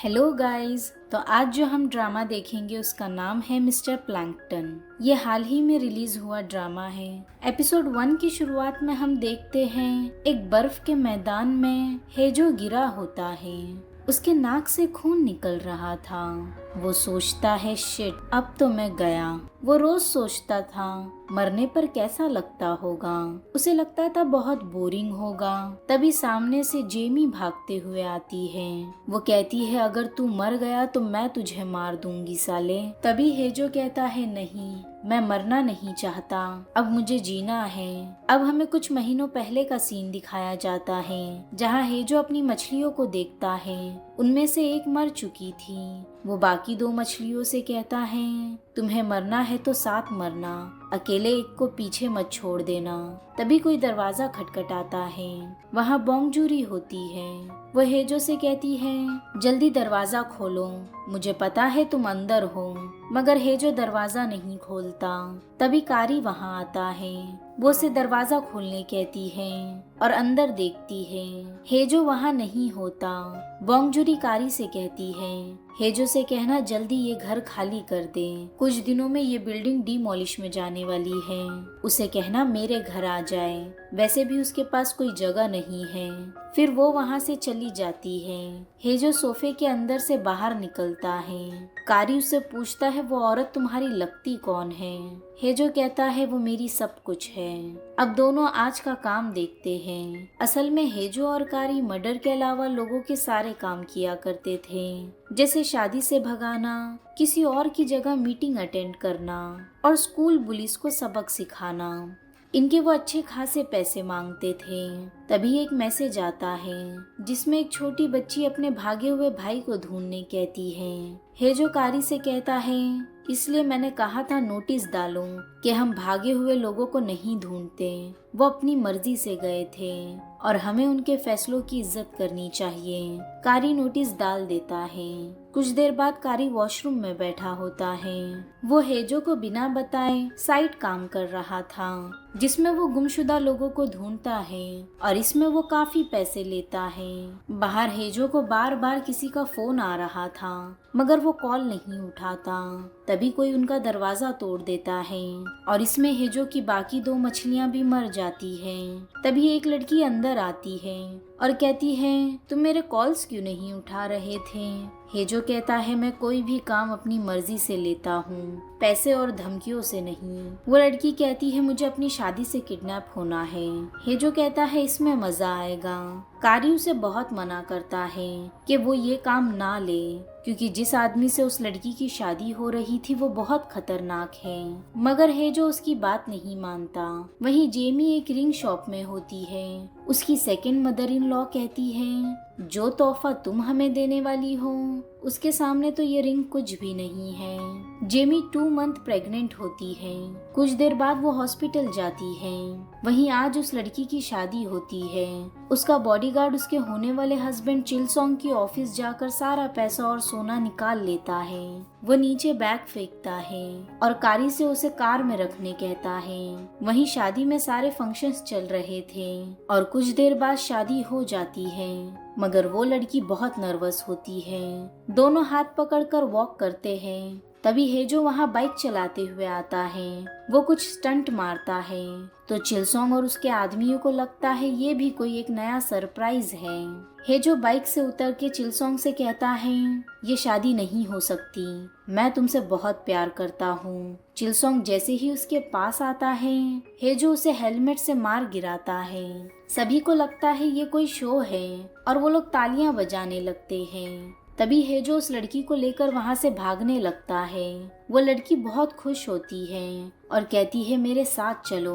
Hello guys. तो आज जो हम ड्रामा देखेंगे उसका नाम है मिस्टर प्लैंकटन। ये हाल ही में रिलीज हुआ ड्रामा है। एपिसोड 1 की शुरुआत में हम देखते हैं एक बर्फ के मैदान में हेजो गिरा होता है। उसके नाक से खून निकल रहा था। वो सोचता है शिट, अब तो मैं गया। वो रोज सोचता था मरने पर कैसा लगता होगा। उसे लगता था बहुत बोरिंग होगा। तभी सामने से जेमी भागते हुए आती है। वो कहती है अगर तू मर गया तो मैं तुझे मार दूंगी साले। तभी हेजो कहता है नहीं, मैं मरना नहीं चाहता, अब मुझे जीना है। अब हमें कुछ महीनों पहले का सीन दिखाया जाता है जहाँ हेजो अपनी मछलियों को देखता है। उनमें से एक मर चुकी थी। वो बाकी 2 मछलियों से कहता है तुम्हें मरना है तो साथ मरना, अकेले एक को पीछे मत छोड़ देना। तभी कोई दरवाजा खटखटाता है। वहाँ बोंगजूरी होती है। वो हेजो से कहती है जल्दी दरवाजा खोलो, मुझे पता है तुम अंदर हो। मगर हेजो दरवाजा नहीं खोलता। तभी कारी वहाँ आता है। वो उसे दरवाजा खोलने कहती है और अंदर देखती है। हेजो वहाँ नहीं होता। बोंगजूरी कारी से कहती है हेजो से कहना जल्दी ये घर खाली कर दे, कुछ दिनों में ये बिल्डिंग डिमोलिश में जाने वाली है। उसे कहना मेरे घर आ जाए, वैसे भी उसके पास कोई जगह नहीं है। फिर वो वहाँ से चली जाती है। हेजो सोफे के अंदर से बाहर निकलता है। कारी उससे पूछता है वो औरत तुम्हारी लगती कौन है। हेजो कहता है वो मेरी सब कुछ है। अब दोनों आज का काम देखते हैं। असल में हेजो और कारी मर्डर के अलावा लोगों के सारे काम किया करते थे, जैसे शादी से भगाना, किसी और की जगह मीटिंग अटेंड करना और स्कूल बुलिस को सबक सिखाना। इनके वो अच्छे खासे पैसे मांगते थे। तभी एक मैसेज आता है जिसमें एक छोटी बच्ची अपने भागे हुए भाई को ढूंढने कहती है। हेजो कारी से कहता है इसलिए मैंने कहा था नोटिस डालो कि हम भागे हुए लोगों को नहीं ढूंढते। वो अपनी मर्जी से गए थे और हमें उनके फैसलों की इज्जत करनी चाहिए। कारी नोटिस डाल देता है। कुछ देर बाद कारी वॉशरूम में बैठा होता है। वो हेजो को बिना बताए साइट काम कर रहा था जिसमें वो गुमशुदा लोगों को ढूंढता है और इसमें वो काफी पैसे लेता है। बाहर हेजो को बार बार किसी का फोन आ रहा था मगर वो कॉल नहीं उठाता। तभी कोई उनका दरवाजा तोड़ देता है और इसमें हेजो की बाकी 2 मछलियां भी मर जाती हैं। तभी एक लड़की अंदर आती है और कहती है तुम मेरे कॉल्स क्यों नहीं उठा रहे थे। हेजो कहता है मैं कोई भी काम अपनी मर्जी से लेता हूँ, पैसे और धमकियों से नहीं। वो लड़की कहती है मुझे अपनी शादी से किडनैप होना है। हेजो कहता है इसमें मजा आएगा। कारी उसे बहुत मना करता है कि वो ये काम ना ले क्योंकि जिस आदमी से उस लड़की की शादी हो रही थी वो बहुत खतरनाक है। मगर हेजो उसकी बात नहीं मानता। वहीं जेमी एक रिंग शॉप में होती है। उसकी सेकंड मदर इन लॉ कहती है जो तोहफा तुम हमें देने वाली हो उसके सामने तो ये रिंग कुछ भी नहीं है। जेमी 2 मंथ प्रेग्नेंट होती है। कुछ देर बाद वो हॉस्पिटल जाती है। वहीं आज उस लड़की की शादी होती है। उसका बॉडीगार्ड उसके होने वाले हस्बैंड चिलसोंग की ऑफिस जाकर सारा पैसा और सोना निकाल लेता है। वो नीचे बैग फेंकता है और कारी से उसे कार में रखने कहता है। वहीं शादी में सारे फंक्शंस चल रहे थे और कुछ देर बाद शादी हो जाती है मगर वो लड़की बहुत नर्वस होती है। दोनों हाथ पकड़कर वॉक करते हैं। तभी हेजो वहाँ बाइक चलाते हुए आता है। वो कुछ स्टंट मारता है तो चिलसोंग और उसके आदमियों को लगता है ये भी कोई एक नया सरप्राइज है। हेजो बाइक से उतर के चिलसोंग से कहता है ये शादी नहीं हो सकती, मैं तुमसे बहुत प्यार करता हूँ। चिलसोंग जैसे ही उसके पास आता है हेजो उसे हेलमेट से मार गिराता है। सभी को लगता है ये कोई शो है और वो लोग तालियां बजाने लगते हैं। तभी हेजो उस लड़की को लेकर वहाँ से भागने लगता है। वो लड़की बहुत खुश होती है और कहती है मेरे साथ चलो,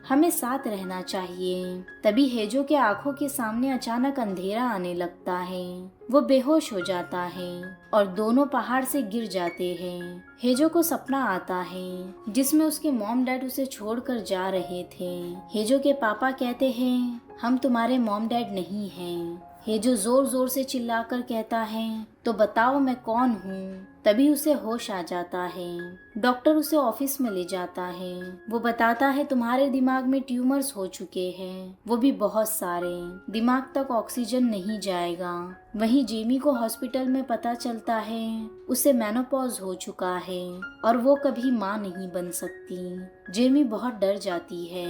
हमें साथ रहना चाहिए। तभी हेजो के आंखों के सामने अचानक अंधेरा आने लगता है। वो बेहोश हो जाता है और दोनों पहाड़ से गिर जाते हैं। हेजो को सपना आता है जिसमें उसके मॉम डैड उसे छोड़कर जा रहे थे। हेजो के पापा कहते हैं हम तुम्हारे मॉम डैड नहीं हैं। हेजो जोर जोर से चिल्लाकर कहता है तो बताओ मैं कौन हूँ। तभी उसे होश आ जाता है। डॉक्टर उसे ऑफिस में ले जाता है। वो बताता है तुम्हारे दिमाग में ट्यूमर्स हो चुके हैं, वो भी बहुत सारे। दिमाग तक ऑक्सीजन नहीं जाएगा। वहीं जेमी को हॉस्पिटल में पता चलता है उसे मेनोपॉज हो चुका है और वो कभी माँ नहीं बन सकती। जेमी बहुत डर जाती है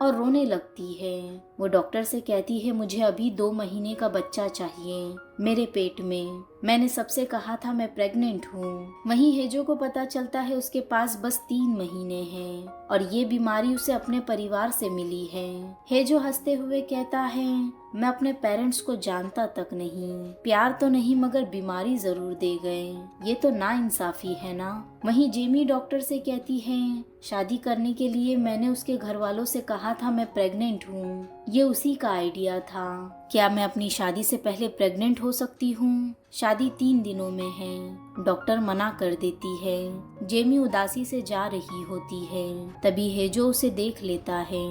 और रोने लगती है। वो डॉक्टर से कहती है मुझे अभी 2 महीने का बच्चा चाहिए मेरे पेट में। मैंने सबसे कहा था मैं प्रेग्नेंट हूँ। वहीं हेजो को पता चलता है उसके पास बस 3 महीने हैं और ये बीमारी उसे अपने परिवार से मिली है। हेजो हंसते हुए कहता है मैं अपने पेरेंट्स को जानता तक नहीं, प्यार तो नहीं मगर बीमारी जरूर दे गए। ये तो नाइंसाफी है ना। वहीं जेमी डॉक्टर से कहती है शादी करने के लिए मैंने उसके घर वालों से कहा था मैं प्रेग्नेंट हूँ। ये उसी का आइडिया था। क्या मैं अपनी शादी से पहले प्रेग्नेंट हो सकती हूँ? शादी 3 दिनों में है। डॉक्टर मना कर देती है। जेमी उदासी से जा रही होती है। तभी हेजो उसे देख लेता है।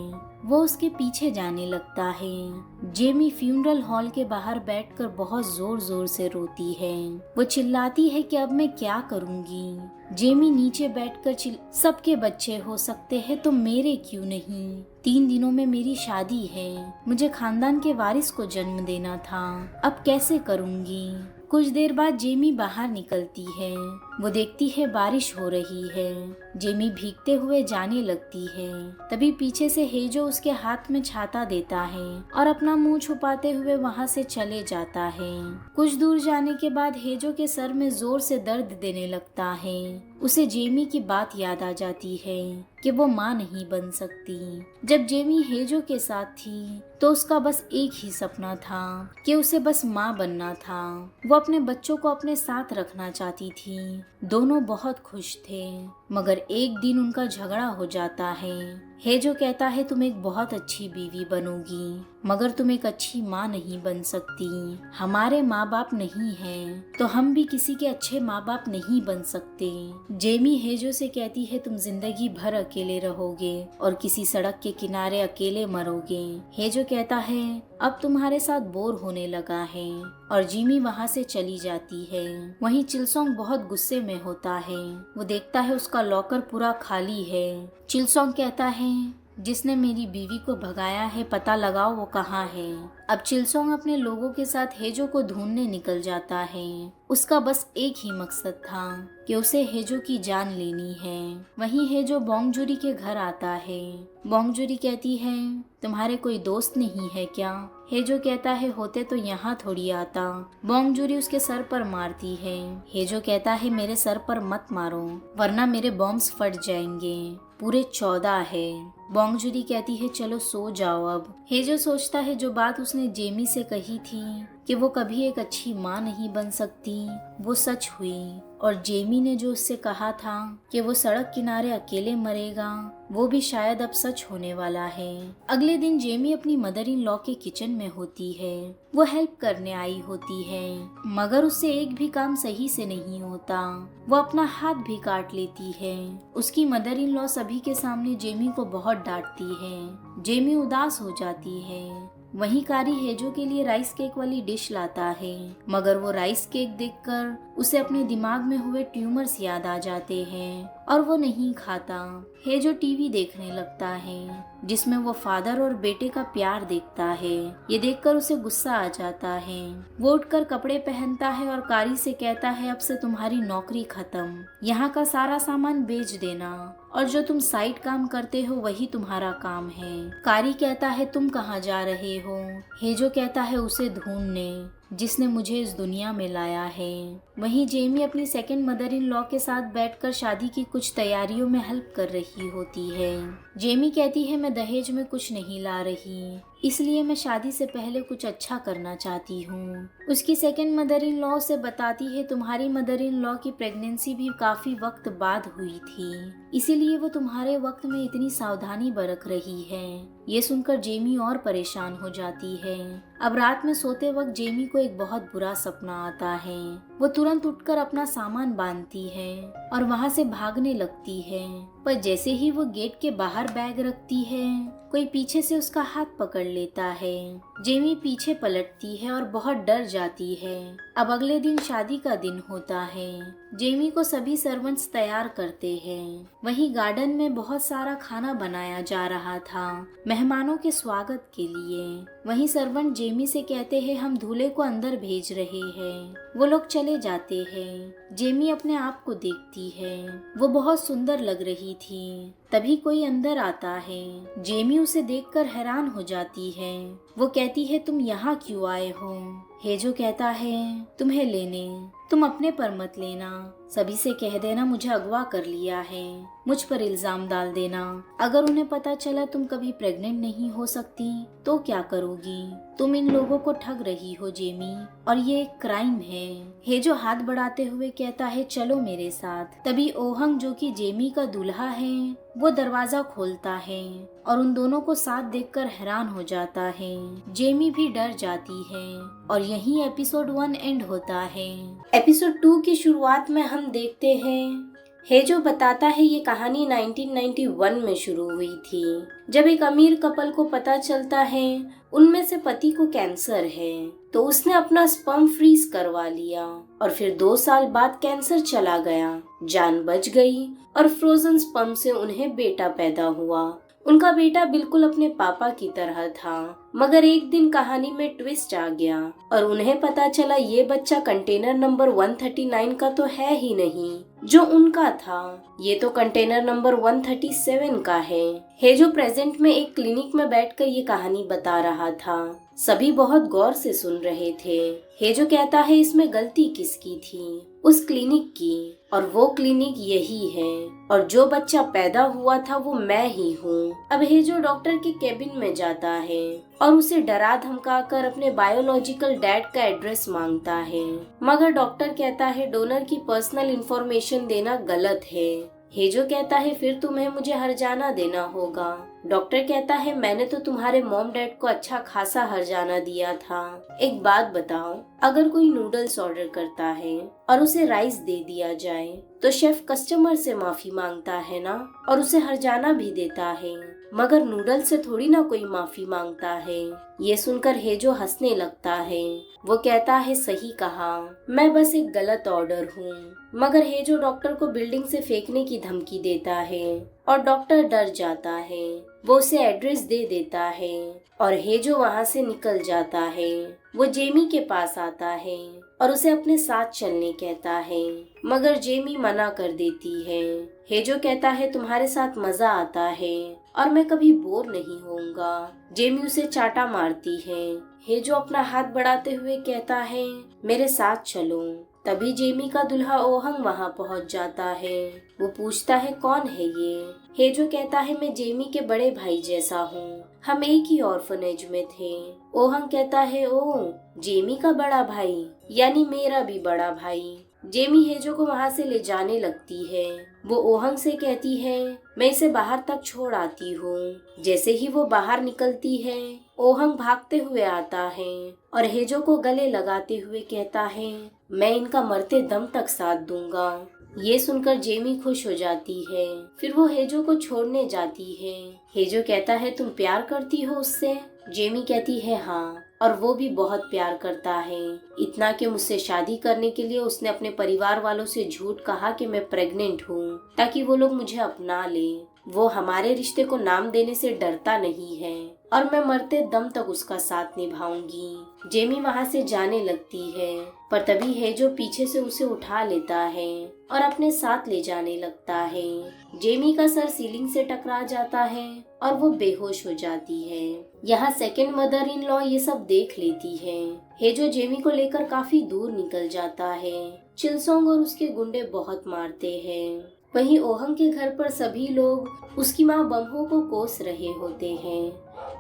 वो उसके पीछे जाने लगता है। जेमी फ्यूनरल हॉल के बाहर बैठकर बहुत जोर जोर से रोती है। वो चिल्लाती है कि अब मैं क्या करूंगी। जेमी नीचे बैठकर सबके बच्चे हो सकते हैं तो मेरे क्यों नहीं? 3 दिनों में मेरी शादी है। मुझे खानदान के वारिस को जन्म देना था। अब कैसे करूंगी? कुछ देर बाद जेमी बाहर निकलती है। वो देखती है बारिश हो रही है। जेमी भीगते हुए जाने लगती है। तभी पीछे से हेजो उसके हाथ में छाता देता है और अपना मुंह छुपाते हुए वहां से चले जाता है। कुछ दूर जाने के बाद हेजो के सर में जोर से दर्द देने लगता है। उसे जेमी की बात याद आ जाती है कि वो माँ नहीं बन सकती। जब जेमी हेजो के साथ थी तो उसका बस एक ही सपना था कि उसे बस माँ बनना था। वो अपने बच्चों को अपने साथ रखना चाहती थी। दोनों बहुत खुश थे मगर एक दिन उनका झगड़ा हो जाता है। हेजो कहता है तुम एक बहुत अच्छी बीवी बनोगी मगर तुम एक अच्छी माँ नहीं बन सकती। हमारे माँ बाप नहीं हैं तो हम भी किसी के अच्छे माँ बाप नहीं बन सकते। जेमी हेजो से कहती है तुम जिंदगी भर अकेले रहोगे और किसी सड़क के किनारे अकेले मरोगे। हेजो कहता है अब तुम्हारे साथ बोर होने लगा है और जिमी वहाँ से चली जाती है। वहीं चिलसोंग बहुत गुस्से में होता है। वो देखता है उसका लॉकर पूरा खाली है। चिलसोंग कहता है जिसने मेरी बीवी को भगाया है पता लगाओ वो कहाँ है। अब चिलसोंग अपने लोगों के साथ हेजो को ढूंढने निकल जाता है। उसका बस एक ही मकसद था कि उसे हेजो की जान लेनी है। वहीं हेजो बोंगजुरी के घर आता है। बोंगजुरी कहती है तुम्हारे कोई दोस्त नहीं है क्या? हेजो कहता है होते तो यहाँ थोड़ी आता। बोंगजुरी उसके सर पर मारती है। हेजो कहता है मेरे सर पर मत मारो वरना मेरे बॉम्ब्स फट जाएंगे। पूरे 14 है। बोंगजुरी कहती है चलो सो जाओ अब। हेजो सोचता है जो बात उसने जेमी से कही थी कि वो कभी एक अच्छी माँ नहीं बन सकती वो सच हुई और जेमी ने जो उससे कहा था कि वो सड़क किनारे अकेले मरेगा वो भी शायद अब सच होने वाला है। अगले दिन जेमी अपनी मदर इन लॉ के किचन में होती है। वो हेल्प करने आई होती है मगर उससे एक भी काम सही से नहीं होता। वो अपना हाथ भी काट लेती है। उसकी मदर इन लॉ सभी के सामने जेमी को बहुत डांटती है। जेमी उदास हो जाती है। वहीं कारी हेजो के लिए राइस केक वाली डिश लाता है मगर वो राइस केक देखकर उसे अपने दिमाग में हुए ट्यूमर्स याद आ जाते हैं और वो नहीं खाता। हेजो टीवी देखने लगता है जिसमें वो फादर और बेटे का प्यार देखता है। ये देखकर उसे गुस्सा आ जाता है। वो उठकर कपड़े पहनता है और कारी से कहता है अब से तुम्हारी नौकरी खत्म। यहाँ का सारा सामान बेच देना और जो तुम साइड काम करते हो वही तुम्हारा काम है। कारी कहता है तुम कहाँ जा रहे हो? हेजो कहता है उसे ढूंढने जिसने मुझे इस दुनिया में लाया है। वहीं जेमी अपनी सेकंड मदर इन लॉ के साथ बैठकर शादी की कुछ तैयारियों में हेल्प कर रही होती है। जेमी कहती है मैं दहेज में कुछ नहीं ला रही इसलिए मैं शादी से पहले कुछ अच्छा करना चाहती हूँ। उसकी सेकंड मदर इन लॉ से बताती है तुम्हारी मदर इन लॉ की प्रेगनेंसी भी काफी वक्त बाद हुई थी इसीलिए वो तुम्हारे वक्त में इतनी सावधानी बरत रही है। ये सुनकर जेमी और परेशान हो जाती है। अब रात में सोते वक्त जेमी को एक बहुत बुरा सपना आता है। वो तुरंत उठकर अपना सामान बांधती है और वहाँ से भागने लगती है पर जैसे ही वो गेट के बाहर बैग रखती है कोई पीछे से उसका हाथ पकड़ लेता है। जेमी पीछे पलटती है और बहुत डर जाती है। अब अगले दिन शादी का दिन होता है। जेमी को सभी सर्वेंट्स तैयार करते हैं। वहीं गार्डन में बहुत सारा खाना बनाया जा रहा था मेहमानों के स्वागत के लिए। वहीं सर्वेंट जेमी से कहते हैं हम दूल्हे को अंदर भेज रहे हैं। वो लोग चले जाते हैं। जेमी अपने आप को देखती है, वो बहुत सुंदर लग रही थी। तभी कोई अंदर आता है। जेमी उसे देखकर हैरान हो जाती है। वो कहती है तुम यहाँ क्यों आए हो? हेजो कहता है तुम्हें लेने, तुम अपने पर मत लेना। सभी से कह देना मुझे अगवा कर लिया है, मुझ पर इल्जाम डाल देना। अगर उन्हें पता चला तुम कभी प्रेग्नेंट नहीं हो सकती तो क्या करोगी? तुम इन लोगों को ठग रही हो जेमी, और ये एक क्राइम है। हेजो हाथ बढ़ाते हुए कहता है चलो मेरे साथ। तभी ओहंग जो कि जेमी का दूल्हा है वो दरवाजा खोलता है और उन दोनों को साथ देखकर हैरान हो जाता है। जेमी भी डर जाती है और यहीं एपिसोड 1 एंड होता है। एपिसोड 2 की शुरुआत में हम देखते हैं हेजो बताता है ये कहानी 1991 में शुरू हुई थी, जब एक अमीर कपल को पता चलता है उनमें से पति को कैंसर है, तो उसने अपना स्पर्म फ्रीज करवा लिया और फिर 2 साल बाद कैंसर चला गया, जान बच गई और फ्रोजन स्पर्म से उन्हें बेटा पैदा हुआ। उनका बेटा बिल्कुल अपने पापा की तरह था, मगर एक दिन कहानी में ट्विस्ट आ गया और उन्हें पता चला ये बच्चा कंटेनर नंबर 139 का तो है ही नहीं जो उनका था, ये तो कंटेनर नंबर 137 का है। हेजो प्रेजेंट में एक क्लिनिक में बैठकर ये कहानी बता रहा था। सभी बहुत गौर से सुन रहे थे। हेजो कहता है इसमें गलती किसकी थी? उस क्लिनिक की, और वो क्लिनिक यही है, और जो बच्चा पैदा हुआ था वो मैं ही हूँ। अब हेजो डॉक्टर के केबिन में जाता है और उसे डरा धमका कर अपने बायोलॉजिकल डैड का एड्रेस मांगता है, मगर डॉक्टर कहता है डोनर की पर्सनल इंफॉर्मेशन देना गलत है। हेजो कहता है फिर तुम्हें मुझे हर्जाना देना होगा। डॉक्टर कहता है मैंने तो तुम्हारे मॉम डैड को अच्छा खासा हर्जाना दिया था। एक बात बताओ, अगर कोई नूडल्स ऑर्डर करता है और उसे राइस दे दिया जाए तो शेफ कस्टमर से माफी मांगता है ना, और उसे हर्जाना भी देता है, मगर नूडल्स से थोड़ी ना कोई माफी मांगता है। ये सुनकर हेजो हंसने लगता है। वो कहता है सही कहा, मैं बस एक गलत ऑर्डर हूँ। मगर हेजो डॉक्टर को बिल्डिंग से फेंकने की धमकी देता है और डॉक्टर डर जाता है। वो उसे एड्रेस दे देता है और हेजो वहाँ से निकल जाता है। वो जेमी के पास आता है और उसे अपने साथ चलने कहता है, मगर जेमी मना कर देती है। हेजो कहता है तुम्हारे साथ मजा आता है और मैं कभी बोर नहीं होऊंगा। जेमी उसे चाटा मारती है। हेजो अपना हाथ बढ़ाते हुए कहता है मेरे साथ चलो। तभी जेमी का दूल्हा ओहंग वहाँ पहुँच जाता है। वो पूछता है कौन है ये? हेजो कहता है मैं जेमी के बड़े भाई जैसा हूँ, हम एक ही ऑर्फनेज में थे। ओहंग कहता है ओ, जेमी का बड़ा भाई, यानी मेरा भी बड़ा भाई। जेमी हेजो को वहाँ से ले जाने लगती है। वो ओहंग से कहती है मैं इसे बाहर तक छोड़ आती हूँ। जैसे ही वो बाहर निकलती है ओहंग भागते हुए आता है और हेजो को गले लगाते हुए कहता है मैं इनका मरते दम तक साथ दूंगा। ये सुनकर जेमी खुश हो जाती है। फिर वो हेजो को छोड़ने जाती है। हेजो कहता है तुम प्यार करती हो उससे? जेमी कहती है हाँ, और वो भी बहुत प्यार करता है, इतना कि मुझसे शादी करने के लिए उसने अपने परिवार वालों से झूठ कहा कि मैं प्रेग्नेंट हूँ ताकि वो लोग मुझे अपना लें। वो हमारे रिश्ते को नाम देने से डरता नहीं है और मैं मरते दम तक उसका साथ निभाऊंगी। जेमी वहाँ से जाने लगती है, पर तभी हेजो पीछे से उसे उठा लेता है और अपने साथ ले जाने लगता है। जेमी का सर सीलिंग से टकरा जाता है और वो बेहोश हो जाती है। यहाँ सेकंड मदर इन लॉ ये सब देख लेती है। हेजो जेमी को लेकर काफी दूर निकल जाता है। चिलसोंग और उसके गुंडे बहुत मारते हैं। वहीं ओहंग के घर पर सभी लोग उसकी माँ बम्हो को कोस रहे होते हैं।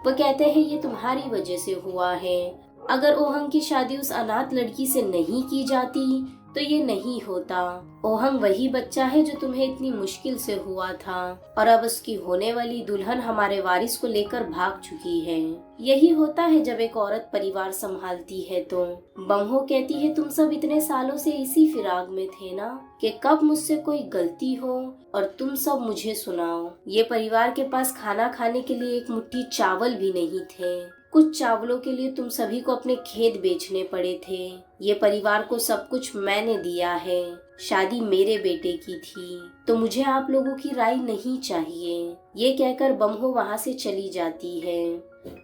वो कहते हैं ये तुम्हारी वजह से हुआ है, अगर ओहंग की शादी उस अनाथ लड़की से नहीं की जाती तो ये नहीं होता। ओहंग वही बच्चा है जो तुम्हें इतनी मुश्किल से हुआ था और अब उसकी होने वाली दुल्हन हमारे वारिस को लेकर भाग चुकी है। यही होता है जब एक औरत परिवार संभालती है तो। बम्हो कहती है तुम सब इतने सालों से इसी फिराक में थे ना कि कब मुझसे कोई गलती हो और तुम सब मुझे सुनाओ। ये परिवार के पास खाना खाने के लिए एक मुट्ठी चावल भी नहीं थे। कुछ चावलों के लिए तुम सभी को अपने खेत बेचने पड़े थे। ये परिवार को सब कुछ मैंने दिया है। शादी मेरे बेटे की थी, तो मुझे आप लोगों की राय नहीं चाहिए। ये कहकर बम्हो वहाँ से चली जाती है।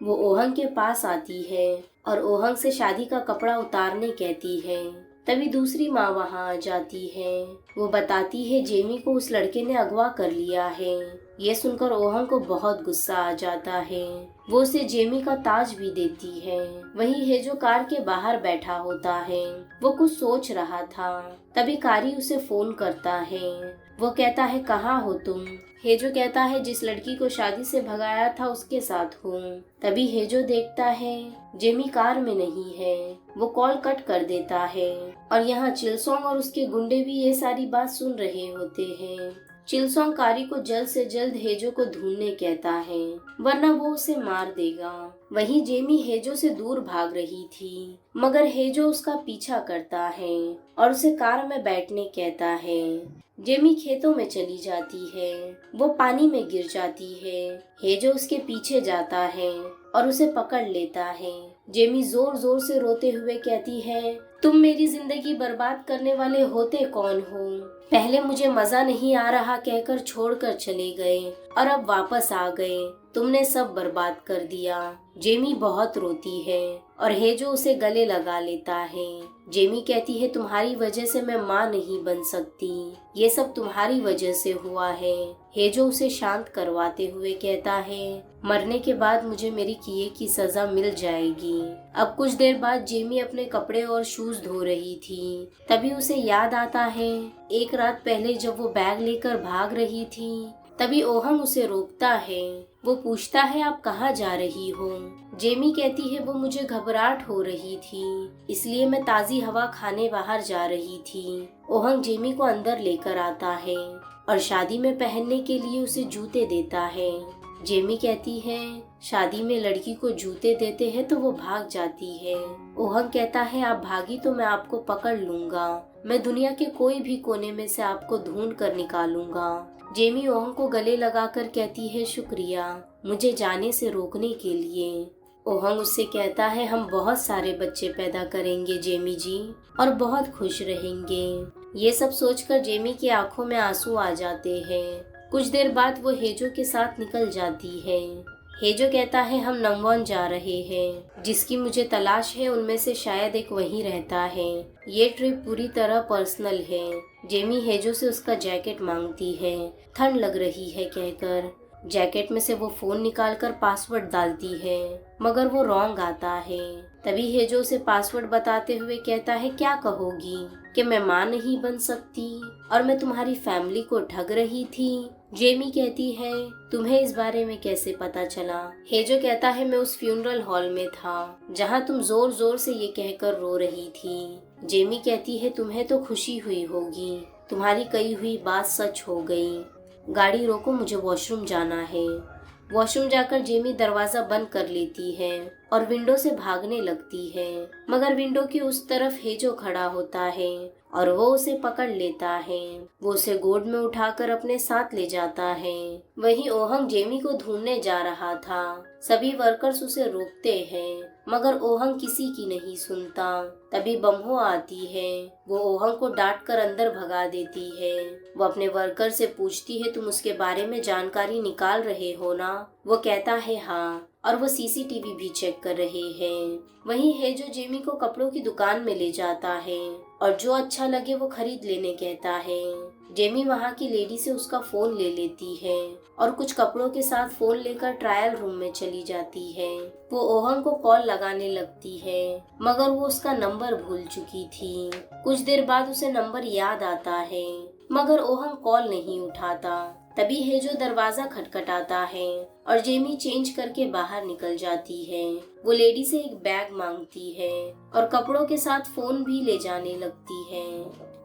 वो ओहंग के पास आती है और ओहंग से शादी का कपड़ा उतारने कहती है। तभी दूसरी माँ वहाँ आ जाती है। वो बताती है जेमी को उस लड़के ने अगवा कर लिया है। ये सुनकर ओहंग को बहुत गुस्सा आ जाता है। वो उसे जेमी का ताज भी देती है। वहीं हेजो कार के बाहर बैठा होता है। वो कुछ सोच रहा था। तभी कारी उसे फोन करता है। वो कहता है कहाँ हो तुम? हेजो कहता है जिस लड़की को शादी से भगाया था उसके साथ हूँ। तभी हेजो देखता है जेमी कार में नहीं है। वो कॉल कट कर देता है और यहाँ चिलसोंग और उसके गुंडे भी ये सारी बात सुन रहे होते हैं। चिलसोंग कारी को जल्द से जल्द हेजो को ढूंढने कहता है, वरना वो उसे मार देगा। वहीं जेमी हेजो से दूर भाग रही थी, मगर हेजो उसका पीछा करता है और उसे कार में बैठने कहता है। जेमी खेतों में चली जाती है। वो पानी में गिर जाती है। हेजो उसके पीछे जाता है और उसे पकड़ लेता है। जेमी जोर जोर से रोते हुए कहती है, तुम मेरी जिंदगी बर्बाद करने वाले होते कौन हो? पहले मुझे मजा नहीं आ रहा कहकर छोड़कर चले गए और अब वापस आ गए। तुमने सब बर्बाद कर दिया। जेमी बहुत रोती है और हेजो उसे गले लगा लेता है। जेमी कहती है तुम्हारी वजह से मैं माँ नहीं बन सकती। ये सब तुम्हारी वजह से हुआ है। हेजो उसे शांत करवाते हुए कहता है, मरने के बाद मुझे मेरी किए की सजा मिल जाएगी। अब कुछ देर बाद जेमी अपने कपड़े और शूज धो रही थी। तभी उसे याद आता है एक रात पहले जब वो बैग लेकर भाग रही थी, तभी ओहंग उसे रोकता है। वो पूछता है आप कहाँ जा रही हो? जेमी कहती है वो मुझे घबराहट हो रही थी, इसलिए मैं ताज़ी हवा खाने बाहर जा रही थी। ओहंग जेमी को अंदर लेकर आता है और शादी में पहनने के लिए उसे जूते देता है। जेमी कहती है शादी में लड़की को जूते देते हैं तो वो भाग जाती है। ओहंग कहता है आप भागी तो मैं आपको पकड़ लूंगा। मैं दुनिया के कोई भी कोने में से आपको ढूंढ कर निकालूंगा। जेमी ओहंग को गले लगाकर कहती है शुक्रिया मुझे जाने से रोकने के लिए। ओहंग उससे कहता है हम बहुत सारे बच्चे पैदा करेंगे जेमी जी, और बहुत खुश रहेंगे। ये सब सोचकर जेमी की आंखों में आंसू आ जाते हैं। कुछ देर बाद वो हेजो के साथ निकल जाती है। हेजो कहता है हम नमवॉन जा रहे हैं। जिसकी मुझे तलाश है उनमें से शायद एक वहीं रहता है। ये ट्रिप पूरी तरह पर्सनल है। जेमी हेजो से उसका जैकेट मांगती है, ठंड लग रही है कहकर। जैकेट में से वो फोन निकालकर पासवर्ड डालती है, मगर वो रॉन्ग आता है। तभी हेजो उसे पासवर्ड बताते हुए कहता है क्या कहोगी कि मैं माँ नहीं बन सकती और मैं तुम्हारी फैमिली को ठग रही थी? जेमी कहती है तुम्हें इस बारे में कैसे पता चला? हेजो कहता है मैं उस फ्यूनरल हॉल में था जहाँ तुम जोर जोर से ये कहकर रो रही थी। जेमी कहती है तुम्हें तो खुशी हुई होगी, तुम्हारी कही हुई बात सच हो गई। गाड़ी रोको मुझे वॉशरूम जाना है। वॉशरूम जाकर जेमी दरवाजा बंद कर लेती है और विंडो से भागने लगती है, मगर विंडो की उस तरफ हेजो खड़ा होता है और वो उसे पकड़ लेता है। वो उसे गोद में उठाकर अपने साथ ले जाता है। वहीं ओहंग जेमी को ढूंढने जा रहा था। सभी वर्कर्स उसे रोकते हैं, मगर ओहंग किसी की नहीं सुनता। तभी बम्हो आती है। वो ओहंग को डांट कर अंदर भगा देती है। वो अपने वर्कर से पूछती है तुम उसके बारे में जानकारी निकाल रहे हो ना? वो कहता है हाँ, और वो सीसीटीवी भी चेक कर रहे हैं। वहीं हेजो जेमी को कपड़ों की दुकान में ले जाता है और जो अच्छा लगे वो खरीद लेने कहता है। जेमी वहाँ की लेडी से उसका फोन ले लेती है और कुछ कपड़ों के साथ फोन लेकर ट्रायल रूम में चली जाती है। वो ओहंग को कॉल लगाने लगती है, मगर वो उसका नंबर भूल चुकी थी। कुछ देर बाद उसे नंबर याद आता है, मगर ओहंग कॉल नहीं उठाता। तभी हेजो दरवाजा खटखटाता है और जेमी चेंज करके बाहर निकल जाती है। वो लेडी से एक बैग मांगती है और कपड़ों के साथ फोन भी ले जाने लगती है।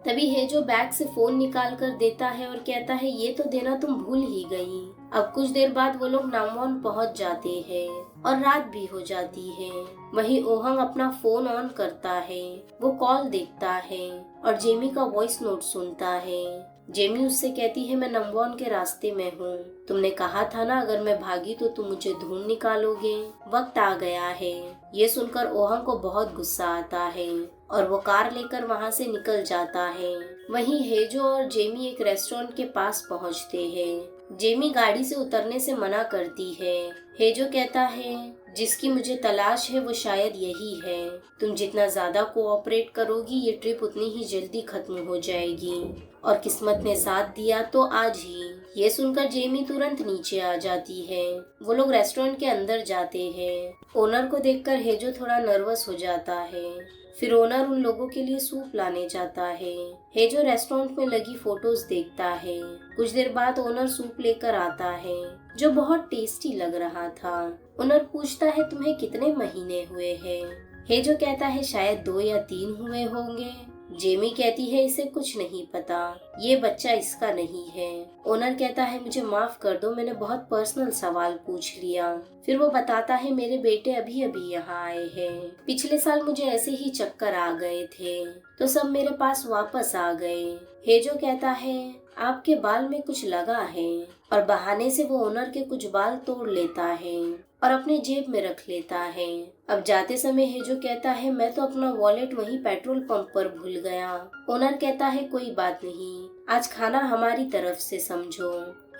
तभी हेजो बैग से फोन निकाल कर देता है और कहता है ये तो देना तुम भूल ही गई। अब कुछ देर बाद वो लोग नामवॉन पहुंच जाते हैं। और रात भी हो जाती है। वहीं ओहंग अपना फोन ऑन करता है, वो कॉल देखता है और जेमी का वॉइस नोट सुनता है। जेमी उससे कहती है, मैं नंगवॉन के रास्ते में हूँ। तुमने कहा था ना अगर मैं भागी तो तुम मुझे ढूंढ निकालोगे। वक्त आ गया है। ये सुनकर ओहंग को बहुत गुस्सा आता है और वो कार लेकर वहाँ से निकल जाता है। वहीं हेजो और जेमी एक रेस्टोरेंट के पास पहुँचते हैं। जेमी गाड़ी से उतरने से मना करती है। हेजो कहता है, जिसकी मुझे तलाश है वो शायद यही है। तुम जितना ज्यादा कोऑपरेट करोगी ये ट्रिप उतनी ही जल्दी खत्म हो जाएगी और किस्मत ने साथ दिया तो आज ही। ये सुनकर जेमी तुरंत नीचे आ जाती है। वो लोग रेस्टोरेंट के अंदर जाते हैं। ओनर को देखकर हेजो थोड़ा नर्वस हो जाता है। फिर ओनर उन लोगों के लिए सूप लाने जाता है। हेजो रेस्टोरेंट में लगी फोटोज देखता है। कुछ देर बाद ओनर सूप लेकर आता है जो बहुत टेस्टी लग रहा था। ओनर पूछता है, तुम्हें कितने महीने हुए हैं? हेजो कहता है, शायद 2 या 3 हुए होंगे। जेमी कहती है, इसे कुछ नहीं पता, ये बच्चा इसका नहीं है। ओनर कहता है, मुझे माफ कर दो, मैंने बहुत पर्सनल सवाल पूछ लिया। फिर वो बताता है, मेरे बेटे अभी अभी यहाँ आए हैं। पिछले साल मुझे ऐसे ही चक्कर आ गए थे तो सब मेरे पास वापस आ गए। हेजो कहता है, आपके बाल में कुछ लगा है और बहाने से वो ओनर के कुछ बाल तोड़ लेता है और अपने जेब में रख लेता है। अब जाते समय हेजो कहता है, मैं तो अपना वॉलेट वहीं पेट्रोल पंप पर भूल गया। ओनर कहता है, कोई बात नहीं, आज खाना हमारी तरफ से समझो।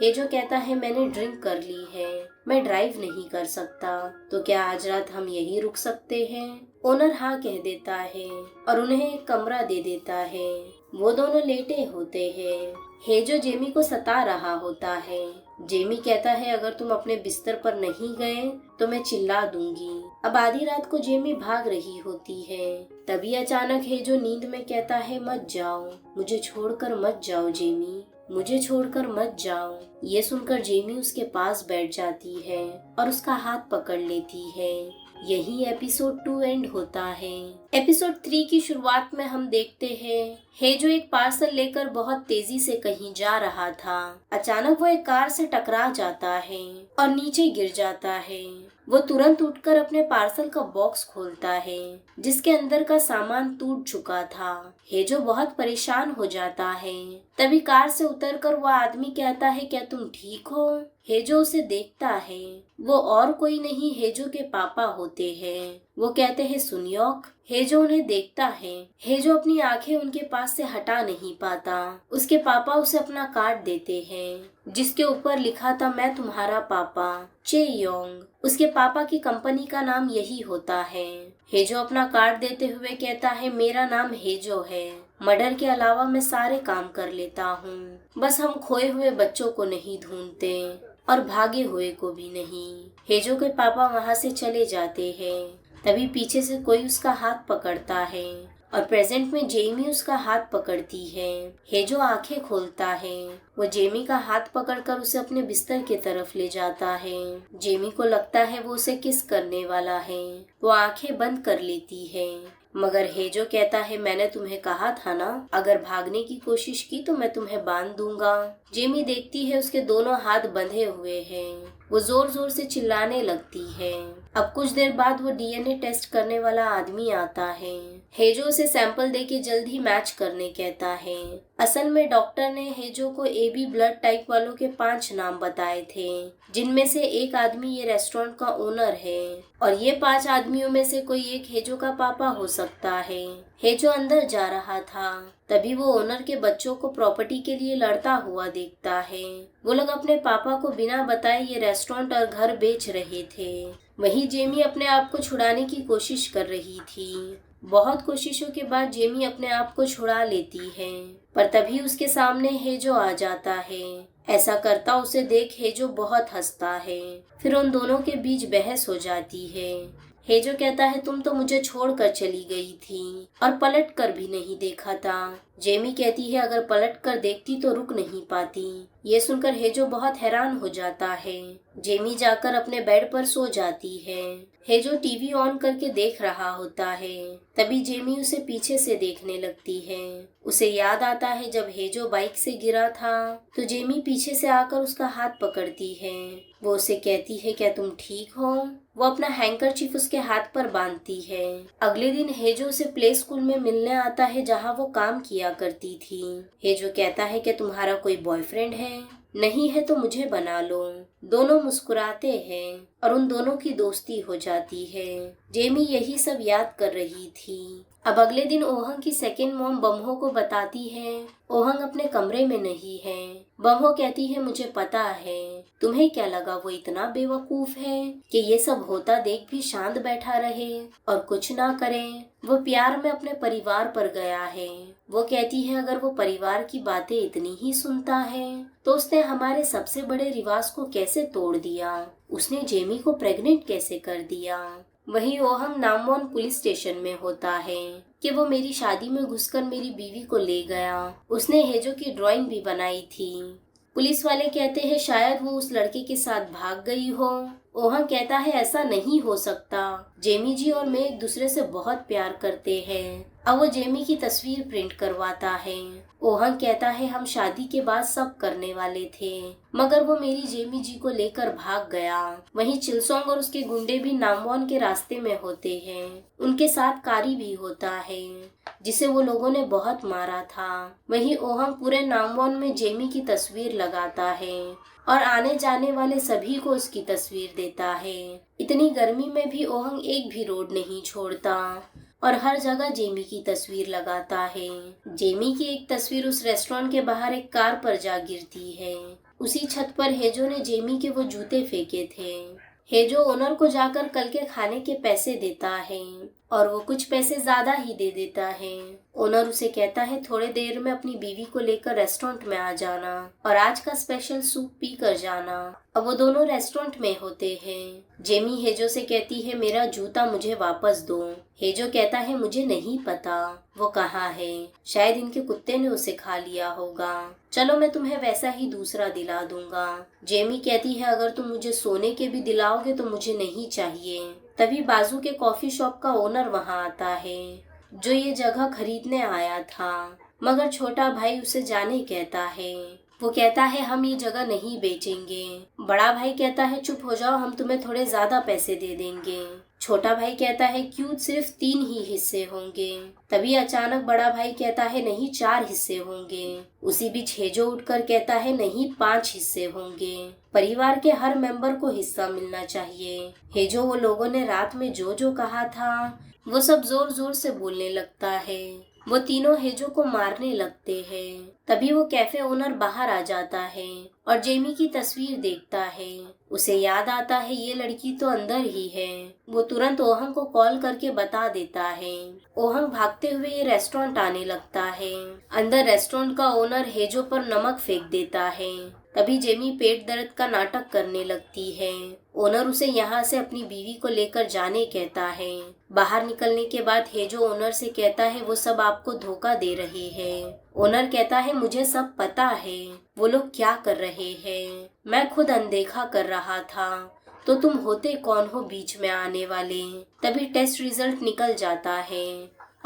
हेजो कहता है, मैंने ड्रिंक कर ली है, मैं ड्राइव नहीं कर सकता, तो क्या आज रात हम यहीं रुक सकते हैं? ओनर हाँ कह देता है और उन्हें एक कमरा दे देता है। वो दोनों लेटे होते हैं। हेजो जेमी को सता रहा होता है। जेमी कहता है, अगर तुम अपने बिस्तर पर नहीं गए तो मैं चिल्ला दूंगी। अब आधी रात को जेमी भाग रही होती है। तभी अचानक हेजो नींद में कहता है, मत जाओ, मुझे छोड़कर मत जाओ जेमी, मुझे छोड़कर मत जाओ। ये सुनकर जेमी उसके पास बैठ जाती है और उसका हाथ पकड़ लेती है। यही एपिसोड 2 एंड होता है। एपिसोड 3 की शुरुआत में हम देखते हैं हेजो एक पार्सल लेकर बहुत तेजी से कहीं जा रहा था। अचानक वो एक कार से टकरा जाता है और नीचे गिर जाता है। वो तुरंत उठकर अपने पार्सल का बॉक्स खोलता है जिसके अंदर का सामान टूट चुका था। हेजो बहुत परेशान हो जाता है। तभी कार से उतरकर वो आदमी कहता है, क्या तुम ठीक हो? हेजो उसे देखता है। वो और कोई नहीं हेजो के पापा होते हैं। वो कहते हैं, सुनियोक। हेजो उन्हें देखता है। हेजो अपनी आंखें उनके पास से हटा नहीं पाता। उसके पापा उसे अपना कार्ड देते हैं जिसके ऊपर लिखा था, मैं तुम्हारा पापा चे योंग। उसके पापा की कंपनी का नाम यही होता है। हेजो अपना कार्ड देते हुए कहता है, मेरा नाम हेजो है, मर्डर के अलावा मैं सारे काम कर लेता हूँ, बस हम खोए हुए बच्चों को नहीं ढूंढते और भागे हुए को भी नहीं। हेजो के पापा वहाँ से चले जाते हैं। तभी पीछे से कोई उसका हाथ पकड़ता है और प्रेजेंट में जेमी उसका हाथ पकड़ती है। हेजो आंखें खोलता है। वो जेमी का हाथ पकड़कर उसे अपने बिस्तर की तरफ ले जाता है। जेमी को लगता है वो उसे किस करने वाला है। वो आंखें बंद कर लेती है मगर हेजो कहता है, मैंने तुम्हें कहा था ना, अगर भागने की कोशिश की तो मैं तुम्हें बांध दूंगा। जेमी देखती है उसके दोनों हाथ बंधे हुए हैं। वो जोर जोर से चिल्लाने लगती है। अब कुछ देर बाद वो डीएनए टेस्ट करने वाला आदमी आता है। हेजो उसे सैंपल देके जल्द ही मैच करने कहता है। असल में डॉक्टर ने हेजो को एबी ब्लड टाइप वालों के 5 नाम बताए थे, जिनमें से एक आदमी ये रेस्टोरेंट का ओनर है और ये 5 आदमियों में से कोई एक हेजो का पापा हो सकता है। हेजो अंदर जा रहा था तभी वो ओनर के बच्चों को प्रॉपर्टी के लिए लड़ता हुआ देखता है। वो लोग अपने पापा को बिना बताए ये रेस्टोरेंट और घर बेच रहे थे। वहीं जेमी अपने आप को छुड़ाने की कोशिश कर रही थी। बहुत कोशिशों के बाद जेमी अपने आप को छुड़ा लेती है पर तभी उसके सामने हेजो आ जाता है। ऐसा करता उसे देख हेजो बहुत हंसता है। फिर उन दोनों के बीच बहस हो जाती है। हेजो कहता है, तुम तो मुझे छोड़कर चली गई थी और पलट कर भी नहीं देखा था। जेमी कहती है अगर पलट कर देखती तो रुक नहीं पाती। ये सुनकर हेजो बहुत हैरान हो जाता है। जेमी जाकर अपने बेड पर सो जाती है। हेजो टीवी ऑन करके देख रहा होता है। तभी जेमी उसे पीछे से देखने लगती है। उसे याद आता है जब हेजो बाइक से गिरा था तो जेमी पीछे से आकर उसका हाथ पकड़ती है। वो उसे कहती है क्या तुम ठीक हो? वो अपना हैंकरचीफ उसके हाथ पर बांधती है। अगले दिन हेजो उसे प्ले स्कूल में मिलने आता है जहाँ वो काम किया करती थी। हेजो कहता है कि तुम्हारा कोई बॉयफ्रेंड है? नहीं है तो मुझे बना लो। दोनों मुस्कुराते हैं और उन दोनों की दोस्ती हो जाती है। जेमी यही सब याद कर रही थी। अब अगले दिन ओहंग की सेकेंड मॉम बम्हो को बताती है ओहंग अपने कमरे में नहीं है। बम्हो कहती है मुझे पता है। तुम्हें क्या लगा वो इतना बेवकूफ है कि ये सब होता देख भी शांत बैठा रहे और कुछ ना करे? वो प्यार में अपने परिवार पर गया है। वो कहती है अगर वो परिवार की बातें इतनी ही सुनता है तो उसने हमारे सबसे बड़े रिवाज को कैसे तोड़ दिया? उसने जेमी को प्रेग्नेंट कैसे कर दिया? वहीं ओहंग नामवॉन पुलिस स्टेशन में होता है कि वो मेरी शादी में घुसकर मेरी बीवी को ले गया। उसने हेजो की ड्राइंग भी बनाई थी। पुलिस वाले कहते हैं शायद वो उस लड़के के साथ भाग गई हो। ओहंग कहता है ऐसा नहीं हो सकता। जेमी जी और मैं एक दूसरे से बहुत प्यार करते हैं। अब वो जेमी की तस्वीर प्रिंट करवाता है। ओहंग कहता है हम शादी के बाद सब करने वाले थे मगर वो मेरी जेमी जी को लेकर भाग गया। वहीं चिलसोंग और उसके गुंडे भी नामवॉन के रास्ते में होते हैं। उनके साथ कारी भी होता है जिसे वो लोगों ने बहुत मारा था। वहीं ओहंग पूरे नामवॉन में जेमी की तस्वीर लगाता है और आने जाने वाले सभी को उसकी तस्वीर देता है। इतनी गर्मी में भी ओहंग एक भी रोड नहीं छोड़ता और हर जगह जेमी की तस्वीर लगाता है। जेमी की एक तस्वीर उस रेस्टोरेंट के बाहर एक कार पर जा गिरती है। उसी छत पर हेजो ने जेमी के वो जूते फेंके थे। हेजो ओनर को जाकर कल के खाने के पैसे देता है और वो कुछ पैसे ज्यादा ही दे देता है। ओनर उसे कहता है थोड़े देर में अपनी बीवी को लेकर रेस्टोरेंट में आ जाना और आज का स्पेशल सूप पी कर जाना। अब वो दोनों रेस्टोरेंट में होते हैं। जेमी हेजो से कहती है मेरा जूता मुझे वापस दो। हेजो कहता है मुझे नहीं पता वो कहाँ है, शायद इनके कुत्ते ने उसे खा लिया होगा। चलो मैं तुम्हें वैसा ही दूसरा दिला दूंगा। जेमी कहती है अगर तुम मुझे सोने के भी दिलाओगे तो मुझे नहीं चाहिए। तभी बाजू के कॉफी शॉप का ओनर वहाँ आता है जो ये जगह खरीदने आया था मगर छोटा भाई उसे जाने कहता है। वो कहता है हम ये जगह नहीं बेचेंगे। बड़ा भाई कहता है चुप हो जाओ, हम तुम्हें थोड़े ज्यादा पैसे दे देंगे। छोटा भाई कहता है क्यों सिर्फ 3 ही हिस्से होंगे। तभी अचानक बड़ा भाई कहता है नहीं 4 हिस्से होंगे। उसी बीच हेजो उठकर कहता है नहीं 5 हिस्से होंगे। परिवार के हर मेंबर को हिस्सा मिलना चाहिए। हेजो वो लोगों ने रात में जो जो कहा था वो सब जोर जोर से बोलने लगता है। वो तीनों हेजो को मारने लगते हैं। तभी वो कैफे ओनर बाहर आ जाता है और जेमी की तस्वीर देखता है। उसे याद आता है ये लड़की तो अंदर ही है। वो तुरंत ओहंग को कॉल करके बता देता है। ओहंग भागते हुए ये रेस्टोरेंट आने लगता है। अंदर रेस्टोरेंट का ओनर हेजो पर नमक फेंक देता है। तभी जेमी पेट दर्द का नाटक करने लगती है। ओनर उसे यहाँ से अपनी बीवी को लेकर जाने कहता है। बाहर निकलने के बाद हेजो ओनर से कहता है वो सब आपको धोखा दे रहे हैं। ओनर कहता है मुझे सब पता है वो लोग क्या कर रहे हैं, मैं खुद अनदेखा कर रहा था, तो तुम होते कौन हो बीच में आने वाले। तभी टेस्ट रिजल्ट निकल जाता है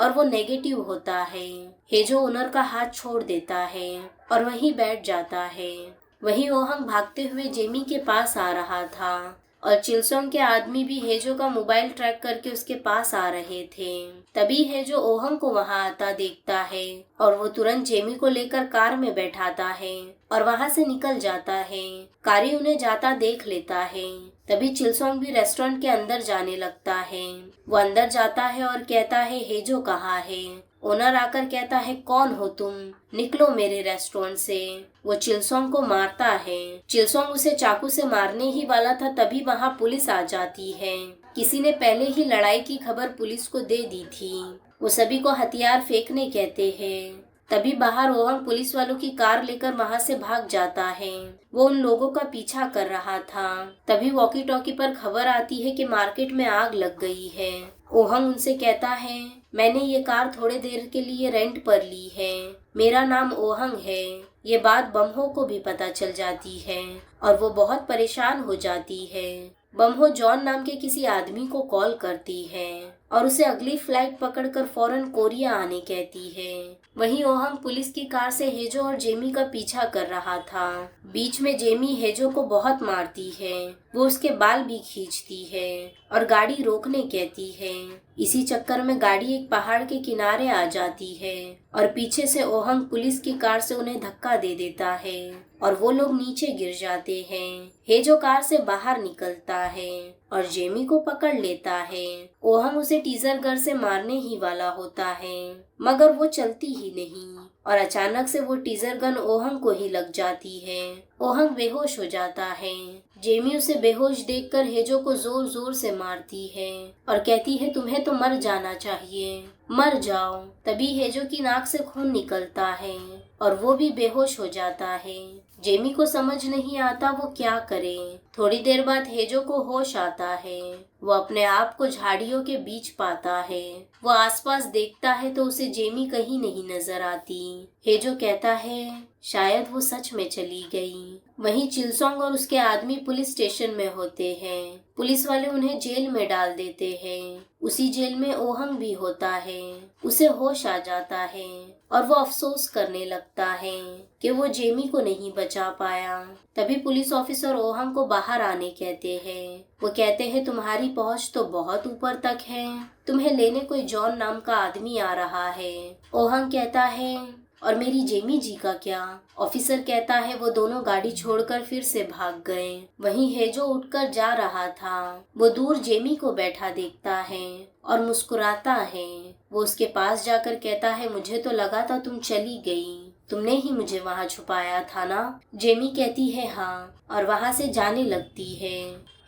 और वो नेगेटिव होता है। हेजो ओनर का हाथ छोड़ देता है और वहीं बैठ जाता है। वहीं ओहंग भागते हुए जेमी के पास आ रहा था और चिलसोंग के आदमी भी हेजो का मोबाइल ट्रैक करके उसके पास आ रहे थे। तभी हेजो ओहंग को वहां आता देखता है और वो तुरंत जेमी को लेकर कार में बैठाता है और वहां से निकल जाता है। कारी उन्हें जाता देख लेता है। तभी चिलसोंग भी रेस्टोरेंट के अंदर जाने लगता है। वो अंदर जाता है और कहता है हेजो कहाँ है। ओनर आकर कहता है कौन हो तुम, निकलो मेरे रेस्टोरेंट से। वो चिलसोंग को मारता है। चिलसोंग उसे चाकू से मारने ही वाला था तभी वहाँ पुलिस आ जाती है। किसी ने पहले ही लड़ाई की खबर पुलिस को दे दी थी। वो सभी को हथियार फेंकने कहते हैं। तभी बाहर ओहंग पुलिस वालों की कार लेकर वहाँ से भाग जाता है। वो उन लोगों का पीछा कर रहा था। तभी वॉकी टॉकी पर खबर आती है कि मार्केट में आग लग गई है। ओहंग उनसे कहता है मैंने ये कार थोड़े देर के लिए रेंट पर ली है। मेरा नाम ओहंग है। ये बात बम्हो को भी पता चल जाती है और वो बहुत परेशान हो जाती है। बम्हो जॉन नाम के किसी आदमी को कॉल करती है और उसे अगली फ्लाइट पकड़कर फौरन कोरिया आने कहती है। वहीं ओहंग पुलिस की कार से हेजो और जेमी का पीछा कर रहा था। बीच में जेमी हेजो को बहुत मारती है। वो उसके बाल भी खींचती है और गाड़ी रोकने कहती है। इसी चक्कर में गाड़ी एक पहाड़ के किनारे आ जाती है और पीछे से ओहंग पुलिस की कार से उन्हें धक्का दे देता है और वो लोग नीचे गिर जाते हैं। हेजो कार से बाहर निकलता है और जेमी को पकड़ लेता है। ओहंग उसे टीजर गन से मारने ही वाला होता है, मगर वो चलती ही नहीं और अचानक से वो टीजर गन ओहंग को ही लग जाती है। ओहंग बेहोश हो जाता है। जेमी उसे बेहोश देखकर हेजो को जोर जोर से मारती है और कहती है तुम्हें तो मर जाना चाहिए, मर जाओ। तभी हेजो की नाक से खून निकलता है और वो भी बेहोश हो जाता है। जेमी को समझ नहीं आता वो क्या करे। थोड़ी देर बाद हेजो को होश आता है। वो अपने आप को झाड़ियों के बीच पाता है। वो आसपास देखता है तो उसे जेमी कहीं नहीं नजर आती। हेजो कहता है शायद वो सच में चली गई। वहीं चिलसोंग और उसके आदमी पुलिस स्टेशन में होते हैं। पुलिस वाले उन्हें जेल में डाल देते हैं। उसी जेल में ओहंग भी होता है। उसे होश आ जाता है और वो अफसोस करने लगता है कि वो जेमी को नहीं बचा पाया। तभी पुलिस ऑफिसर ओहंग को बाहर आने कहते हैं। वो कहते हैं तुम्हारी पहुंच तो बहुत ऊपर तक है, तुम्हें लेने कोई जॉन नाम का आदमी आ रहा है। ओहंग कहता है और मेरी जेमी जी का क्या? ऑफिसर कहता है वो दोनों गाड़ी छोड़कर फिर से भाग गए। वहीं हेजो उठकर जा रहा था। वो दूर जेमी को बैठा देखता है और मुस्कुराता है। वो उसके पास जाकर कहता है मुझे तो लगा था तुम चली गई, तुमने ही मुझे वहाँ छुपाया था ना? जेमी कहती है हाँ और वहाँ से जाने लगती है।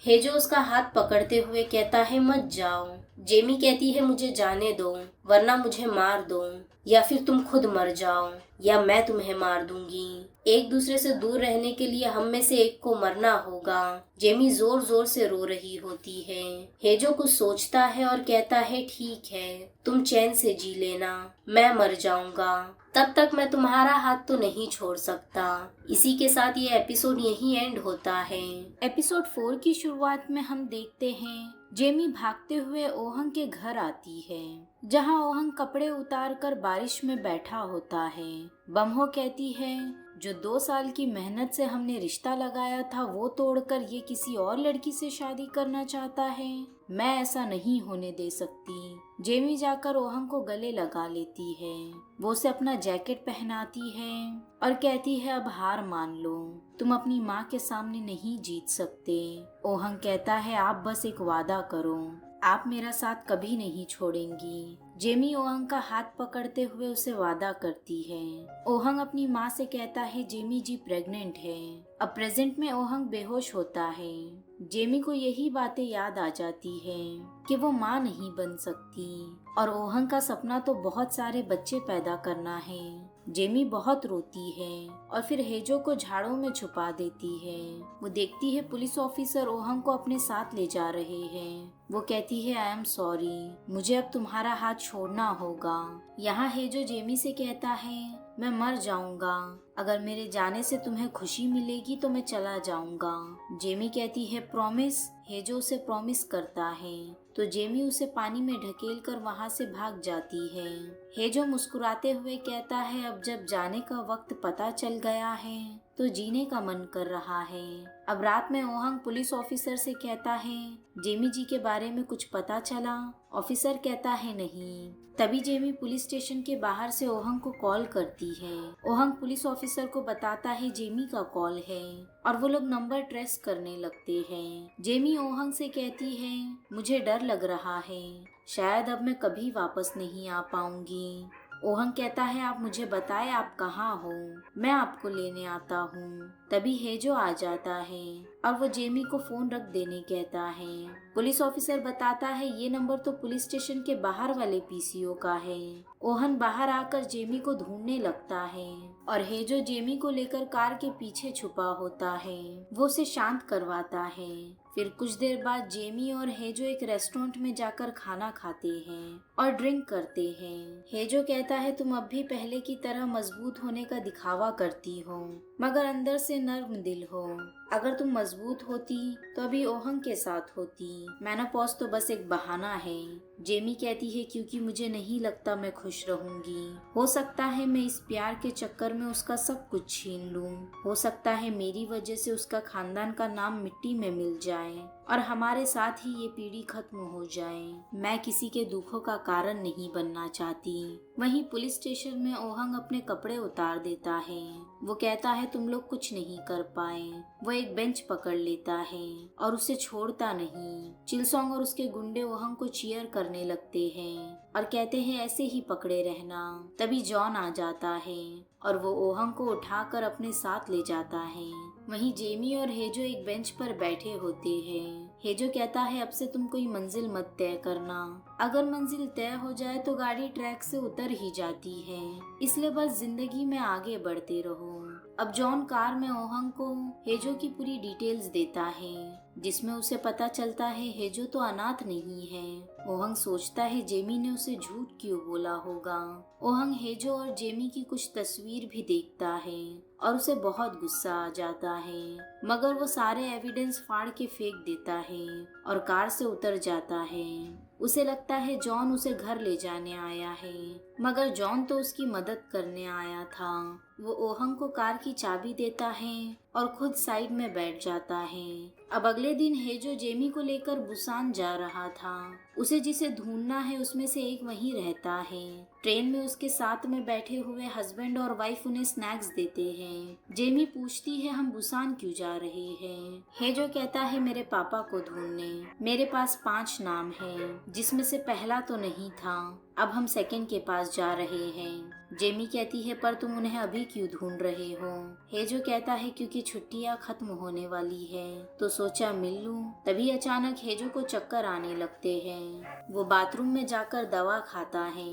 हेजो उसका हाथ पकड़ते हुए कहता है मत जाओ। जेमी कहती है मुझे जाने दो वरना मुझे मार दो, या फिर तुम खुद मर जाओ या मैं तुम्हें मार दूंगी। एक दूसरे से दूर रहने के लिए हम में से एक को मरना होगा। जेमी जोर जोर से रो रही होती है। हेजो कुछ सोचता है और कहता है ठीक है, तुम चैन से जी लेना, मैं मर जाऊंगा, तब तक मैं तुम्हारा हाथ तो नहीं छोड़ सकता। इसी के साथ ये एपिसोड यहीं एंड होता है। एपिसोड 4 की शुरुआत में हम देखते हैं जेमी भागते हुए ओहंग के घर आती है, जहां ओहंग कपड़े उतार कर बारिश में बैठा होता है। बम्हो कहती है जो 2 साल की मेहनत से हमने रिश्ता लगाया था वो तोड़कर ये किसी और लड़की से शादी करना चाहता है, मैं ऐसा नहीं होने दे सकती। जेमी जाकर ओहंग को गले लगा लेती है। वो उसे अपना जैकेट पहनाती है और कहती है अब हार मान लो, तुम अपनी माँ के सामने नहीं जीत सकते। ओहंग कहता है आप बस एक वादा करो, आप मेरा साथ कभी नहीं छोड़ेंगी। जेमी ओहंग का हाथ पकड़ते हुए उसे वादा करती है। ओहंग अपनी माँ से कहता है जेमी जी प्रेग्नेंट है। अब प्रेजेंट में ओहंग बेहोश होता है। जेमी को यही बातें याद आ जाती है कि वो माँ नहीं बन सकती और ओहंग का सपना तो बहुत सारे बच्चे पैदा करना है। जेमी बहुत रोती है और फिर हेजो को झाड़ों में छुपा देती है। वो देखती है पुलिस ऑफिसर ओहंग को अपने साथ ले जा रहे हैं। वो कहती है आई एम सॉरी, मुझे अब तुम्हारा हाथ छोड़ना होगा। यहाँ हेजो जेमी से कहता है मैं मर जाऊंगा, अगर मेरे जाने से तुम्हें खुशी मिलेगी तो मैं चला जाऊंगा। जेमी कहती है प्रॉमिस। हेजो उसे प्रॉमिस करता है तो जेमी उसे पानी में ढकेल कर वहाँ से भाग जाती है। हेजो मुस्कुराते हुए कहता है अब जब जाने का वक्त पता चल गया है तो जीने का मन कर रहा है। अब रात में ओहंग पुलिस ऑफिसर से कहता है जेमी जी के बारे में कुछ पता चला? ऑफिसर कहता है नहीं। तभी जेमी पुलिस स्टेशन के बाहर से ओहंग को कॉल करती है। ओहंग पुलिस ऑफिसर को बताता है जेमी का कॉल है और वो लोग नंबर ट्रेस करने लगते हैं। जेमी ओहंग से कहती है मुझे डर लग रहा है, शायद अब मैं कभी वापस नहीं आ पाऊंगी। ओहंग कहता है आप मुझे बताएं आप कहाँ हो, मैं आपको लेने आता हूँ। तभी हेजो आ जाता है और वो जेमी को फोन रख देने कहता है। पुलिस ऑफिसर बताता है ये नंबर तो पुलिस स्टेशन के बाहर वाले पीसीओ का है। ओहन बाहर आकर जेमी को ढूंढने लगता है और हेजो जेमी को लेकर कार के पीछे छुपा होता है। वो उसे शांत करवाता है। फिर कुछ देर बाद जेमी और हेजो एक रेस्टोरेंट में जाकर खाना खाते हैं और ड्रिंक करते हैं। हेजो कहता है तुम अब भी पहले की तरह मजबूत होने का दिखावा करती हो, मगर अंदर से नर्म दिल हो। अगर तुम मजबूत होती तो अभी ओहंग के साथ होती। मेनोपॉज तो बस एक बहाना है। जेमी कहती है क्योंकि मुझे नहीं लगता मैं खुश रहूंगी। हो सकता है मैं इस प्यार के चक्कर में उसका सब कुछ छीन लूं। हो सकता है मेरी वजह से उसका खानदान का नाम मिट्टी में मिल जाए और हमारे साथ ही ये पीढ़ी खत्म हो जाए। मैं किसी के दुखों का कारण नहीं बनना चाहती। वहीं पुलिस स्टेशन में ओहंग अपने कपड़े उतार देता है। वो कहता है तुम लोग कुछ नहीं कर पाए। वो एक बेंच पकड़ लेता है और उसे छोड़ता नहीं। चिलसोंग और उसके गुंडे ओहंग को चीयर करने लगते हैं और कहते हैं ऐसे ही पकड़े रहना। तभी जॉन आ जाता है और वो ओहंग को उठाकर अपने साथ ले जाता है। वहीं जेमी और हेजो एक बेंच पर बैठे होते हैं। हेजो कहता है अब से तुम कोई मंजिल मत तय करना। अगर मंजिल तय हो जाए तो गाड़ी ट्रैक से उतर ही जाती है, इसलिए बस जिंदगी में आगे बढ़ते रहो। अब जॉन कार में ओहंग को हेजो की पूरी डिटेल्स देता है, जिसमें उसे पता चलता है हेजो तो अनाथ नहीं है। ओहंग सोचता है जेमी ने उसे झूठ क्यों बोला होगा। ओहंग हेजो और जेमी की कुछ तस्वीर भी देखता है और उसे बहुत गुस्सा आ जाता है, मगर वो सारे एविडेंस फाड़ के फेंक देता है और कार से उतर जाता है। उसे लगता है जॉन उसे घर ले जाने आया है, मगर जॉन तो उसकी मदद करने आया था। वो ओहंग को कार की चाबी देता है और खुद साइड में बैठ जाता है। अब अगले दिन हेजो जेमी को लेकर बुसान जा रहा था। उसे जिसे ढूंढना है उसमें से एक वहीं रहता है। ट्रेन में उसके साथ में बैठे हुए हस्बैंड और वाइफ उन्हें स्नैक्स देते हैं। जेमी पूछती है हम बुसान क्यों जा रहे हैं। हेजो कहता है मेरे पापा को ढूंढने। मेरे पास 5 नाम हैं, जिसमें से पहला तो नहीं था। अब हम सेकंड के पास जा रहे हैं। जेमी कहती है पर तुम उन्हें अभी क्यों ढूंढ रहे हो। हेजो कहता है क्योंकि छुट्टियां खत्म होने वाली है तो सोचा मिल लूं। तभी अचानक हेजो को चक्कर आने लगते हैं। वो बाथरूम में जाकर दवा खाता है।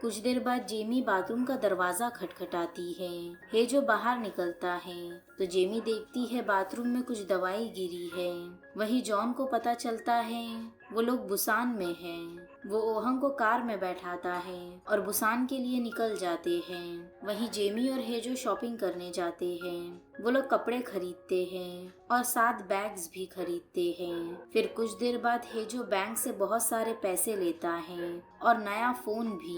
कुछ देर बाद जेमी बाथरूम का दरवाजा खटखटाती है। हेजो बाहर निकलता है तो जेमी देखती है बाथरूम में कुछ दवाई गिरी है। वही जॉन को पता चलता है वो लोग बुसान में हैं। वो ओहंग को कार में बैठाता है और बुसान के लिए निकल जाते हैं। वहीं जेमी और हेजो शॉपिंग करने जाते हैं। वो लोग कपड़े खरीदते हैं और 7 बैग्स भी खरीदते हैं। फिर कुछ देर बाद हेजो बैंक से बहुत सारे पैसे लेता है और नया फोन भी।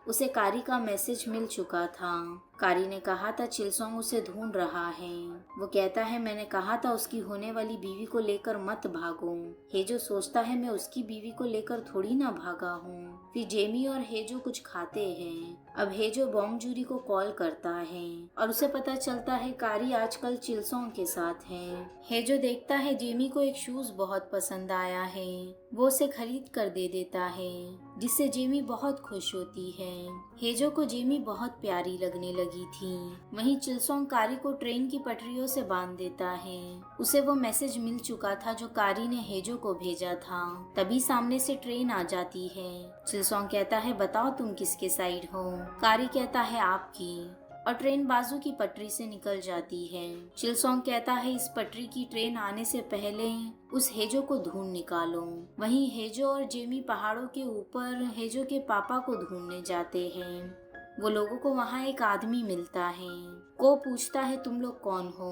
उसे कारी का मैसेज मिल चुका था। कारी ने कहा था चिलसोंग उसे ढूंढ रहा है। वो कहता है मैंने कहा था उसकी होने वाली बीवी को लेकर मत भागो। हेजो सोचता है मैं उसकी बीवी को लेकर थोड़ी ना भागा हूँ। फिर जेमी और हेजो कुछ खाते हैं। अब हेजो बोंगजूरी को कॉल करता है और उसे पता चलता है कारी आजकल चिलसोंग के साथ है। हेजो देखता है जेमी को एक शूज बहुत पसंद आया है। वो उसे खरीद कर दे देता है, जिससे जेमी बहुत खुश होती है। हेजो को जेमी बहुत प्यारी लगने लगी थी। वहीं चिलसोंग कारी को ट्रेन की पटरियों से बांध देता है। उसे वो मैसेज मिल चुका था जो कारी ने हेजो को भेजा था। तभी सामने से ट्रेन आ जाती है। चिलसोंग कहता है बताओ तुम किसके साइड हो। कारी कहता है आपकी, और ट्रेन बाजू की पटरी से निकल जाती है। चिलसोंग कहता है इस पटरी की ट्रेन आने से पहले उस हेजो को ढूंढ निकालो। वहीं हेजो और जेमी पहाड़ों के ऊपर हेजो के पापा को ढूंढने जाते हैं। वो लोगों को वहाँ एक आदमी मिलता है। को पूछता है तुम लोग कौन हो।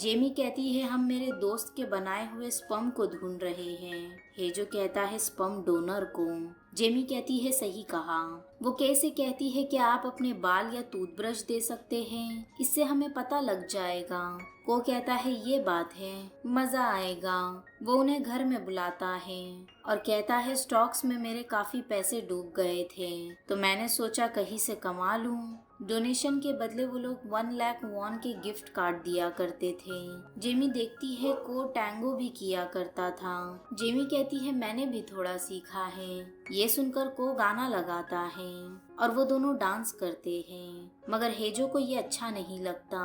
जेमी कहती है हम मेरे दोस्त के बनाए हुए स्पर्म को ढूंढ रहे हैं। हेजो कहता है स्पर्म डोनर को। जेमी कहती है सही कहा। वो कैसे कहती है कि आप अपने बाल या टूथब्रश दे सकते हैं, इससे हमें पता लग जाएगा। को कहता है ये बात है, मजा आएगा। वो उन्हें घर में बुलाता है और कहता है स्टॉक्स में मेरे काफी पैसे डूब गए थे तो मैंने सोचा कहीं से कमा लूं। डोनेशन के बदले वो लोग 1 लाख वॉन के गिफ्ट कार्ड दिया करते थे। जेमी देखती है को टैंगो भी किया करता था। जेमी कहती है मैंने भी थोड़ा सीखा है। ये सुनकर को गाना लगाता है और वो दोनों डांस करते हैं। मगर हेजो को ये अच्छा नहीं लगता।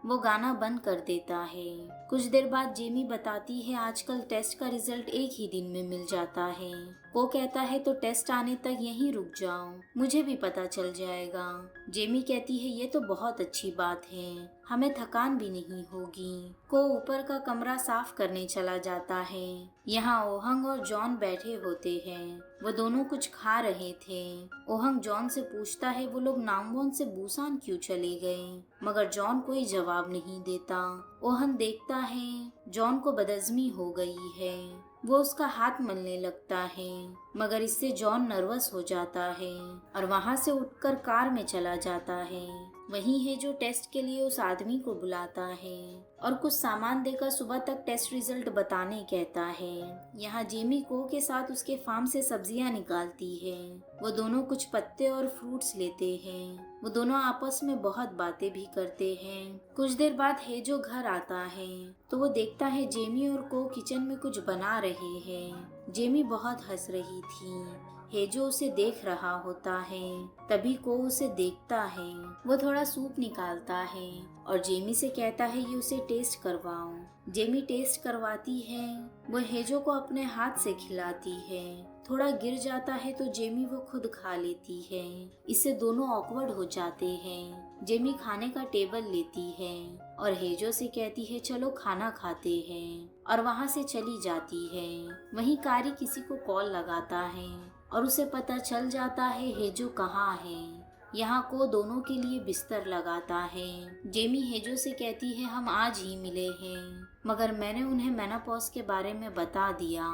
वो गाना बंद कर देता है। कुछ देर बाद जेमी बताती है आजकल टेस्ट का रिजल्ट एक ही दिन में मिल जाता है। को कहता है तो टेस्ट आने तक यहीं रुक जाओ, मुझे भी पता चल जाएगा। जेमी कहती है ये तो बहुत अच्छी बात है, हमें थकान भी नहीं होगी। को ऊपर का कमरा साफ करने चला जाता है। यहाँ ओहंग और जॉन बैठे होते हैं। वो दोनों कुछ खा रहे थे। ओहंग जॉन से पूछता है वो लोग नामवोन से बुसान क्यों चले गए, मगर जॉन कोई जवाब नहीं देता। ओहंग देखता है जॉन को बदहज़मी हो गई है। वो उसका हाथ मलने लगता है, मगर इससे जॉन नर्वस हो जाता है और वहाँ से उठकर कार में चला जाता है। वही है जो टेस्ट के लिए उस आदमी को बुलाता है और कुछ सामान देकर सुबह तक टेस्ट रिजल्ट बताने कहता है। यहाँ जेमी को के साथ उसके फार्म से सब्जियां निकालती है। वो दोनों कुछ पत्ते और फ्रूट्स लेते हैं। वो दोनों आपस में बहुत बातें भी करते हैं। कुछ देर बाद हेजो घर आता है तो वो देखता है जेमी और को किचन में कुछ बना रहे हैं। जेमी बहुत हंस रही थी। हेजो उसे देख रहा होता है। तभी को उसे देखता है। वो थोड़ा सूप निकालता है और जेमी से कहता है ये उसे टेस्ट करवाओ। जेमी टेस्ट करवाती है। वो हेजो को अपने हाथ से खिलाती है। थोड़ा गिर जाता है तो जेमी वो खुद खा लेती है। इससे दोनों ऑकवर्ड हो जाते हैं। जेमी खाने का टेबल लेती है और हेजो से कहती है चलो खाना खाते हैं, और वहाँ से चली जाती है। वहीं कारी किसी को कॉल लगाता है और उसे पता चल जाता है हेजो कहाँ है। यहाँ को दोनों के लिए बिस्तर लगाता है। जेमी हेजो से कहती है हम आज ही मिले हैं, मगर मैंने उन्हें मेनोपॉज के बारे में बता दिया।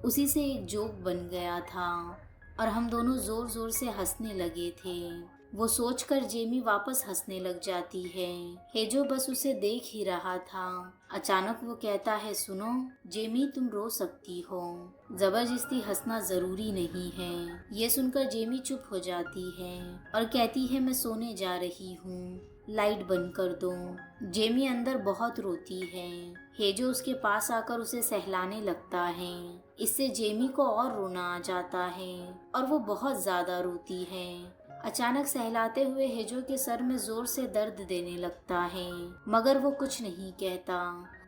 उसी से एक जोक बन गया था और हम दोनों जोर जोर से हंसने लगे थे। वो सोचकर जेमी वापस हंसने लग जाती है। हेजो बस उसे देख ही रहा था। अचानक वो कहता है सुनो जेमी, तुम रो सकती हो, जबरदस्ती हंसना जरूरी नहीं है। ये सुनकर जेमी चुप हो जाती है और कहती है मैं सोने जा रही हूँ, लाइट बंद कर दो। जेमी अंदर बहुत रोती है। हेजो उसके पास आकर उसे सहलाने लगता है। इससे जेमी को और रोना आ जाता है और वो बहुत ज्यादा रोती है। अचानक सहलाते हुए हेजो के सर में जोर से दर्द देने लगता है, मगर वो कुछ नहीं कहता।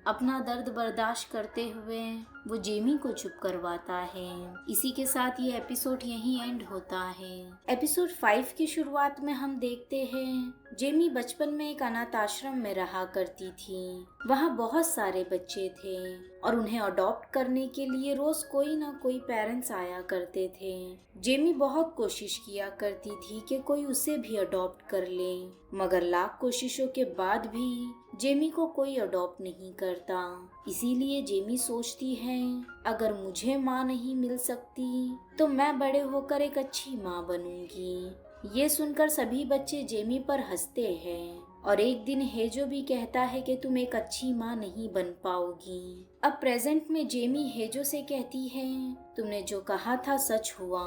अपना दर्द बर्दाश्त करते हुए वो जेमी को चुप करवाता है। इसी के साथ ये एपिसोड यहीं एंड होता है। एपिसोड 5 की शुरुआत में हम देखते हैं जेमी बचपन में एक अनाथ आश्रम में रहा करती थी। वहाँ बहुत सारे बच्चे थे और उन्हें अडॉप्ट करने के लिए रोज कोई ना कोई पेरेंट्स आया करते थे। जेमी बहुत कोशिश किया करती थी कि कोई उसे भी अडॉप्ट कर ले, मगर लाख कोशिशों के बाद भी जेमी को कोई अडॉप्ट नहीं करता। इसीलिए जेमी सोचती है अगर मुझे माँ नहीं मिल सकती तो मैं बड़े होकर एक अच्छी माँ बनूंगी। ये सुनकर सभी बच्चे जेमी पर हंसते हैं और एक दिन हेजो भी कहता है कि तुम एक अच्छी माँ नहीं बन पाओगी। अब प्रेजेंट में जेमी हेजो से कहती है तुमने जो कहा था सच हुआ,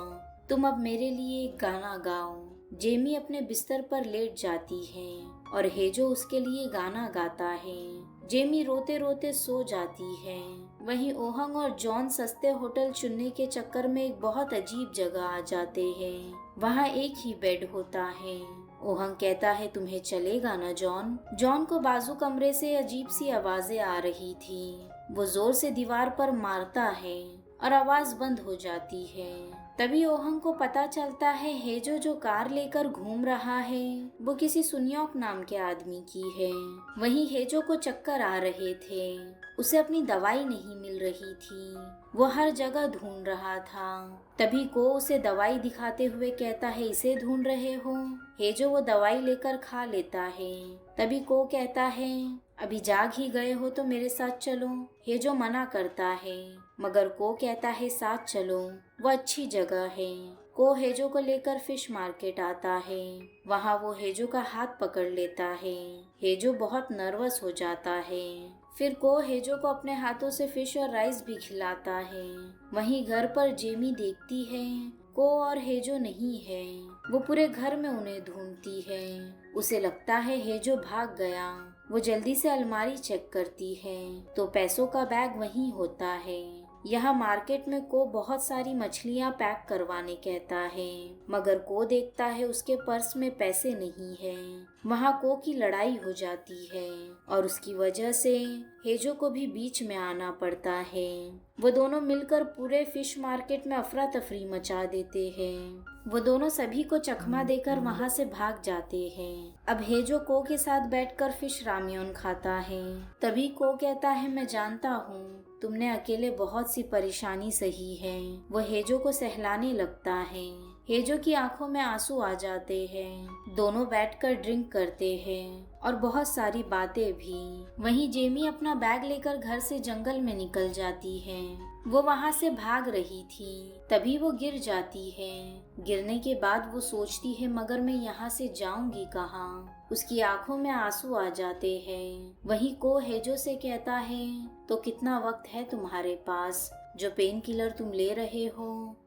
तुम अब मेरे लिए एक गाना गाओ। जेमी अपने बिस्तर पर लेट जाती है और हेजो उसके लिए गाना गाता है। जेमी रोते रोते सो जाती है। वहीं ओहंग और जॉन सस्ते होटल चुनने के चक्कर में एक बहुत अजीब जगह आ जाते हैं। वहाँ एक ही बेड होता है। ओहंग कहता है तुम्हें चलेगा ना जॉन। जॉन को बाजू कमरे से अजीब सी आवाजें आ रही थी। वो जोर से दीवार पर मारता है और आवाज बंद हो जाती है। तभी ओहंग को पता चलता है हेजो जो कार लेकर घूम रहा है वो किसी सुन्योक नाम के आदमी की है। वहीं हेजो को चक्कर आ रहे थे, उसे अपनी दवाई नहीं मिल रही थी। वो हर जगह ढूंढ रहा था। तभी को उसे दवाई दिखाते हुए कहता है इसे ढूंढ रहे हो। हेजो वो दवाई लेकर खा लेता है। तभी को कहता है अभी जाग ही गए हो तो मेरे साथ चलो। हेजो मना करता है, मगर को कहता है साथ चलो, वो अच्छी जगह है। को हेजो को लेकर फिश मार्केट आता है। वहाँ वो हेजो का हाथ पकड़ लेता है। हेजो बहुत नर्वस हो जाता है। फिर को हेजो को अपने हाथों से फिश और राइस भी खिलाता है। वहीं घर पर जेमी देखती है को और हेजो नहीं है। वो पूरे घर में उन्हें ढूंढती है। उसे लगता है हेजो भाग गया। वो जल्दी से अलमारी चेक करती है तो पैसों का बैग वहीं होता है। यहाँ मार्केट में को बहुत सारी मछलियाँ पैक करवाने कहता है, मगर को देखता है उसके पर्स में पैसे नहीं है। वहाँ को की लड़ाई हो जाती है और उसकी वजह से हेजो को भी बीच में आना पड़ता है। वो दोनों मिलकर पूरे फिश मार्केट में अफरा तफरी मचा देते हैं। वो दोनों सभी को चकमा देकर वहाँ से भाग जाते हैं। अब हेजो को के साथ बैठकर फिश रामियोन खाता है। तभी को कहता है, मैं जानता हूँ तुमने अकेले बहुत सी परेशानी सही है। वो हेजो को सहलाने लगता है। हेजो की आंखों में आंसू आ जाते हैं। दोनों बैठकर ड्रिंक करते हैं और बहुत सारी बातें भी। वहीं जेमी अपना बैग लेकर घर से जंगल में निकल जाती है। वो वहाँ से भाग रही थी, तभी वो गिर जाती है। गिरने के बाद वो सोचती है, मगर मैं यहाँ से जाऊंगी कहाँ। उसकी आंखों में आंसू आ जाते हैं। वहीं को हेजो से कहता है, तो कितना वक्त है तुम्हारे पास? जो पेन किलर तुम ले रहे हो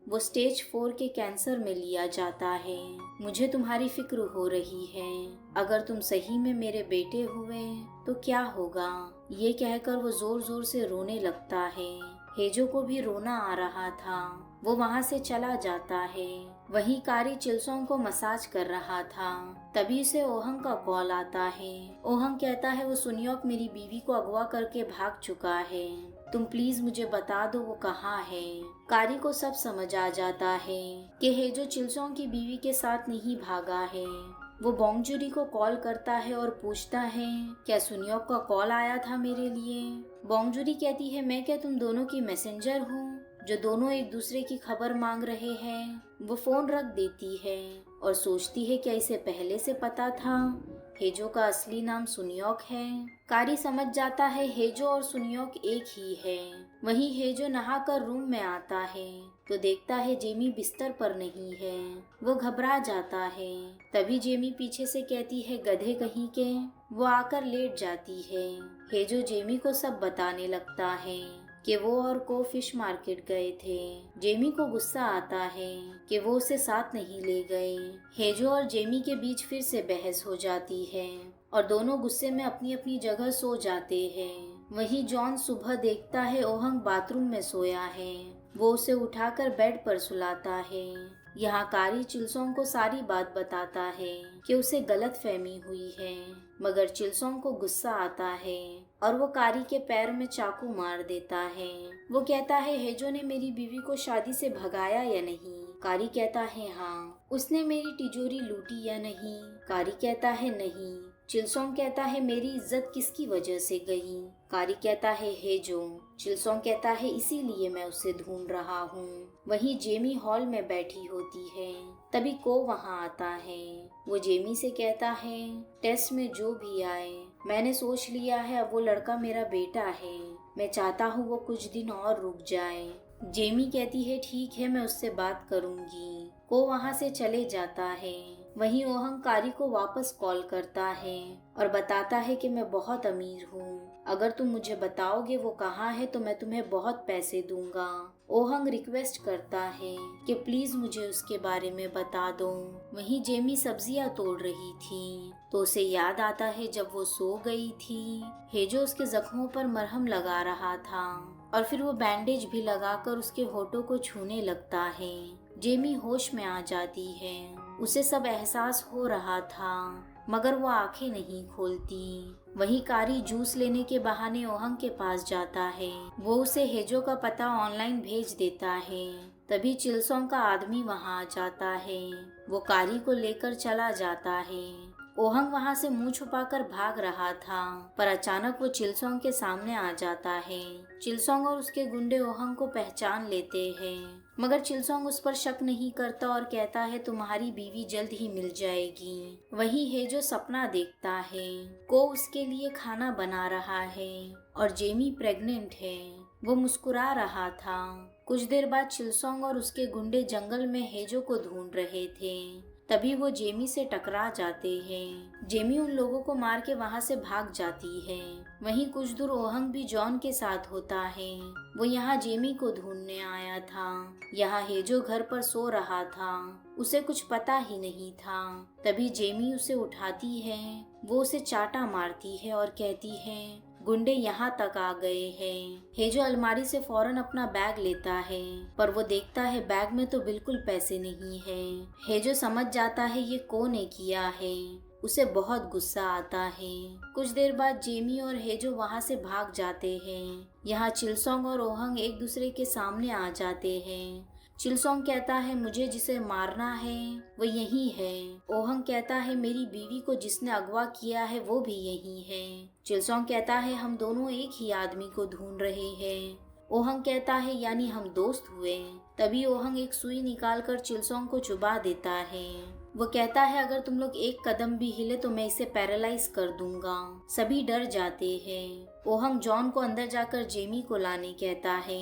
वो स्टेज 4 के कैंसर में लिया जाता है। मुझे तुम्हारी फिक्र हो रही है। अगर तुम सही में मेरे बेटे हुए तो क्या होगा? ये कहकर वो जोर जोर से रोने लगता है। हेजो को भी रोना आ रहा था। वो वहाँ से चला जाता है। वहीं कारी चिल्सोंग को मसाज कर रहा था। तभी उसे ओहंग का कॉल आता है। ओहंग कहता है, वो सुनियोक मेरी बीवी को अगवा करके भाग चुका है। तुम प्लीज मुझे बता दो वो कहाँ है। कारी को सब समझ आ जाता है कि हेजो चिल्सोंग की बीवी के साथ नहीं भागा है। वो बोंगजुरी को कॉल करता है और पूछता है, क्या सुनियोक का कॉल आया था मेरे लिए? बोंगजुरी कहती है, मैं क्या तुम दोनों की मैसेंजर हूँ जो दोनों एक दूसरे की खबर मांग रहे हैं? वो फोन रख देती है और सोचती है, क्या इसे पहले से पता था हेजो का असली नाम सुनियोक है? कारी समझ जाता है हेजो और सुनियोक एक ही है। वहीं हेजो नहाकर रूम में आता है तो देखता है जेमी बिस्तर पर नहीं है। वो घबरा जाता है। तभी जेमी पीछे से कहती है, गधे कहीं के। वो आकर लेट जाती है। हेजो जेमी को सब बताने लगता है कि वो और को फिश मार्केट गए थे। जेमी को गुस्सा आता है कि वो उसे साथ नहीं ले गए। हेजो और जेमी के बीच फिर से बहस हो जाती है और दोनों गुस्से में अपनी अपनी जगह सो जाते हैं। वहीं जॉन सुबह देखता है ओहंग बाथरूम में सोया है। वो उसे उठाकर बेड पर सुलाता है। यहाँ कारी चिल्सोंग को सारी बात बताता है कि उसे गलत फहमी हुई है, मगर चिल्सोंग को गुस्सा आता है और वो कारी के पैर में चाकू मार देता है। वो कहता है, हेजो ने मेरी बीवी को शादी से भगाया या नहीं? कारी कहता है, हाँ। उसने मेरी तिजोरी लूटी या नहीं? कारी कहता है, नहीं। चिल्सोंग कहता है, मेरी इज्जत किसकी वजह से गई? कारी कहता है, हेजो। चिल्सोंग कहता है, इसीलिए मैं उसे ढूंढ रहा हूँ। वहीं जेमी हॉल में बैठी होती है। तभी को वहाँ आता है। वो जेमी से कहता है, टेस्ट में जो भी आए मैंने सोच लिया है, अब वो लड़का मेरा बेटा है। मैं चाहता हूँ वो कुछ दिन और रुक जाए। जेमी कहती है, ठीक है, मैं उससे बात करूंगी। को वहाँ से चले जाता है। वहीं ओहंग कारी को वापस कॉल करता है और बताता है कि मैं बहुत अमीर हूँ। अगर तुम मुझे बताओगे वो कहाँ है तो मैं तुम्हें बहुत पैसे दूंगा। ओहंग रिक्वेस्ट करता है कि प्लीज मुझे उसके बारे में बता दो। वहीं जेमी सब्जियां तोड़ रही थी तो उसे याद आता है जब वो सो गई थी, हेजो उसके जख्मों पर मरहम लगा रहा था और फिर वो बैंडेज भी लगाकर उसके होठों को छूने लगता है। जेमी होश में आ जाती है। उसे सब एहसास हो रहा था मगर वो आंखें नहीं खोलती। वहीं कारी जूस लेने के बहाने ओहंग के पास जाता है। वो उसे हेजो का पता ऑनलाइन भेज देता है। तभी चिल्सोंग का आदमी वहां आ जाता है। वो कारी को लेकर चला जाता है। ओहंग वहां से मुंह छुपाकर भाग रहा था पर अचानक वो चिल्सोंग के सामने आ जाता है। चिल्सोंग और उसके गुंडे ओहंग को पहचान लेते हैं मगर चिल्सोंग उस पर शक नहीं करता और कहता है, तुम्हारी बीवी जल्द ही मिल जाएगी। वही हेजो सपना देखता है, को उसके लिए खाना बना रहा है और जेमी प्रेग्नेंट है। वो मुस्कुरा रहा था। कुछ देर बाद चिल्सोंग और उसके गुंडे जंगल में हेजो को ढूंढ रहे थे। तभी वो जेमी से टकरा जाते हैं। जेमी उन लोगों को मार के वहाँ से भाग जाती है। वहीं कुछ दूर ओहंग भी जॉन के साथ होता है। वो यहाँ जेमी को ढूंढने आया था। यहाँ हेजो घर पर सो रहा था। उसे कुछ पता ही नहीं था। तभी जेमी उसे उठाती है। वो उसे चाटा मारती है और कहती है, गुंडे यहाँ तक आ गए हैं। हेजो अलमारी से फौरन अपना बैग लेता है, पर वो देखता है बैग में तो बिल्कुल पैसे नहीं है। हेजो समझ जाता है ये को ने किया है। उसे बहुत गुस्सा आता है। कुछ देर बाद जेमी और हेजो वहाँ से भाग जाते हैं। यहाँ चिलसोंग और ओहंग एक दूसरे के सामने आ जाते हैं। चिलसोंग कहता है मुझे जिसे मारना है वो यही है। ओहंग कहता है मेरी बीवी को जिसने अगवा किया है वो भी यही है। चिलसोंग कहता है हम दोनों एक ही आदमी को ढूंढ रहे हैं। ओहंग कहता है यानी हम दोस्त हुए। तभी ओहंग एक सुई निकालकर चिलसोंग को चुबा देता है। वो कहता है अगर तुम लोग एक कदम भी हिले तो मैं इसे पैरालाइज कर दूंगा। सभी डर जाते हैं। ओहंग जॉन को अंदर जाकर जेमी को लाने कहता है।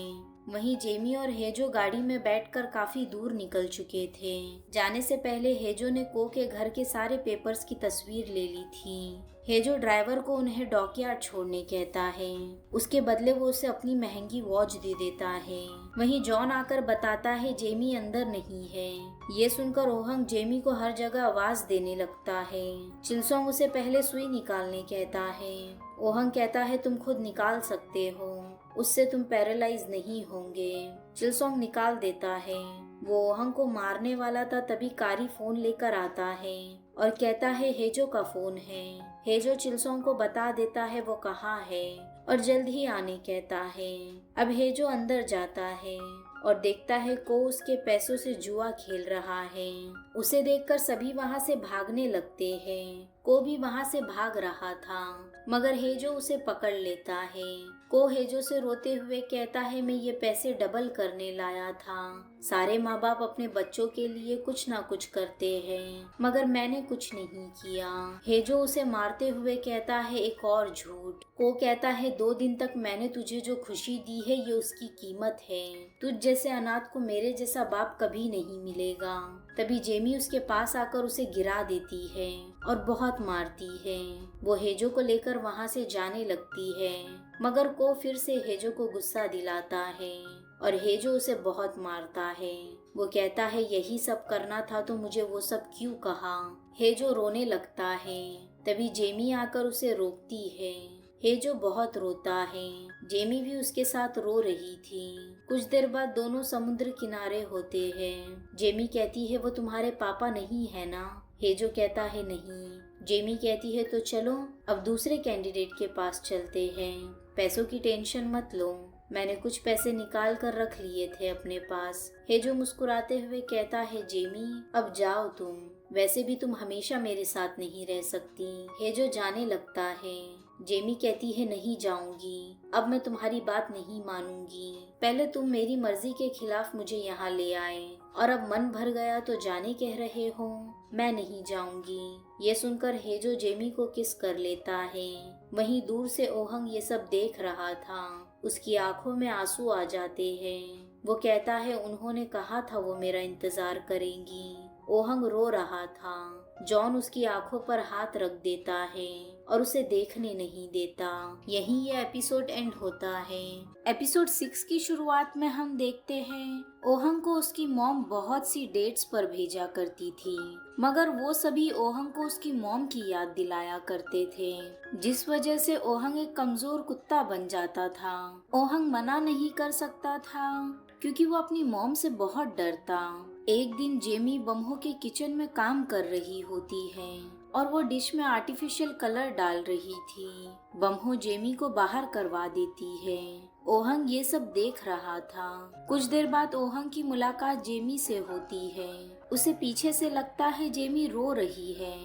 वहीं जेमी और हेजो गाड़ी में बैठकर काफी दूर निकल चुके थे। जाने से पहले हेजो ने को के घर के सारे पेपर्स की तस्वीर ले ली थी। हेजो ड्राइवर को उन्हें डॉकयार्ड छोड़ने कहता है। उसके बदले वो उसे अपनी महंगी वॉच दे देता है। वहीं जॉन आकर बताता है जेमी अंदर नहीं है। ये सुनकर ओहंग जेमी को हर जगह आवाज देने लगता है। चिलसोंग उसे पहले सुई निकालने कहता है। ओहंग कहता है तुम खुद निकाल सकते हो, उससे तुम पैरालाइज नहीं होंगे। चिलसोंग निकाल देता है। वो ओहंग को मारने वाला था तभी कारी फोन लेकर आता है और कहता है हेजो का फोन है। हेजो चिलसोंग को बता देता है वो कहाँ है और जल्द ही आने कहता है। अब हेजो अंदर जाता है और देखता है को उसके पैसों से जुआ खेल रहा है। उसे देखकर सभी वहाँ से भागने लगते हैं। को भी वहाँ से भाग रहा था मगर हेजो उसे पकड़ लेता है। को हेजो से रोते हुए कहता है मैं ये पैसे डबल करने लाया था। सारे माँ बाप अपने बच्चों के लिए कुछ ना कुछ करते हैं मगर मैंने कुछ नहीं किया। हेजो उसे मारते हुए कहता है एक और झूठ। को कहता है 2 दिन तक मैंने तुझे जो खुशी दी है ये उसकी कीमत है। तुझ जैसे अनाथ को मेरे जैसा बाप कभी नहीं मिलेगा। तभी जेमी उसके पास आकर उसे गिरा देती है और बहुत मारती है। वो हेजो को लेकर वहाँ से जाने लगती है मगर को फिर से हेजो को गुस्सा दिलाता है और हेजो उसे बहुत मारता है। वो कहता है यही सब करना था तो मुझे वो सब क्यों कहा। हेजो रोने लगता है। तभी जेमी आकर उसे रोकती है। हेजो बहुत रोता है। जेमी भी उसके साथ रो रही थी। कुछ देर बाद दोनों समुद्र किनारे होते हैं। जेमी कहती है वो तुम्हारे पापा नहीं है ना। हेजो कहता है नहीं। जेमी कहती है तो चलो अब दूसरे कैंडिडेट के पास चलते हैं। पैसों की टेंशन मत लो, मैंने कुछ पैसे निकाल कर रख लिए थे अपने पास। हेजो मुस्कुराते हुए कहता है जेमी अब जाओ तुम, वैसे भी तुम हमेशा मेरे साथ नहीं रह सकती। हेजो जाने लगता है। जेमी कहती है नहीं जाऊंगी, अब मैं तुम्हारी बात नहीं मानूंगी। पहले तुम मेरी मर्जी के खिलाफ मुझे यहाँ ले आए और अब मन भर गया तो जाने कह रहे हो। मैं नहीं जाऊंगी। ये सुनकर हेजो जेमी को किस कर लेता है। वहीं दूर से ओहंग ये सब देख रहा था। उसकी आंखों में आंसू आ जाते हैं। वो कहता है उन्होंने कहा था वो मेरा इंतजार करेंगी। ओहंग रो रहा था। जॉन उसकी आंखों पर हाथ रख देता है और उसे देखने नहीं देता। यहीं ये एपिसोड एंड होता है। एपिसोड 6 की शुरुआत में हम देखते हैं ओहंग को उसकी मॉम बहुत सी डेट्स पर भेजा करती थी मगर वो सभी ओहंग को उसकी मॉम की याद दिलाया करते थे, जिस वजह से ओहंग एक कमजोर कुत्ता बन जाता था। ओहंग मना नहीं कर सकता था क्योंकि वो अपनी मॉम से बहुत डरता। एक दिन जेमी बम्हो के किचन में काम कर रही होती है और वो डिश में आर्टिफिशियल कलर डाल रही थी। बम्हो जेमी को बाहर करवा देती है। ओहंग ये सब देख रहा था। कुछ देर बाद ओहंग की मुलाकात जेमी से होती है। उसे पीछे से लगता है जेमी रो रही है।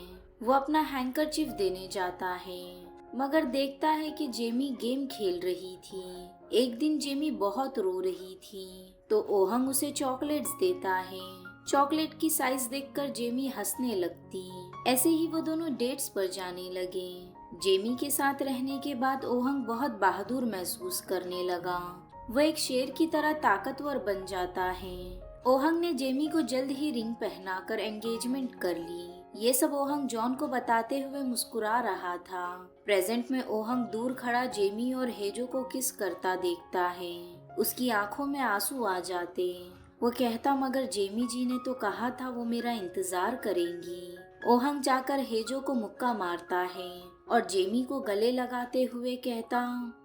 वो अपना हैंकरचीफ देने जाता है मगर देखता है कि जेमी गेम खेल रही थी। एक दिन जेमी बहुत रो रही थी तो ओहंग उसे चॉकलेट्स देता है। चॉकलेट की साइज देखकर जेमी हंसने लगती। ऐसे ही वो दोनों डेट्स पर जाने लगे। जेमी के साथ रहने के बाद ओहंग बहुत बहादुर महसूस करने लगा। वो एक शेर की तरह ताकतवर बन जाता है। ओहंग ने जेमी को जल्द ही रिंग पहनाकर एंगेजमेंट कर ली। ये सब ओहंग जॉन को बताते हुए मुस्कुरा रहा था। प्रेजेंट में ओहंग दूर खड़ा जेमी और हेजो को किस करता देखता है। उसकी आंखों में आंसू आ जाते। वो कहता मगर जेमी जी ने तो कहा था वो मेरा इंतजार करेंगी। ओहंग जाकर हेजो को मुक्का मारता है और जेमी को गले लगाते हुए कहता,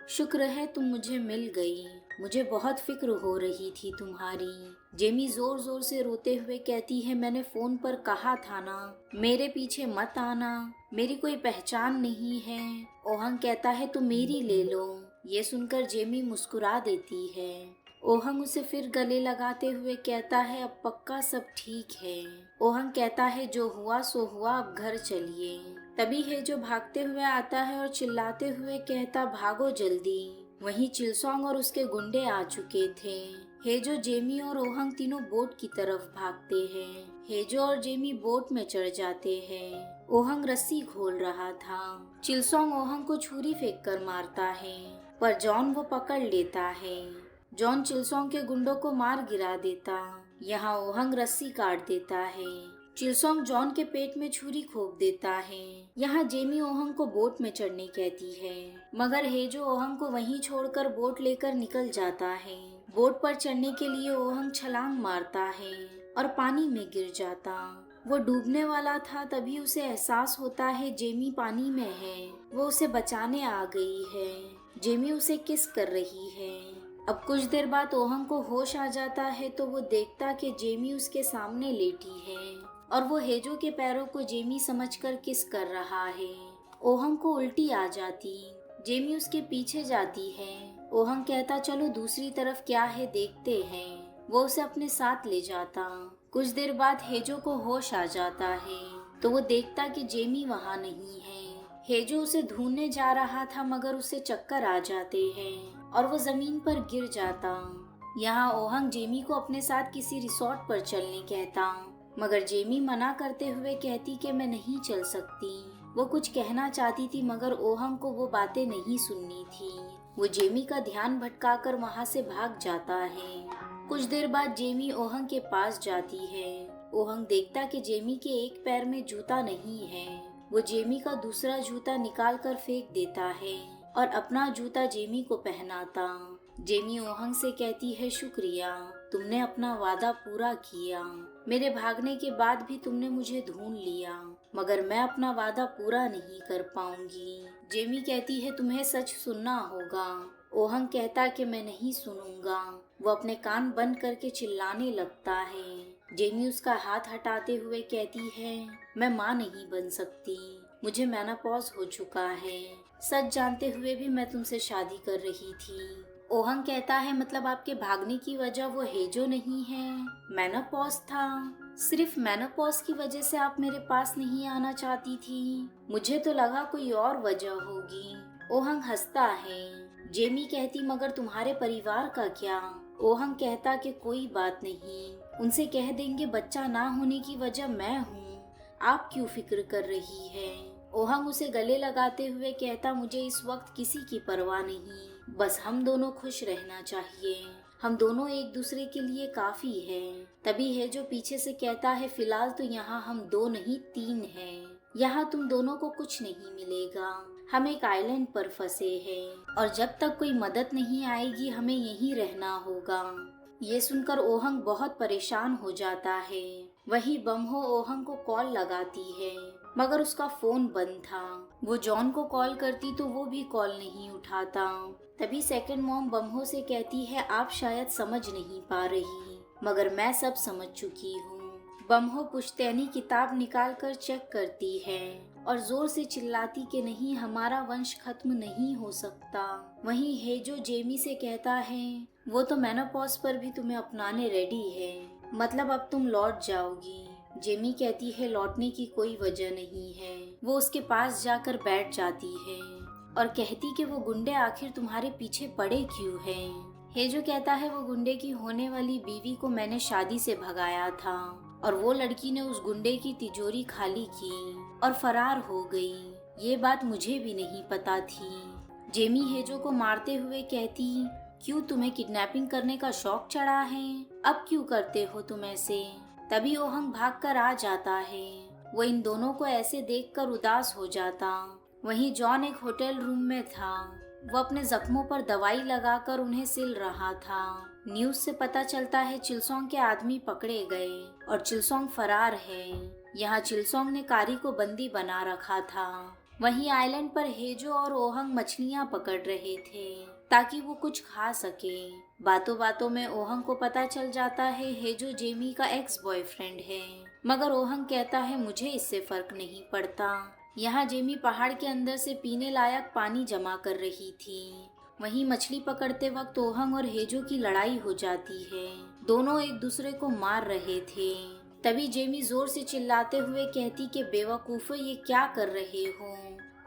शुक्र है तुम मुझे मिल गई, मुझे बहुत फिक्र हो रही थी तुम्हारी। जेमी जोर जोर से रोते हुए कहती है, मैंने फोन पर कहा था ना, मेरे पीछे मत आना, मेरी कोई पहचान नहीं है। ओहंग कहता है तुम मेरी ले लो। ये सुनकर जेमी मुस्कुरा देती है। ओहंग उसे फिर गले लगाते हुए कहता है, अब पक्का सब ठीक है। ओहंग कहता है, जो हुआ सो हुआ, अब घर चलिए। तभी हेजो भागते हुए आता है और चिल्लाते हुए कहता, भागो जल्दी। वहीं चिलसोंग और उसके गुंडे आ चुके थे। हेजो, जेमी और ओहंग तीनों बोट की तरफ भागते हैं। हेजो और जेमी बोट में चढ़ जाते हैं। ओहंग रस्सी खोल रहा था। चिलसोंग ओहंग को छुरी फेंक कर मारता है, पर जॉन वो पकड़ लेता है। जॉन चिलसोंग के गुंडों को मार गिरा देता। यहाँ ओहंग रस्सी काट देता है। चिलसोंग जॉन के पेट में छुरी खोप देता है। यहाँ जेमी ओहंग को बोट में चढ़ने कहती है, मगर हेजो ओहंग को वहीं छोड़कर बोट लेकर निकल जाता है। बोट पर चढ़ने के लिए ओहंग छलांग मारता है और पानी में गिर जाता। वो डूबने वाला था, तभी उसे एहसास होता है जेमी पानी में है। वो उसे बचाने आ गई है। जेमी उसे किस कर रही है। अब कुछ देर बाद ओहंग को होश आ जाता है तो वो देखता कि जेमी उसके सामने लेटी है और वो हेजो के पैरों को जेमी समझकर किस कर रहा है। ओहंग को उल्टी आ जाती। जेमी उसके पीछे जाती है। ओहंग कहता, चलो दूसरी तरफ क्या है देखते हैं। वो उसे अपने साथ ले जाता। कुछ देर बाद हेजो को होश आ जाता है तो वो देखता कि जेमी वहाँ नहीं है। हेजो उसे ढूंढने जा रहा था, मगर उसे चक्कर आ जाते हैं और वो जमीन पर गिर जाता। यहाँ ओहंग जेमी को अपने साथ किसी रिसोर्ट पर चलने कहता, मगर जेमी मना करते हुए कहती कि मैं नहीं चल सकती। वो कुछ कहना चाहती थी, मगर ओहंग को वो बातें नहीं सुननी थी। वो जेमी का ध्यान भटकाकर वहाँ से भाग जाता है। कुछ देर बाद जेमी ओहंग के पास जाती है। ओहंग देखता कि जेमी के एक पैर में जूता नहीं है। वो जेमी का दूसरा जूता निकाल कर फेंक देता है और अपना जूता जेमी को पहनाता। जेमी ओहंग से कहती है, शुक्रिया, तुमने अपना वादा पूरा किया। मेरे भागने के बाद भी तुमने मुझे ढूंढ लिया, मगर मैं अपना वादा पूरा नहीं कर पाऊंगी। जेमी कहती है, तुम्हें सच सुनना होगा। ओहंग कहता कि मैं नहीं सुनूंगा। वो अपने कान बंद करके चिल्लाने लगता है। जेमी उसका हाथ हटाते हुए कहती है, मैं माँ नहीं बन सकती, मुझे मेनोपॉज हो चुका है। सच जानते हुए भी मैं तुमसे शादी कर रही थी। ओहंग कहता है, मतलब आपके भागने की वजह वो हेजो नहीं है, मेनोपॉज था। सिर्फ मेनोपॉज की वजह से आप मेरे पास नहीं आना चाहती थी? मुझे तो लगा कोई और वजह होगी। ओहंग हंसता है। जेमी कहती, मगर तुम्हारे परिवार का क्या? ओहंग कहता कि कोई बात नहीं, उनसे कह देंगे बच्चा ना होने की वजह मैं हूँ, आप क्यों फिक्र कर रही है? ओहंग उसे गले लगाते हुए कहता, मुझे इस वक्त किसी की परवाह नहीं, बस हम दोनों खुश रहना चाहिए। हम दोनों एक दूसरे के लिए काफी है। तभी है जो पीछे से कहता है, फिलहाल तो यहाँ हम 2 नहीं 3 हैं। यहाँ तुम दोनों को कुछ नहीं मिलेगा। हम एक आइलैंड पर फंसे हैं और जब तक कोई मदद नहीं आएगी हमें यहीं रहना होगा। ये सुनकर ओहंग बहुत परेशान हो जाता है। वही बम्हो ओहंग को कॉल लगाती है, मगर उसका फोन बंद था। वो जॉन को कॉल करती तो वो भी कॉल नहीं उठाता। तभी सेकंड मॉम बम्हो से कहती है, आप शायद समझ नहीं पा रही, मगर मैं सब समझ चुकी हूँ। बम्हो पुश्तैनी किताब निकाल कर चेक करती है और जोर से चिल्लाती कि नहीं, हमारा वंश खत्म नहीं हो सकता। वहीं हेजो जेमी से कहता है, वो तो मेनोपॉज पर भी तुम्हें अपनाने रेडी है, मतलब अब तुम लौट जाओगी। जेमी कहती है, लौटने की कोई वजह नहीं है। वो उसके पास जाकर बैठ जाती है और कहती कि वो गुंडे आखिर तुम्हारे पीछे पड़े क्यों हैं? हेजो कहता है, वो गुंडे की होने वाली बीवी को मैंने शादी से भगाया था और वो लड़की ने उस गुंडे की तिजोरी खाली की और फरार हो गई। ये बात मुझे भी नहीं पता थी। जेमी हेजो को मारते हुए कहती, क्यों तुम्हें किडनैपिंग करने का शौक चढ़ा है? अब क्यों करते हो तुम ऐसे? तभी ओहंग भागकर आ जाता है। वो इन दोनों को ऐसे देखकर उदास हो जाता। वहीं जॉन एक होटल रूम में था। वो अपने जख्मों पर दवाई लगाकर उन्हें सिल रहा था। न्यूज से पता चलता है चिलसोंग के आदमी पकड़े गए और चिलसोंग फरार है। यहाँ चिलसोंग ने कारी को बंदी बना रखा था। वहीं आइलैंड पर हेजो और ओहंग मछलियाँ पकड़ रहे थे ताकि वो कुछ खा सके। बातों बातों में ओहंग को पता चल जाता है हेजो जेमी का एक्स बॉयफ्रेंड है, मगर ओहंग कहता है मुझे इससे फर्क नहीं पड़ता। यहाँ जेमी पहाड़ के अंदर से पीने लायक पानी जमा कर रही थी। वहीं मछली पकड़ते वक्त ओहंग और हेजो की लड़ाई हो जाती है। दोनों एक दूसरे को मार रहे थे। तभी जेमी जोर से चिल्लाते हुए कहती कि बेवकूफो, ये क्या कर रहे हो।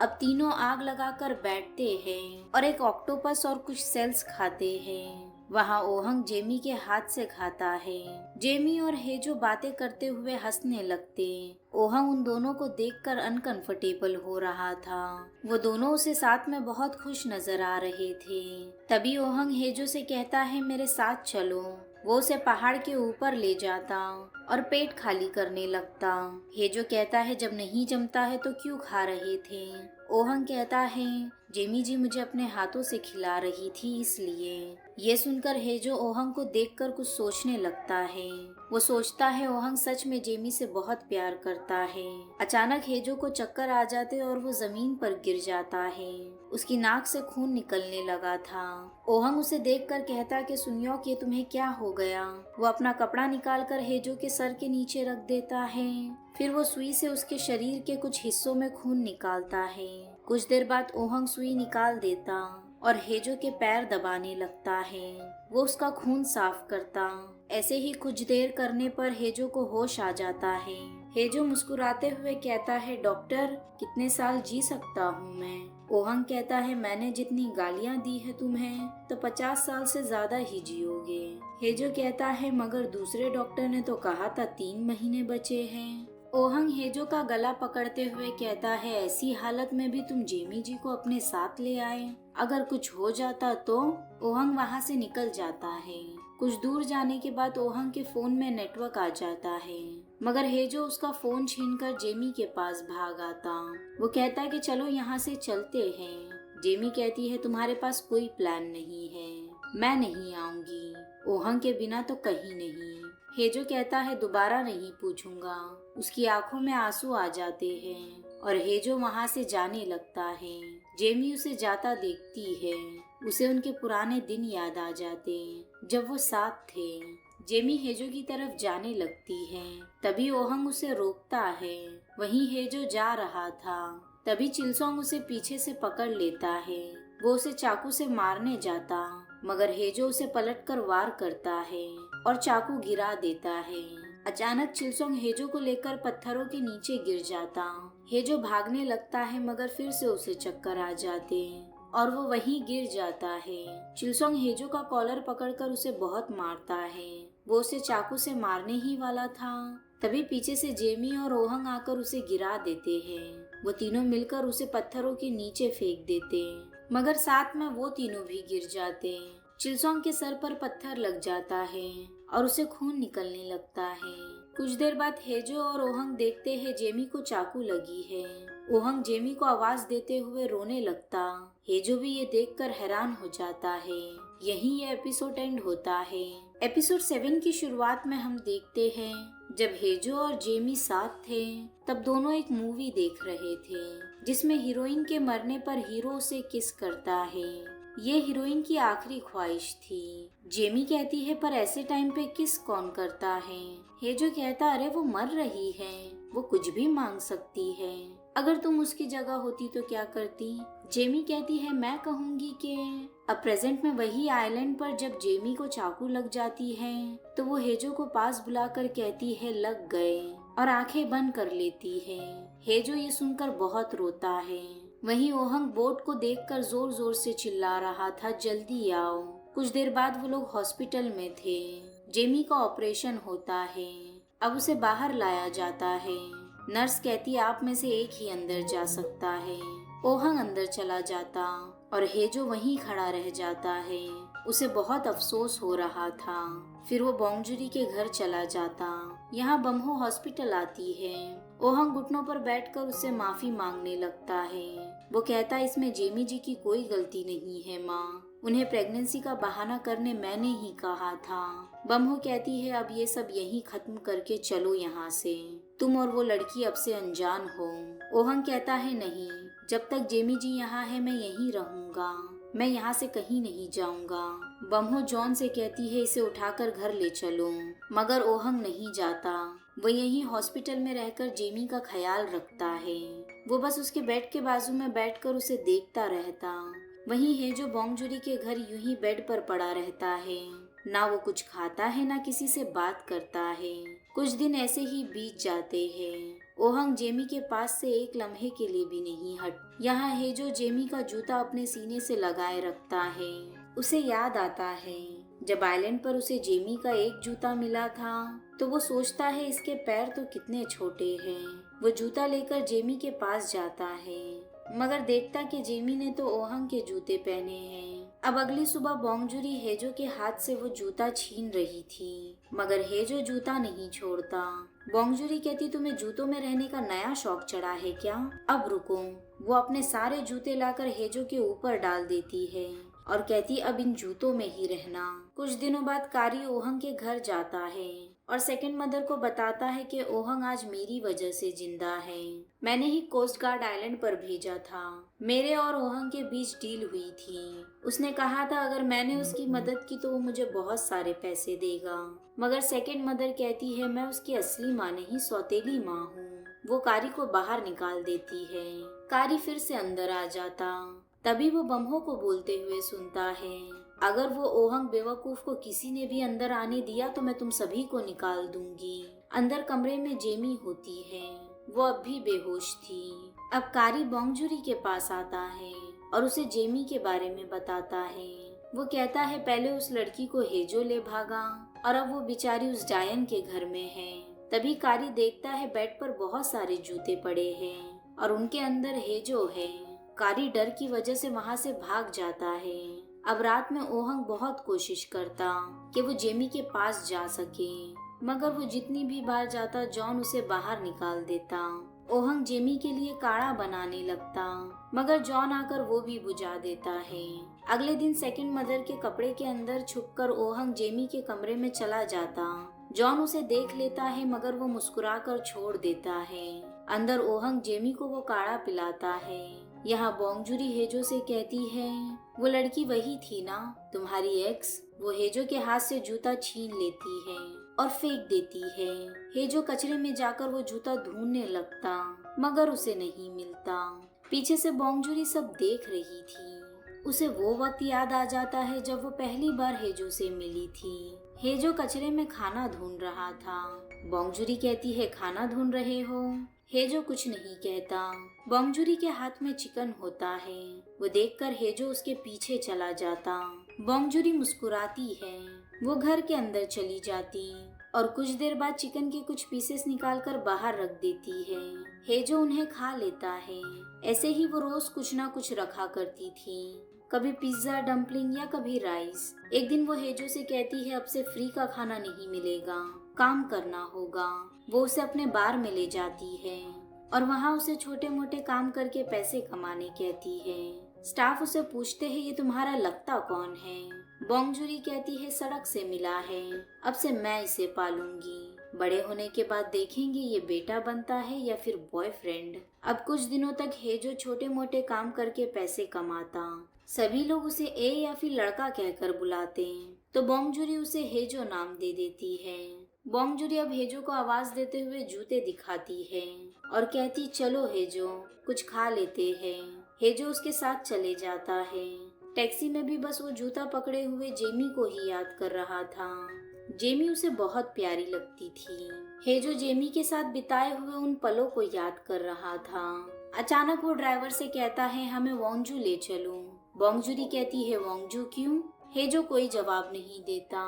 अब तीनों आग लगाकर बैठते हैं और एक ऑक्टोपस और कुछ सेल्स खाते हैं। वहाँ ओहंग जेमी के हाथ से खाता है। जेमी और हेजो बातें करते हुए हंसने लगते। ओहंग उन दोनों को देखकर अनकंफर्टेबल हो रहा था। वो दोनों उसे साथ में बहुत खुश नजर आ रहे थे। तभी ओहंग हेजो से कहता है मेरे साथ चलो। वो उसे पहाड़ के ऊपर ले जाता और पेट खाली करने लगता। हेजो कहता है जब नहीं जमता है तो क्यों खा रहे थे। ओहंग कहता है जेमी जी मुझे अपने हाथों से खिला रही थी इसलिए। ये सुनकर हेजो ओहंग को देखकर कुछ सोचने लगता है। वो सोचता है ओहंग सच में जेमी से बहुत प्यार करता है। अचानक हेजो को चक्कर आ जाते और वो जमीन पर गिर जाता है। उसकी नाक से खून निकलने लगा था। ओहंग उसे देखकर कहता कि सुनियो कि तुम्हें क्या हो गया। वो अपना कपड़ा निकालकर हेजो के सर के नीचे रख देता है। फिर वो सुई से उसके शरीर के कुछ हिस्सों में खून निकालता है। कुछ देर बाद ओहंग सुई निकाल देता और हेजो के पैर दबाने लगता है। वो उसका खून साफ करता। ऐसे ही कुछ देर करने पर हेजो को होश आ जाता है। हेजो मुस्कुराते हुए कहता है डॉक्टर कितने साल जी सकता हूँ मैं। ओहंग कहता है मैंने जितनी गालियाँ दी है तुम्हें तो 50 साल से ज्यादा ही जियोगे। हेजो कहता है मगर दूसरे डॉक्टर ने तो कहा था 3 महीने बचे हैं। ओहंग हेजो का गला पकड़ते हुए कहता है ऐसी हालत में भी तुम जेमी जी को अपने साथ ले आए, अगर कुछ हो जाता तो। ओहंग वहाँ से निकल जाता है। कुछ दूर जाने के बाद ओहंग के फोन में नेटवर्क आ जाता है, मगर हेजो उसका फोन छीनकर जेमी के पास भाग आता। वो कहता है कि चलो यहाँ से चलते हैं। जेमी कहती है तुम्हारे पास कोई प्लान नहीं है, मैं नहीं आऊंगी। ओहंग के बिना तो कहीं नहीं। हेजो कहता है दोबारा नहीं पूछूंगा। उसकी आंखों में आंसू आ जाते हैं और हेजो वहाँ से जाने लगता है। जेमी उसे जाता देखती है। उसे उनके पुराने दिन याद आ जाते जब वो साथ थे। जेमी हेजो की तरफ जाने लगती है। तभी ओहंग उसे रोकता है। वहीं हेजो जा रहा था। तभी चिलसोंग उसे पीछे से पकड़ लेता है। वो उसे चाकू से मारने जाता, मगर हेजो उसे पलटकर वार करता है और चाकू गिरा देता है। अचानक चिलसोंग हेजो को लेकर पत्थरों के नीचे गिर जाता। हेजो भागने लगता है मगर फिर से उसे चक्कर आ जाते और वो वहीं गिर जाता है। चिलसोंग हेजो का कॉलर पकड़कर उसे बहुत मारता है। वो उसे चाकू से मारने ही वाला था। तभी पीछे से जेमी और ओहंग आकर उसे गिरा देते हैं। वो तीनों मिलकर उसे पत्थरों के नीचे फेंक देते, मगर साथ में वो तीनों भी गिर जाते। चिलसोंग के सर पर पत्थर लग जाता है और उसे खून निकलने लगता है। कुछ देर बाद हेजो और ओहंग देखते हैं जेमी को चाकू लगी है। ओहंग जेमी को आवाज देते हुए रोने लगता। हेजो भी ये देखकर हैरान हो जाता है। यहीं ये एपिसोड एंड होता है। एपिसोड 7 की शुरुआत में हम देखते हैं जब हेजो और जेमी साथ थे तब दोनों एक मूवी देख रहे थे जिसमें हीरोइन के मरने पर हीरो उसे किस करता है। ये हीरोइन की आखिरी ख्वाहिश थी। जेमी कहती है पर ऐसे टाइम पे किस कौन करता है। हेजो कहता अरे वो मर रही है, वो कुछ भी मांग सकती है, अगर तुम उसकी जगह होती तो क्या करती। जेमी कहती है मैं कहूँगी कि अब प्रेजेंट में वही आइलैंड पर जब जेमी को चाकू लग जाती है तो वो हेजो को पास बुलाकर कहती है लग गए और आंखें बंद कर लेती है। हेजो ये सुनकर बहुत रोता है। वहीं ओहंग बोट को देखकर जोर जोर से चिल्ला रहा था जल्दी आओ। कुछ देर बाद वो लोग हॉस्पिटल में थे। जेमी का ऑपरेशन होता है। अब उसे बाहर लाया जाता है। नर्स कहती आप में से एक ही अंदर जा सकता है। ओहंग अंदर चला जाता और हेजो वहीं खड़ा रह जाता है। उसे बहुत अफसोस हो रहा था। फिर वो बोंगजुरी के घर चला जाता। यहाँ बम्हो हॉस्पिटल आती है। ओहंग घुटनों पर बैठकर उससे माफी मांगने लगता है। वो कहता इसमें जेमी जी की कोई गलती नहीं है माँ, उन्हें प्रेगनेंसी का बहाना करने मैंने ही कहा था। बम्हो कहती है अब ये सब यहीं खत्म करके चलो यहाँ से। तुम और वो लड़की अब से अनजान हो। ओहंग कहता है नहीं, जब तक जेमी जी यहाँ है मैं यहीं रहूंगा, मैं यहाँ से कहीं नहीं जाऊंगा। बम्हो जॉन से कहती है इसे उठाकर घर ले चलो, मगर ओहंग नहीं जाता। वो यहीं हॉस्पिटल में रहकर जेमी का ख्याल रखता है। वो बस उसके बेड के बाजू में बैठकर उसे देखता रहता। वहीं है जो बोंगजुरी के घर यूं ही बेड पर पड़ा रहता है, ना वो कुछ खाता है ना किसी से बात करता है। कुछ दिन ऐसे ही बीत जाते हैं। ओहंग जेमी के पास से एक लम्हे के लिए भी नहीं हट। यहाँ है जो जेमी का जूता अपने सीने से लगाए रखता है। उसे याद आता है जब आइलैंड पर उसे जेमी का एक जूता मिला था, तो वो सोचता है इसके पैर तो कितने छोटे हैं। वो जूता लेकर जेमी के पास जाता है, मगर देखता कि जेमी ने तो ओहंग के जूते पहने हैं। अब अगली सुबह बोंगजुरी हेजो के हाथ से वो जूता छीन रही थी, मगर हेजो जूता नहीं छोड़ता। बोंगजुरी कहती तुम्हें जूतों में रहने का नया शौक चढ़ा है क्या? अब रुको। वो अपने सारे जूते लाकर हेजो के ऊपर डाल देती है और कहती अब इन जूतों में ही रहना। कुछ दिनों बाद कारी ओहंग के घर जाता है और सेकंड मदर को बताता है कि ओहंग आज मेरी वजह से जिंदा है। मैंने ही कोस्ट गार्ड आइलैंड पर भेजा था। मेरे और ओहंग के बीच डील हुई थी। उसने कहा था अगर मैंने उसकी मदद की तो वो मुझे बहुत सारे पैसे देगा। मगर सेकंड मदर कहती है मैं उसकी असली माँ नहीं, सौतेली माँ हूँ। वो कारी को बाहर निकाल देती है। कारी फिर से अंदर आ जाता। तभी वो बम्हो को बोलते हुए सुनता है अगर वो ओहंग बेवकूफ को किसी ने भी अंदर आने दिया तो मैं तुम सभी को निकाल दूंगी। अंदर कमरे में जेमी होती है। वो अब भी बेहोश थी। अब कारी बोंगजुरी के पास आता है और उसे जेमी के बारे में बताता है। वो कहता है पहले उस लड़की को हेजो ले भागा और अब वो बेचारी उस डायन के घर में है। तभी कारी देखता है बेड पर बहुत सारे जूते पड़े हैं और उनके अंदर हेजो है। कारी डर की वजह से वहाँ से भाग जाता है। अब रात में ओहंग बहुत कोशिश करता कि वो जेमी के पास जा सके, मगर वो जितनी भी बार जाता जॉन उसे बाहर निकाल देता। ओहंग जेमी के लिए काढ़ा बनाने लगता, मगर जॉन आकर वो भी बुझा देता है। अगले दिन सेकंड मदर के कपड़े के अंदर छुपकर ओहंग जेमी के कमरे में चला जाता। जॉन उसे देख लेता है मगर वो मुस्कुराकर छोड़ देता है। अंदर ओहंग जेमी को वो काढ़ा पिलाता है। यहाँ बोंगजुरी हेजो से कहती है वो लड़की वही थी ना, तुम्हारी एक्स। वो हेजो के हाथ से जूता छीन लेती है और फेंक देती है। हेजो कचरे में जाकर वो जूता ढूंढने लगता, मगर उसे नहीं मिलता। पीछे से बोंगजुरी सब देख रही थी। उसे वो वक्त याद आ जाता है जब वो पहली बार हेजो से मिली थी। हेजो कचरे में खाना ढूंढ रहा था। बोंगजुरी कहती है खाना ढूंढ रहे हो? हेजो कुछ नहीं कहता। बोंगजुरी के हाथ में चिकन होता है। वो देखकर हेजो उसके पीछे चला जाता। बोंगजुरी मुस्कुराती है। वो घर के अंदर चली जाती और कुछ देर बाद चिकन के कुछ पीसेस निकालकर बाहर रख देती है। हेजो उन्हें खा लेता है। ऐसे ही वो रोज कुछ ना कुछ रखा करती थी, कभी पिज्जा, डम्पलिंग या कभी राइस। एक दिन वो हेजो से कहती है अब से फ्री का खाना नहीं मिलेगा, काम करना होगा। वो उसे अपने बार में ले जाती है और वहाँ उसे छोटे मोटे काम करके पैसे कमाने कहती है। स्टाफ उसे पूछते हैं ये तुम्हारा लगता कौन है? बोंगजुरी कहती है सड़क से मिला है, अब से मैं इसे पालूंगी। बड़े होने के बाद देखेंगे ये बेटा बनता है या फिर बॉयफ्रेंड। अब कुछ दिनों तक हेजो छोटे मोटे काम करके पैसे कमाता। सभी लोग उसे ए या फिर लड़का कहकर बुलाते हैं, तो बोंगजुरी उसे हेजो नाम दे देती है। बोंगजुरी अब हेजो को आवाज देते हुए जूते दिखाती है और कहती चलो हेजो कुछ खा लेते हैं। हेजो उसके साथ चले जाता है। टैक्सी में भी बस वो जूता पकड़े हुए जेमी को ही याद कर रहा था। जेमी उसे बहुत प्यारी लगती थी। हेजो जेमी के साथ बिताए हुए उन पलों को याद कर रहा था। अचानक वो ड्राइवर से कहता है हमें वोंगजू ले चलो। बोंगजुरी कहती है वोंगजू क्यों? हेजो कोई जवाब नहीं देता।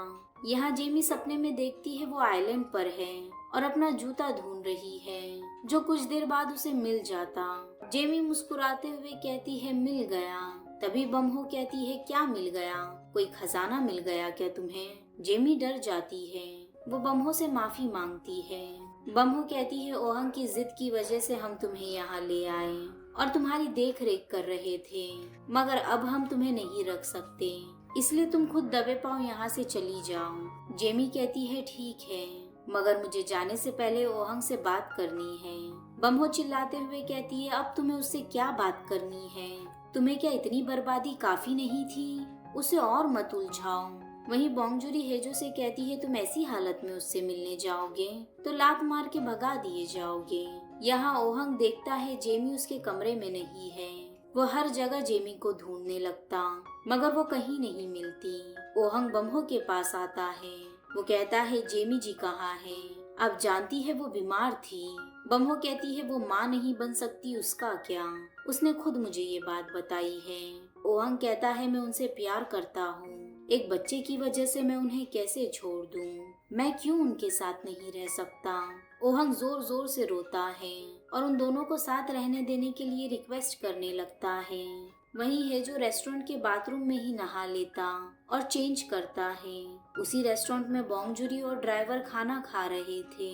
यहाँ जेमी सपने में देखती है वो आइलैंड पर है और अपना जूता ढूंढ रही है, जो कुछ देर बाद उसे मिल जाता। जेमी मुस्कुराते हुए कहती है मिल गया। तभी बम्हो कहती है क्या मिल गया? कोई खजाना मिल गया क्या तुम्हें? जेमी डर जाती है। वो बम्हो से माफी मांगती है। बम्हो कहती है ओहंग की जिद की वजह से हम तुम्हें यहाँ ले आए और तुम्हारी देख रेख कर रहे थे, मगर अब हम तुम्हें नहीं रख सकते, इसलिए तुम खुद दबे पांव यहाँ से चली जाओ। जेमी कहती है ठीक है। मगर मुझे जाने से पहले ओहंग से बात करनी है। बम्हो चिल्लाते हुए कहती है, अब तुम्हें उससे क्या बात करनी है? तुम्हें क्या इतनी बर्बादी काफी नहीं थी? उसे और मत उलझाओ। वहीं बोंगजूरी हेजो से कहती है, तुम ऐसी हालत में उससे मिलने जाओगे तो लात मार के भगा दिए जाओगे। यहाँ ओहंग देखता है जेमी उसके कमरे में नहीं है। वो हर जगह जेमी को ढूंढने लगता, मगर वो कहीं नहीं मिलती। ओहंग बम्हो के पास आता है। वो कहता है, जेमी जी कहाँ है? आप जानती है वो बीमार थी। बम्हो कहती है, वो माँ नहीं बन सकती, उसका क्या? उसने खुद मुझे ये बात बताई है। ओहंग कहता है, मैं उनसे प्यार करता हूँ। एक बच्चे की वजह से मैं उन्हें कैसे छोड़ दूँ? मैं क्यों उनके साथ नहीं रह सकता? ओहंग जोर जोर से रोता है और उन दोनों को साथ रहने देने के लिए रिक्वेस्ट करने लगता है। वहीं हेजो रेस्टोरेंट के बाथरूम में ही नहा लेता और चेंज करता है। उसी रेस्टोरेंट में बोंगजूरी और ड्राइवर खाना खा रहे थे।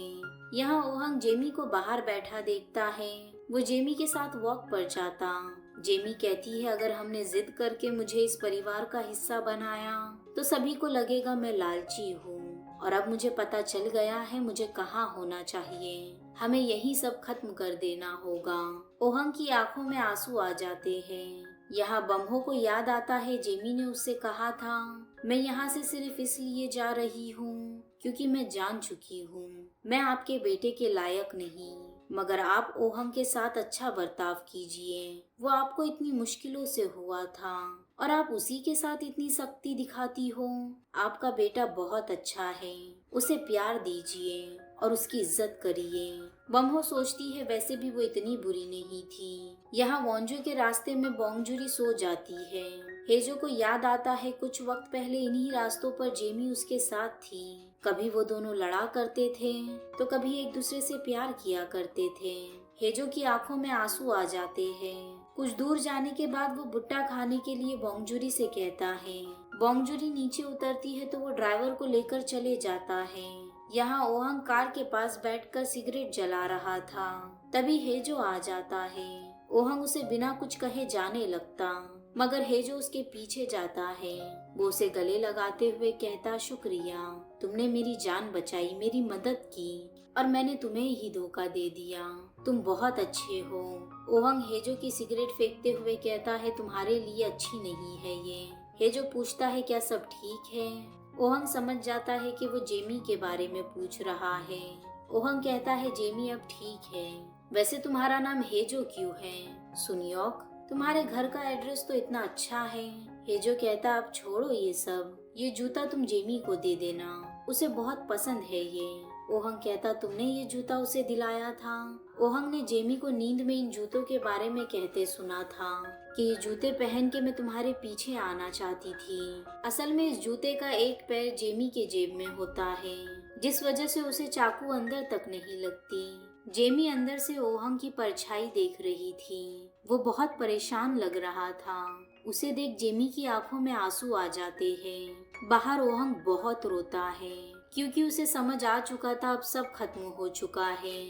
यहाँ ओहंग जेमी को बाहर बैठा देखता है। वो जेमी के साथ वॉक पर जाता। जेमी कहती है, अगर हमने जिद करके मुझे इस परिवार का हिस्सा बनाया तो सभी को लगेगा मैं लालची हूँ, और अब मुझे पता चल गया है मुझे कहाँ होना चाहिए। हमें यही सब खत्म कर देना होगा। ओहंग की आंखों में आंसू आ जाते हैं। यहाँ बम्हो को याद आता है, जेमी ने उससे कहा था, मैं यहाँ से सिर्फ इसलिए जा रही हूँ क्योंकि मैं जान चुकी हूँ मैं आपके बेटे के लायक नहीं, मगर आप ओहंग के साथ अच्छा बर्ताव कीजिए। वो आपको इतनी मुश्किलों से हुआ था और आप उसी के साथ इतनी सख्ती दिखाती हो। आपका बेटा बहुत अच्छा है, उसे प्यार दीजिए और उसकी इज्जत करिए। बम्हो सोचती है, वैसे भी वो इतनी बुरी नहीं थी। यहाँ वोंजो के रास्ते में बोंगजूरी सो जाती है। हेजो को याद आता है, कुछ वक्त पहले इन्हीं रास्तों पर जेमी उसके साथ थी। कभी वो दोनों लड़ा करते थे तो कभी एक दूसरे से प्यार किया करते थे। हेजो की आंखों में आंसू आ जाते हैं। कुछ दूर जाने के बाद वो भुट्टा खाने के लिए बोंगजूरी से कहता है। बोंगजूरी नीचे उतरती है तो वो ड्राइवर को लेकर चले जाता है। यहाँ ओहंग कार के पास बैठकर सिगरेट जला रहा था। तभी हेजो आ जाता है। ओहंग उसे बिना कुछ कहे जाने लगता, मगर हेजो उसके पीछे जाता है। वो उसे गले लगाते हुए कहता, शुक्रिया, तुमने मेरी जान बचाई, मेरी मदद की, और मैंने तुम्हें ही धोखा दे दिया। तुम बहुत अच्छे हो। ओहंग हेजो की सिगरेट फेंकते हुए कहता है, तुम्हारे लिए अच्छी नहीं है ये। हेजो पूछता है, क्या सब ठीक है? ओहंग समझ जाता है कि वो जेमी के बारे में पूछ रहा है। ओहंग कहता है, जेमी अब ठीक है। वैसे तुम्हारा नाम हेजो क्यों है? सुनियोक, तुम्हारे घर का एड्रेस तो इतना अच्छा है। हेजो कहता, अब छोड़ो ये सब, ये जूता तुम जेमी को दे देना, उसे बहुत पसंद है ये। ओहंग कहता, तुमने ये जूता उसे दिलाया था? ओहंग ने जेमी को नींद में इन जूतों के बारे में कहते सुना था कि ये जूते पहन के मैं तुम्हारे पीछे आना चाहती थी। असल में इस जूते का एक पैर जेमी के जेब में होता है, जिस वजह से उसे चाकू अंदर तक नहीं लगती। जेमी अंदर से ओहंग की परछाई देख रही थी। वो बहुत परेशान लग रहा था। उसे देख जेमी की आंखों में आंसू आ जाते हैं। बाहर ओहंग बहुत रोता है क्योंकि उसे समझ आ चुका था अब सब खत्म हो चुका है।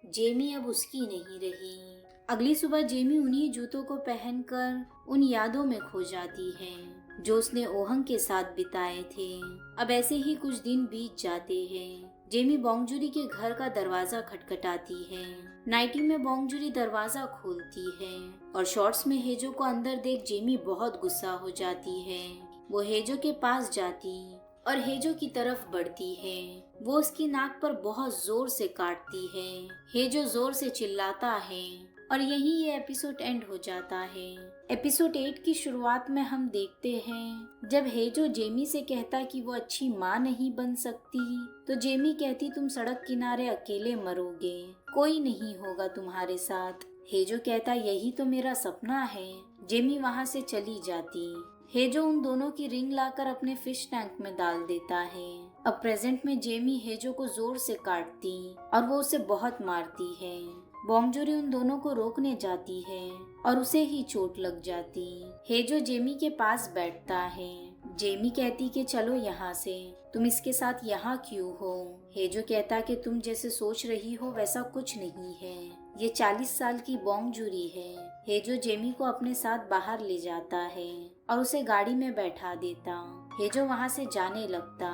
जेमी अब उसकी नहीं रही। अगली सुबह जेमी उन्हीं जूतों को पहनकर उन यादों में खो जाती है जो उसने ओहंग के साथ बिताए थे। अब ऐसे ही कुछ दिन बीत जाते हैं। जेमी बोंगजूरी के घर का दरवाजा खटखटाती है। नाइटी में बोंगजूरी दरवाजा खोलती है और शॉर्ट्स में हेजो को अंदर देख जेमी बहुत गुस्सा हो जाती है। वो हेजो के पास जाती और हेजो की तरफ बढ़ती है। वो उसकी नाक पर बहुत जोर से काटती है। हेजो जोर से चिल्लाता है और यहीं ये एपिसोड एंड हो जाता है। एपिसोड 8 की शुरुआत में हम देखते हैं जब हेजो जेमी से कहता कि वो अच्छी माँ नहीं बन सकती, तो जेमी कहती, तुम सड़क किनारे अकेले मरोगे, कोई नहीं होगा तुम्हारे साथ। हेजो कहता, यही तो मेरा सपना है। जेमी वहाँ से चली जाती। हेजो उन दोनों की रिंग लाकर अपने फिश टैंक में डाल देता है। अब प्रेजेंट में जेमी हेजो को जोर से काटती और वो उसे बहुत मारती है। बोंगजूरी उन दोनों को रोकने जाती है और उसे ही चोट लग जाती। हेजो जेमी के पास बैठता है। जेमी कहती कि चलो यहाँ से, तुम इसके साथ यहाँ क्यों हो? हेजो कहता कि तुम जैसे सोच रही हो वैसा कुछ नहीं है। ये 40 साल की बोंगजूरी है हेजो जेमी को अपने साथ बाहर ले जाता है और उसे गाड़ी में बैठा देता। हेजो वहाँ से जाने लगता,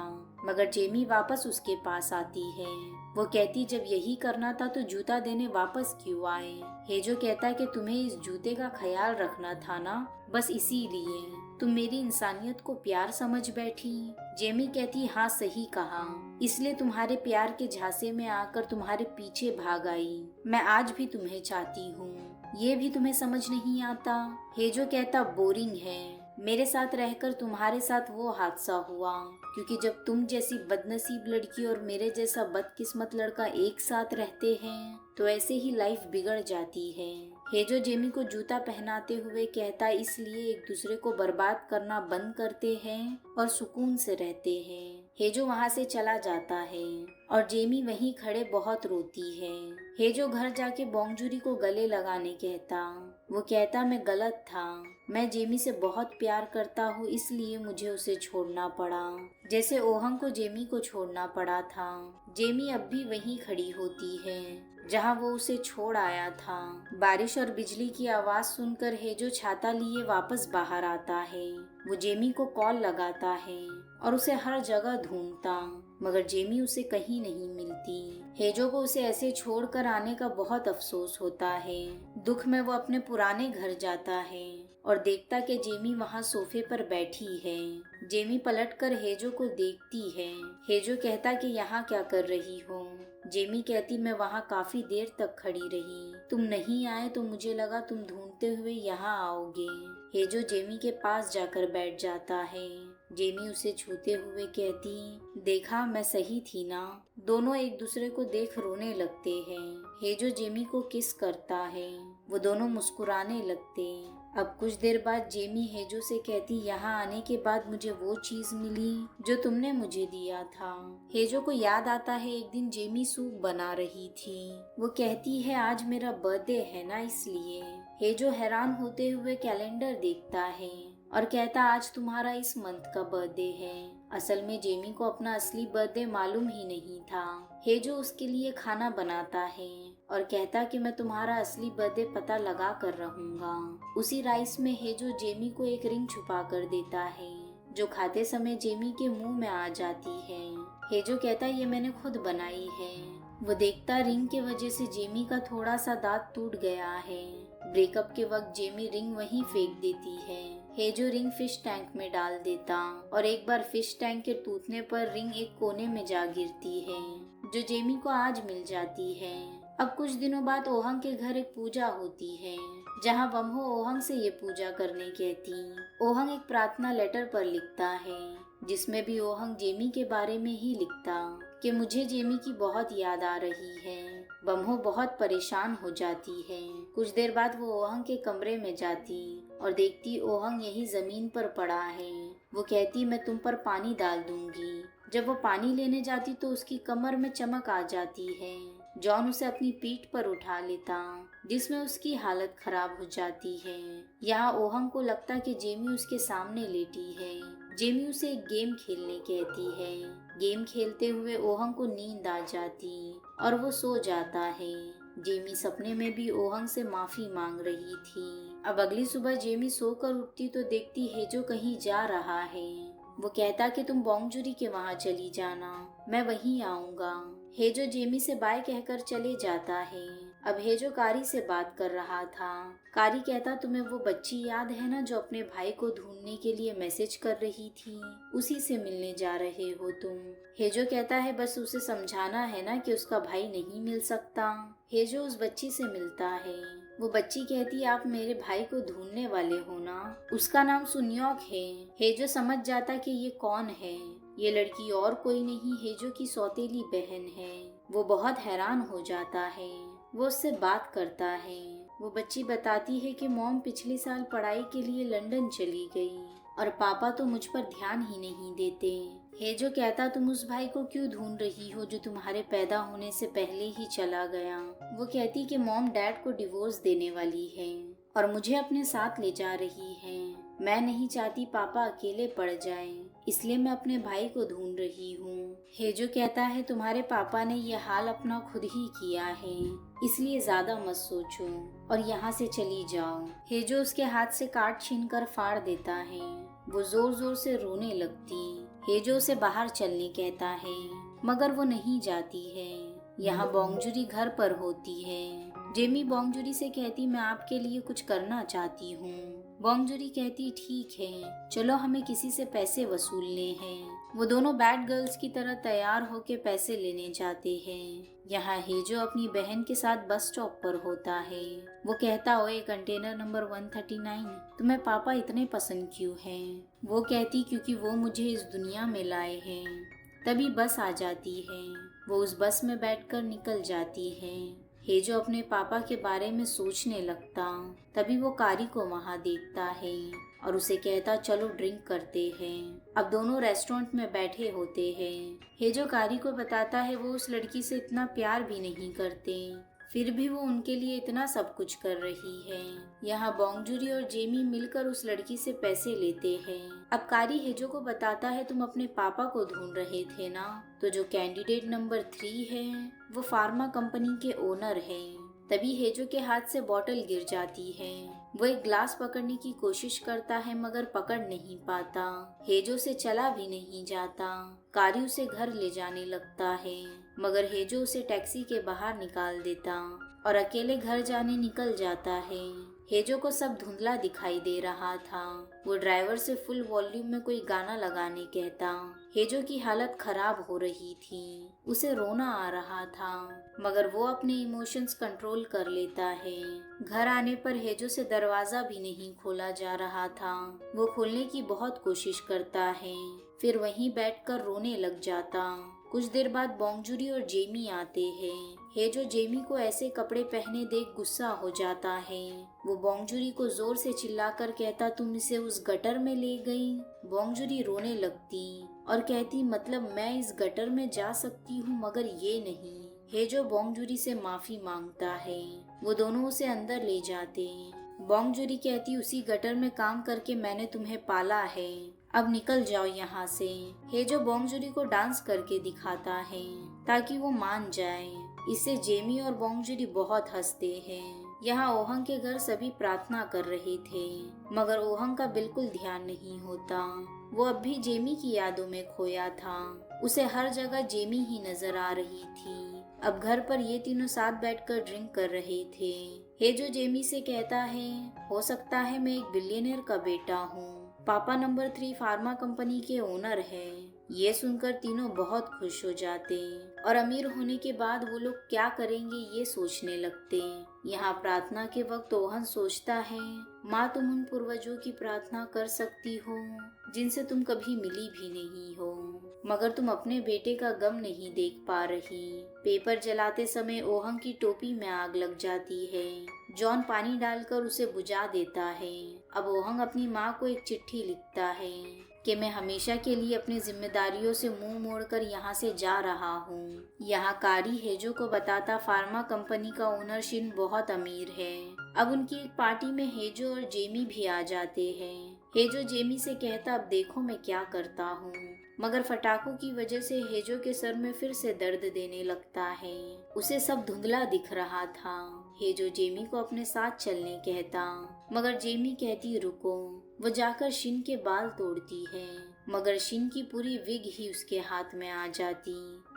मगर जेमी वापस उसके पास आती है। वो कहती जब यही करना था तो जूता देने वापस क्यों आए। हेजो कहता है कि तुम्हें इस जूते का ख्याल रखना था ना, बस इसीलिए तुम मेरी इंसानियत को प्यार समझ बैठी। जेमी कहती हाँ सही कहा, इसलिए तुम्हारे प्यार के झांसे में आकर तुम्हारे पीछे भाग आई। मैं आज भी तुम्हें चाहती हूँ, ये भी तुम्हें समझ नहीं आता। हेजो कहता बोरिंग है, मेरे साथ रहकर तुम्हारे साथ वो हादसा हुआ, क्योंकि जब तुम जैसी बदनसीब लड़की और मेरे जैसा बदकिस्मत लड़का एक साथ रहते हैं तो ऐसे ही लाइफ बिगड़ जाती है। हेजो जेमी को जूता पहनाते हुए कहता इसलिए एक दूसरे को बर्बाद करना बंद करते हैं और सुकून से रहते हैं। हेजो वहाँ से चला जाता है और जेमी वहीं खड़े बहुत रोती है। हेजो घर जाके बोंगजूरी को गले लगाने कहता। वो कहता मैं गलत था, मैं जेमी से बहुत प्यार करता हूँ, इसलिए मुझे उसे छोड़ना पड़ा, जैसे ओहंग को जेमी को छोड़ना पड़ा था। जेमी अब भी वहीं खड़ी होती है जहाँ वो उसे छोड़ आया था। बारिश और बिजली की आवाज सुनकर हेजो छाता लिए वापस बाहर आता है। वो जेमी को कॉल लगाता है और उसे हर जगह ढूंढता, मगर जेमी उसे कहीं नहीं मिलती। हेजो को उसे ऐसे छोड़कर आने का बहुत अफसोस होता है। दुख में वो अपने पुराने घर जाता है और देखता कि जेमी वहाँ सोफे पर बैठी है। जेमी पलटकर हेजो को देखती है। हेजो कहता कि यहाँ क्या कर रही हो। जेमी कहती मैं वहाँ काफी देर तक खड़ी रही, तुम नहीं आए तो मुझे लगा तुम ढूंढते हुए यहाँ आओगे। हेजो जेमी के पास जाकर बैठ जाता है। जेमी उसे छूते हुए कहती देखा मैं सही थी ना। दोनों एक दूसरे को देख रोने लगते हैं। हेजो जेमी को किस करता है, वो दोनों मुस्कुराने लगते। अब कुछ देर बाद जेमी हेजो से कहती यहाँ आने के बाद मुझे वो चीज मिली जो तुमने मुझे दिया था। हेजो को याद आता है एक दिन जेमी सूप बना रही थी। वो कहती है आज मेरा बर्थडे है ना, इसलिए। हेजो हैरान होते हुए कैलेंडर देखता है और कहता आज तुम्हारा इस मंथ का बर्थडे है। असल में जेमी को अपना असली बर्थडे मालूम ही नहीं था। हेजो उसके लिए खाना बनाता है और कहता कि मैं तुम्हारा असली बर्थडे पता लगा कर रहूंगा। उसी राइस में हेजो जेमी को एक रिंग छुपा कर देता है जो खाते समय जेमी के मुंह में आ जाती है। हेजो कहता ये मैंने खुद बनाई है। वो देखता रिंग के वजह से जेमी का थोड़ा सा दांत टूट गया है। ब्रेकअप के वक्त जेमी रिंग वहीं फेंक देती है। हेजो रिंग फिश टैंक में डाल देता और एक बार फिश टैंक के टूटने पर रिंग एक कोने में जा गिरती है जो जेमी को आज मिल जाती है। अब कुछ दिनों बाद ओहंग के घर एक पूजा होती है जहाँ बम्हो ओहंग से ये पूजा करने कहती। ओहंग एक प्रार्थना लेटर पर लिखता है जिसमें भी ओहंग जेमी के बारे में ही लिखता कि मुझे जेमी की बहुत याद आ रही है। बम्हो बहुत परेशान हो जाती है। कुछ देर बाद वो ओहंग के कमरे में जाती और देखती ओहंग यही जमीन पर पड़ा है। वो कहती मैं तुम पर पानी डाल दूंगी। जब वो पानी लेने जाती तो उसकी कमर में चमक आ जाती है। जॉन उसे अपनी पीठ पर उठा लेता जिसमें उसकी हालत खराब हो जाती है। यहाँ ओहंग को लगता कि जेमी उसके सामने लेटी है। जेमी उसे एक गेम खेलने कहती है। गेम खेलते हुए ओहंग को नींद आ जाती और वो सो जाता है। जेमी सपने में भी ओहंग से माफी मांग रही थी। अब अगली सुबह जेमी सोकर उठती तो देखती हेजो कहीं जा रहा है। वो कहता कि तुम बोंगजूरी के वहाँ चली जाना, मैं वहीं आऊंगा। हेजो जेमी से बाय कहकर चले जाता है। अब हेजो कारी से बात कर रहा था। कारी कहता तुम्हें वो बच्ची याद है ना जो अपने भाई को ढूंढने के लिए मैसेज कर रही थी, उसी से मिलने जा रहे हो तुम। हेजो कहता है बस उसे समझाना है ना कि उसका भाई नहीं मिल सकता। हेजो उस बच्ची से मिलता है। वो बच्ची कहती आप मेरे भाई को ढूंढने वाले हो ना, उसका नाम सुन्योक है। हेजो समझ जाता कि ये कौन है। ये लड़की और कोई नहीं हेजो की सौतेली बहन है। वो बहुत हैरान हो जाता है। वो उससे बात करता है। वो बच्ची बताती है कि मॉम पिछले साल पढ़ाई के लिए लंदन चली गई और पापा तो मुझ पर ध्यान ही नहीं देते। हेजो कहता तुम उस भाई को क्यों ढूंढ रही हो जो तुम्हारे पैदा होने से पहले ही चला गया। वो कहती कि मॉम डैड को डिवोर्स देने वाली है और मुझे अपने साथ ले जा रही है। मैं नहीं चाहती पापा अकेले पड़ जाएं। इसलिए मैं अपने भाई को ढूंढ रही हूँ। हेजो कहता है तुम्हारे पापा ने ये हाल अपना खुद ही किया है, इसलिए ज्यादा मत सोचो और यहाँ से चली जाओ। हेजो उसके हाथ से कार्ड छीनकर फाड़ देता है। वो जोर जोर से रोने लगती। हेजो उसे बाहर चलने कहता है मगर वो नहीं जाती है। यहाँ बोंगजुरी घर पर होती है। जेमी बोंगजुरी से कहती मैं आपके लिए कुछ करना चाहती हूँ। बोंगजुरी कहती ठीक है, चलो हमें किसी से पैसे वसूलने हैं। वो दोनों बैड गर्ल्स की तरह तैयार होके पैसे लेने जाते हैं। यहाँ हेजो अपनी बहन के साथ बस स्टॉप पर होता है। वो कहता ओए कंटेनर नंबर 139 तुम्हें पापा इतने पसंद क्यों हैं? वो कहती क्योंकि वो मुझे इस दुनिया में लाए हैं। तभी बस आ जाती है। वो उस बस में बैठकर निकल जाती है। हेजो अपने पापा के बारे में सोचने लगता। तभी वो कारी को वहाँ देखता है और उसे कहता चलो ड्रिंक करते हैं। अब दोनों रेस्टोरेंट में बैठे होते हैं। हेजो कारी को बताता है वो उस लड़की से इतना प्यार भी नहीं करते, फिर भी वो उनके लिए इतना सब कुछ कर रही है। यहाँ बोंगजुरी और जेमी मिलकर उस लड़की से पैसे लेते हैं। अब कारी हेजो को बताता है तुम अपने पापा को ढूंढ रहे थे ना, तो जो कैंडिडेट नंबर 3 है वो फार्मा कंपनी के ओनर है। तभी हेजो के हाथ से बोतल गिर जाती है। वो एक ग्लास पकड़ने की कोशिश करता है मगर पकड़ नहीं पाता। हेजो से चला भी नहीं जाता। कारी उसे घर ले जाने लगता है मगर हेजो उसे टैक्सी के बाहर निकाल देता और अकेले घर जाने निकल जाता है। हेजो को सब धुंधला दिखाई दे रहा था। वो ड्राइवर से फुल वॉल्यूम में कोई गाना लगाने कहता। हेजो की हालत खराब हो रही थी, उसे रोना आ रहा था मगर वो अपने इमोशंस कंट्रोल कर लेता है। घर आने पर हेजो से दरवाजा भी नहीं खोला जा रहा था। वो खोलने की बहुत कोशिश करता है, फिर वहीं बैठकर रोने लग जाता। कुछ देर बाद बोंगजुरी और जेमी आते हैं। हेजो जेमी को ऐसे कपड़े पहने देख गुस्सा हो जाता है। वो बोंगजुरी को जोर से चिल्लाकर कहता तुम इसे उस गटर में ले गई। बोंगजुरी रोने लगती और कहती मतलब मैं इस गटर में जा सकती हूँ मगर ये नहीं। हेजो बोंगजुरी से माफी मांगता है। वो दोनों उसे अंदर ले जाते। बोंगजुरी कहती उसी गटर में काम करके मैंने तुम्हें पाला है, अब निकल जाओ यहाँ से। हेजो बोंगजुरी को डांस करके दिखाता है ताकि वो मान जाए। इससे जेमी और बोंगजुरी बहुत हंसते हैं। यहाँ ओहंग के घर सभी प्रार्थना कर रहे थे मगर ओहंग का बिल्कुल ध्यान नहीं होता। वो अब भी जेमी की यादों में खोया था। उसे हर जगह जेमी ही नजर आ रही थी। अब घर पर ये तीनों साथ बैठकर ड्रिंक कर रहे थे। हेजो जेमी से कहता है हो सकता है मैं एक बिलियनर का बेटा हूँ, पापा नंबर 3 फार्मा कंपनी के ओनर है। ये सुनकर तीनों बहुत खुश हो जाते और अमीर होने के बाद वो लोग क्या करेंगे ये सोचने लगते। यहाँ प्रार्थना के वक्त ओहन सोचता है माँ तुम उन पूर्वजों की प्रार्थना कर सकती हो जिनसे तुम कभी मिली भी नहीं हो, मगर तुम अपने बेटे का गम नहीं देख पा रही। पेपर जलाते समय ओहंग की टोपी में आग लग जाती है। जॉन पानी डालकर उसे बुझा देता है। अब ओहंग अपनी माँ को एक चिट्ठी लिखता है कि मैं हमेशा के लिए अपनी जिम्मेदारियों से मुंह मोड़कर यहाँ से जा रहा हूँ। यहाँ कारी हेजो को बताता फार्मा कंपनी का ओनर शिन बहुत अमीर है। अब उनकी एक पार्टी में हेजो और जेमी भी आ जाते हैं। हेजो जेमी से कहता अब देखो मैं क्या करता हूँ, मगर फटाकों की वजह से हेजो के सर में फिर से दर्द देने लगता है। उसे सब धुंधला दिख रहा था। हेजो जेमी को अपने साथ चलने कहता मगर जेमी कहती रुको। वो जाकर शिन के बाल तोड़ती है मगर शिन की पूरी विग ही उसके हाथ में आ जाती।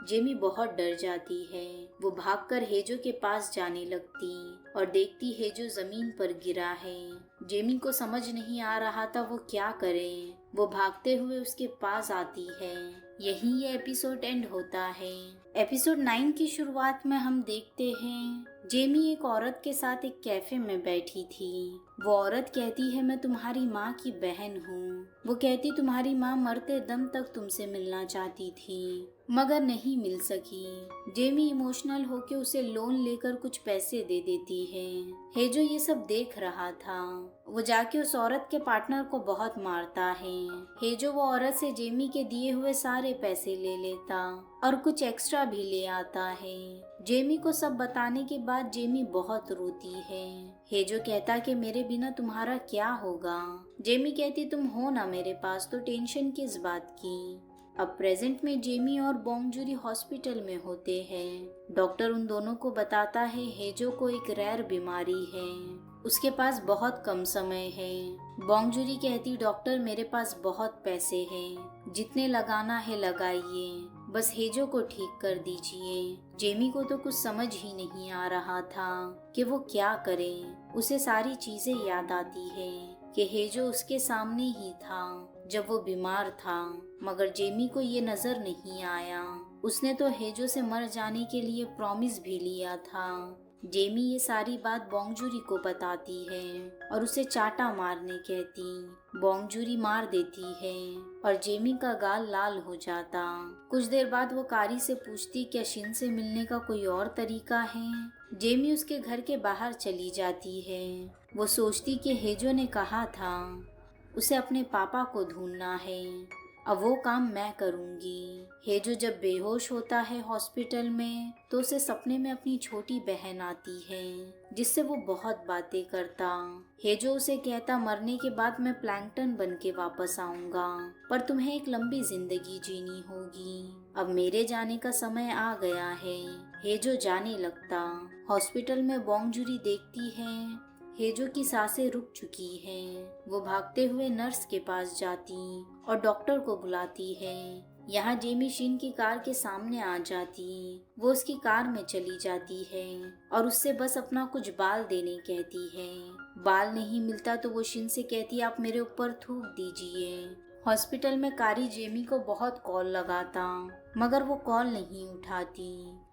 जेमी बहुत डर जाती है। वो भागकर हेजो के पास जाने लगती और देखती हेजो जमीन पर गिरा है। जेमी को समझ नहीं आ रहा था वो क्या करे। वो भागते हुए उसके पास आती है। यहीं ये एपिसोड एंड होता है। एपिसोड 9 की शुरुआत में हम देखते हैं जेमी एक औरत के साथ एक कैफे में बैठी थी। वो औरत कहती है मैं तुम्हारी माँ की बहन हूँ। वो कहती तुम्हारी माँ मरते दम तक तुमसे मिलना चाहती थी मगर नहीं मिल सकी। जेमी इमोशनल होकर उसे लोन लेकर कुछ पैसे दे देती है। हेजो ये सब देख रहा था। वो जाके उस औरत के पार्टनर को बहुत मारता है। हेजो वो औरत से जेमी के दिए हुए सारे पैसे ले लेता और कुछ एक्स्ट्रा भी ले आता है। जेमी को सब बताने के बाद जेमी बहुत रोती है। हेजो कहता कि मेरे बिना तुम्हारा क्या होगा। जेमी कहती तुम हो ना मेरे पास तो टेंशन किस बात की। अब प्रेजेंट में जेमी और बोंगजूरी हॉस्पिटल में होते हैं। डॉक्टर उन दोनों को बताता है हेजो को एक रेयर बीमारी है, उसके पास बहुत कम समय है। बोंगजूरी कहती डॉक्टर मेरे पास बहुत पैसे हैं, जितने लगाना है लगाइए, बस हेजो को ठीक कर दीजिए। जेमी को तो कुछ समझ ही नहीं आ रहा था कि वो क्या करे। उसे सारी चीजें याद आती है कि हेजो उसके सामने ही था जब वो बीमार था, मगर जेमी को ये नजर नहीं आया। उसने तो हेजो से मर जाने के लिए प्रॉमिस भी लिया था। जेमी ये सारी बात बोंगजूरी को बताती है और उसे चाटा मारने कहती। बोंगजूरी मार देती है और जेमी का गाल लाल हो जाता। कुछ देर बाद वो कारी से पूछती क्या शिन से मिलने का कोई और तरीका है। जेमी उसके घर के बाहर चली जाती है। वो सोचती कि हेजो ने कहा था उसे अपने पापा को ढूंढना है, अब वो काम मैं करूंगी। हेजो जब बेहोश होता है हॉस्पिटल में तो उसे सपने में अपनी छोटी बहन आती है जिससे वो बहुत बातें करता। हेजो उसे कहता मरने के बाद मैं प्लैंकटन बन के वापस आऊंगा, पर तुम्हें एक लंबी जिंदगी जीनी होगी। अब मेरे जाने का समय आ गया है। हेजो जाने लगता। हॉस्पिटल में बोंगजूरी देखती है हेजो की सांसें रुक चुकी हैं। वो भागते हुए नर्स के पास जाती और डॉक्टर को बुलाती है। यहाँ जेमी शिन की कार के सामने आ जाती। वो उसकी कार में चली जाती है और उससे बस अपना कुछ बाल देने कहती है। बाल नहीं मिलता तो वो शिन से कहती आप मेरे ऊपर थूक दीजिए। हॉस्पिटल में कारी जेमी को बहुत कॉल लगाता मगर वो कॉल नहीं उठाती।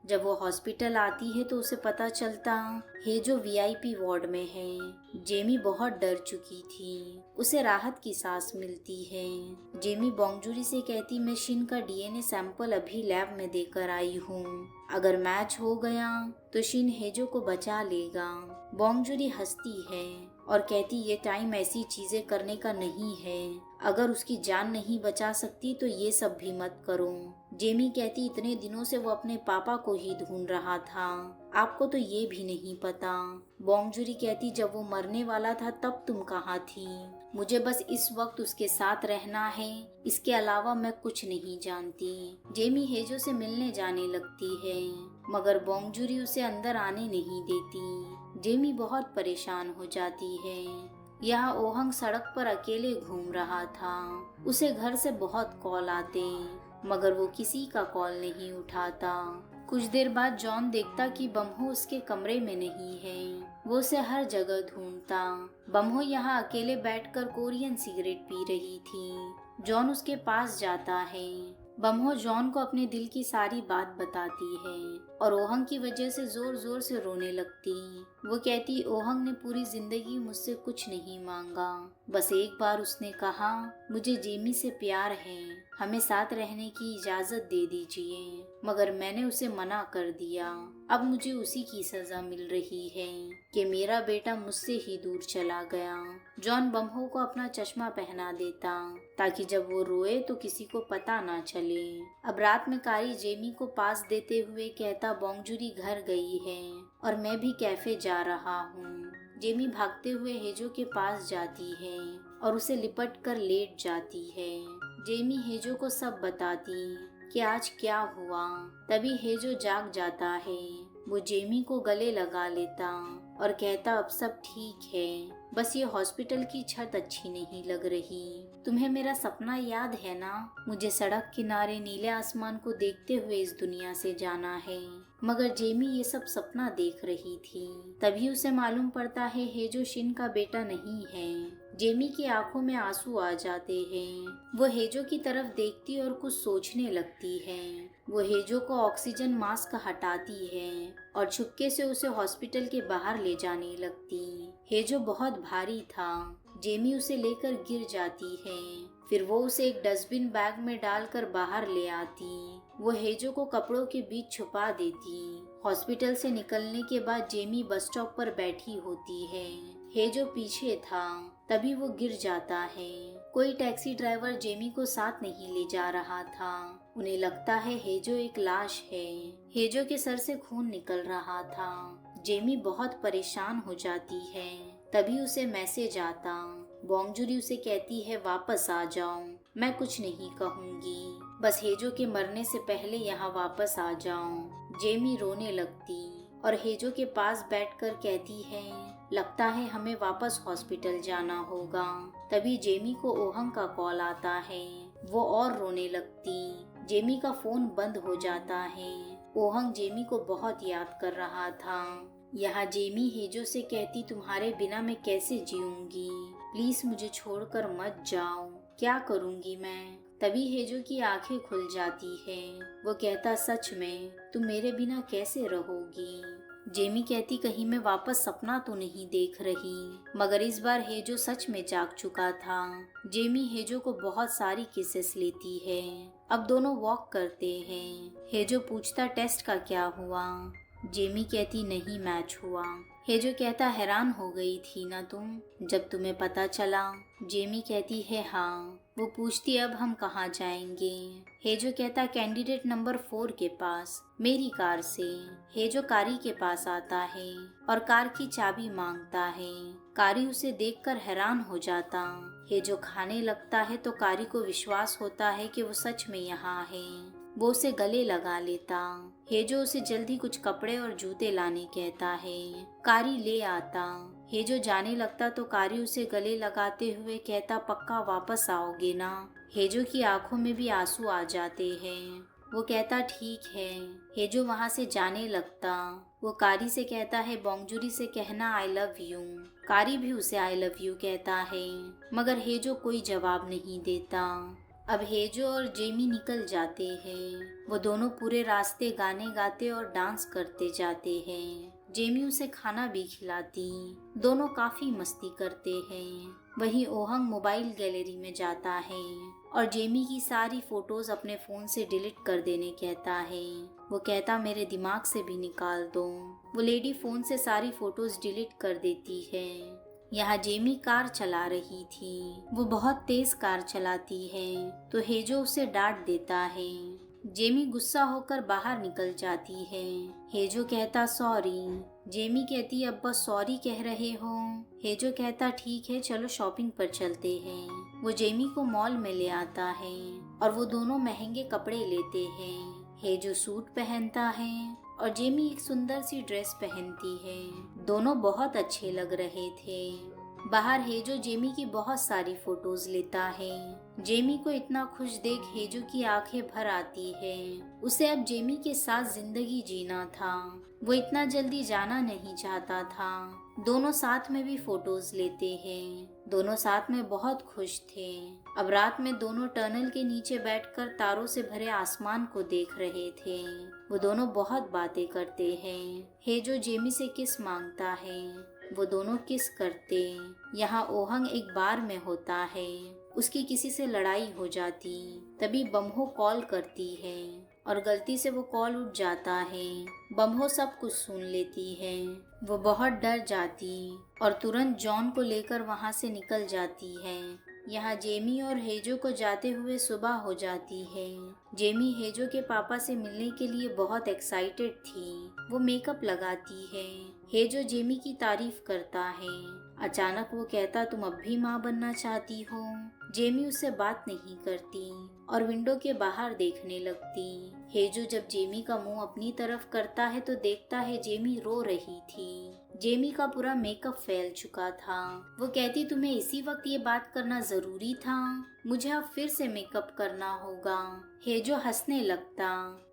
जब वो हॉस्पिटल आती है तो उसे पता चलता हेजो वीआईपी वार्ड में है। जेमी बहुत डर चुकी थी। उसे राहत की सांस मिलती है। जेमी बोंगजूरी से कहती मैं शिन का डीएनए सैंपल अभी लैब में देकर आई हूँ, अगर मैच हो गया तो शिन हेजो को बचा लेगा। बोंगजूरी हंसती है और कहती ये टाइम ऐसी चीजें करने का नहीं है, अगर उसकी जान नहीं बचा सकती तो ये सब भी मत करो। जेमी कहती इतने दिनों से वो अपने पापा को ही ढूंढ रहा था, आपको तो ये भी नहीं पता। बोंगजूरी कहती जब वो मरने वाला था तब तुम कहाँ थी, मुझे बस इस वक्त उसके साथ रहना है, इसके अलावा मैं कुछ नहीं जानती। जेमी हेजो से मिलने जाने लगती है मगर बोंगजूरी उसे अंदर आने नहीं देती। जेमी बहुत परेशान हो जाती है। यहाँ ओहंग सड़क पर अकेले घूम रहा था। उसे घर से बहुत कॉल आते मगर वो किसी का कॉल नहीं उठाता। कुछ देर बाद जॉन देखता कि बम्हो उसके कमरे में नहीं है। वो उसे हर जगह ढूंढता। बम्हो यहाँ अकेले बैठकर कोरियन सिगरेट पी रही थी। जॉन उसके पास जाता है। बम्हो जॉन को अपने दिल की सारी बात बताती है और ओहंग की वजह से जोर जोर से रोने लगती। वो कहती ओहंग ने पूरी जिंदगी मुझसे कुछ नहीं मांगा, बस एक बार उसने कहा मुझे जेमी से प्यार है, हमें साथ रहने की इजाजत दे दीजिए, मगर मैंने उसे मना कर दिया। अब मुझे उसी की सजा मिल रही है कि मेरा बेटा मुझसे ही दूर चला गया। जॉन बम्हो को अपना चश्मा पहना देता ताकि जब वो रोए तो किसी को पता ना चले। अब रात में कारी जेमी को पास देते हुए कहता बोंगजूरी घर गई है और मैं भी कैफे जा रहा हूँ। जेमी भागते हुए हेजो के पास जाती है और उसे लिपट कर लेट जाती है। जेमी हेजो को सब बताती कि आज क्या हुआ। तभी हेजो जाग जाता है। वो जेमी को गले लगा लेता और कहता अब सब ठीक है, बस ये हॉस्पिटल की छत अच्छी नहीं लग रही। तुम्हें मेरा सपना याद है ना, मुझे सड़क किनारे नीले आसमान को देखते हुए इस दुनिया से जाना है। मगर जेमी ये सब सपना देख रही थी। तभी उसे मालूम पड़ता है हेजो शिन का बेटा नहीं है। जेमी की आंखों में आंसू आ जाते हैं। वो हेजो की तरफ देखती और कुछ सोचने लगती है। वो हेजो को ऑक्सीजन मास्क हटाती है और छुपके से उसे हॉस्पिटल के बाहर ले जाने लगती। हेजो बहुत भारी था। जेमी उसे लेकर गिर जाती है। फिर वो उसे एक डस्टबिन बैग में डालकर बाहर ले आती वो हेजो को कपड़ों के बीच छुपा देती। हॉस्पिटल से निकलने के बाद जेमी बस स्टॉप पर बैठी होती है। हेजो पीछे था, तभी वो गिर जाता है। कोई टैक्सी ड्राइवर जेमी को साथ नहीं ले जा रहा था। उन्हें लगता है हेजो एक लाश है। हेजो के सर से खून निकल रहा था। जेमी बहुत परेशान हो जाती है। तभी उसे मैसेज आता। बोंगजुरी उसे कहती है वापस आ जाओ, मैं कुछ नहीं कहूँगी, बस हेजो के मरने से पहले यहाँ वापस आ जाओ। जेमी रोने लगती और हेजो के पास बैठकर कहती है लगता है हमें वापस हॉस्पिटल जाना होगा। तभी जेमी को ओहंग का कॉल आता है। वो और रोने लगती। जेमी का फोन बंद हो जाता है। ओहंग जेमी को बहुत याद कर रहा था। यहाँ जेमी हेजो से कहती तुम्हारे बिना मैं कैसे जीऊंगी, प्लीज मुझे छोड़कर मत जाओ, क्या करूंगी मैं। तभी हेजो की आंखें खुल जाती है। वो कहता सच में तुम मेरे बिना कैसे रहोगी। जेमी कहती कहीं मैं वापस सपना तो नहीं देख रही। मगर इस बार हेजो सच में जाग चुका था। जेमी हेजो को बहुत सारी किसेस लेती है। अब दोनों वॉक करते हैं। हेजो पूछता टेस्ट का क्या हुआ। जेमी कहती नहीं मैच हुआ। हेजो कहता हैरान हो गई थी ना तुम जब तुम्हें पता चला। जेमी कहती है हाँ। वो पूछती अब हम कहाँ जाएंगे। हेजो कहता कैंडिडेट नंबर 4 के पास, मेरी कार से। हेजो कारी के पास आता है और कार की चाबी मांगता है। कारी उसे देखकर हैरान हो जाता। हेजो खाने लगता है तो कारी को विश्वास होता है कि वो सच में यहाँ है। वो उसे गले लगा लेता। हेजो उसे जल्दी कुछ कपड़े और जूते लाने कहता है। कारी ले आता। हेजो जाने लगता तो कारी उसे गले लगाते हुए कहता पक्का वापस आओगे ना। हेजो की आंखों में भी आंसू आ जाते हैं। वो कहता ठीक है। हेजो वहाँ से जाने लगता। वो कारी से कहता है बोंगजुरी से कहना आई लव यू। कारी भी उसे आई लव यू कहता है, मगर हेजो कोई जवाब नहीं देता। अब हेजो और जेमी निकल जाते हैं। वो दोनों पूरे रास्ते गाने गाते और डांस करते जाते हैं। जेमी उसे खाना भी खिलाती। दोनों काफी मस्ती करते हैं। वहीं ओहंग मोबाइल गैलरी में जाता है और जेमी की सारी फोटोज अपने फोन से डिलीट कर देने कहता है। वो कहता मेरे दिमाग से भी निकाल दो। वो लेडी फोन से सारी फोटोज डिलीट कर देती है। यहाँ जेमी कार चला रही थी। वो बहुत तेज कार चलाती है तो हेजो उसे डांट देता है। जेमी गुस्सा होकर बाहर निकल जाती है। हेजो कहता सॉरी। जेमी कहती अब बस सॉरी कह रहे हो। हेजो कहता ठीक है चलो शॉपिंग पर चलते हैं। वो जेमी को मॉल में ले आता है और वो दोनों महंगे कपड़े लेते हैं। हेजो सूट पहनता है और जेमी एक सुंदर सी ड्रेस पहनती है। दोनों बहुत अच्छे लग रहे थे। बाहर हेजो जेमी की बहुत सारी फोटोज लेता है। जेमी को इतना खुश देख हेजो की आंखें भर आती है। उसे अब जेमी के साथ जिंदगी जीना था। वो इतना जल्दी जाना नहीं चाहता था। दोनों साथ में भी फोटोज लेते हैं। दोनों साथ में बहुत खुश थे। अब रात में दोनों टनल के नीचे बैठकर तारों से भरे आसमान को देख रहे थे। वो दोनों बहुत बातें करते हैं। हेजो जेमी से किस मांगता है। वो दोनों किस करते। यहाँ ओहंग एक बार में होता है। उसकी किसी से लड़ाई हो जाती। तभी बम्हो कॉल करती है और गलती से वो कॉल उठ जाता है। बम्हो सब कुछ सुन लेती है। वो बहुत डर जाती और तुरंत जॉन को लेकर वहाँ से निकल जाती है। यहाँ जेमी और हेजो को जाते हुए सुबह हो जाती है। जेमी हेजो के पापा से मिलने के लिए बहुत एक्साइटेड थी। वो मेकअप लगाती है। हेजो जेमी की तारीफ करता है। अचानक वो कहता तुम अब भी माँ बनना चाहती हो। जेमी उससे बात नहीं करती और विंडो के बाहर देखने लगती। हेजो जब जेमी का मुंह अपनी तरफ करता है तो देखता है जेमी रो रही थी। जेमी का पूरा मेकअप फैल चुका था। वो कहती तुम्हें इसी वक्त ये बात करना जरूरी था, मुझे अब फिर से मेकअप करना होगा। हेजो हंसने लगता।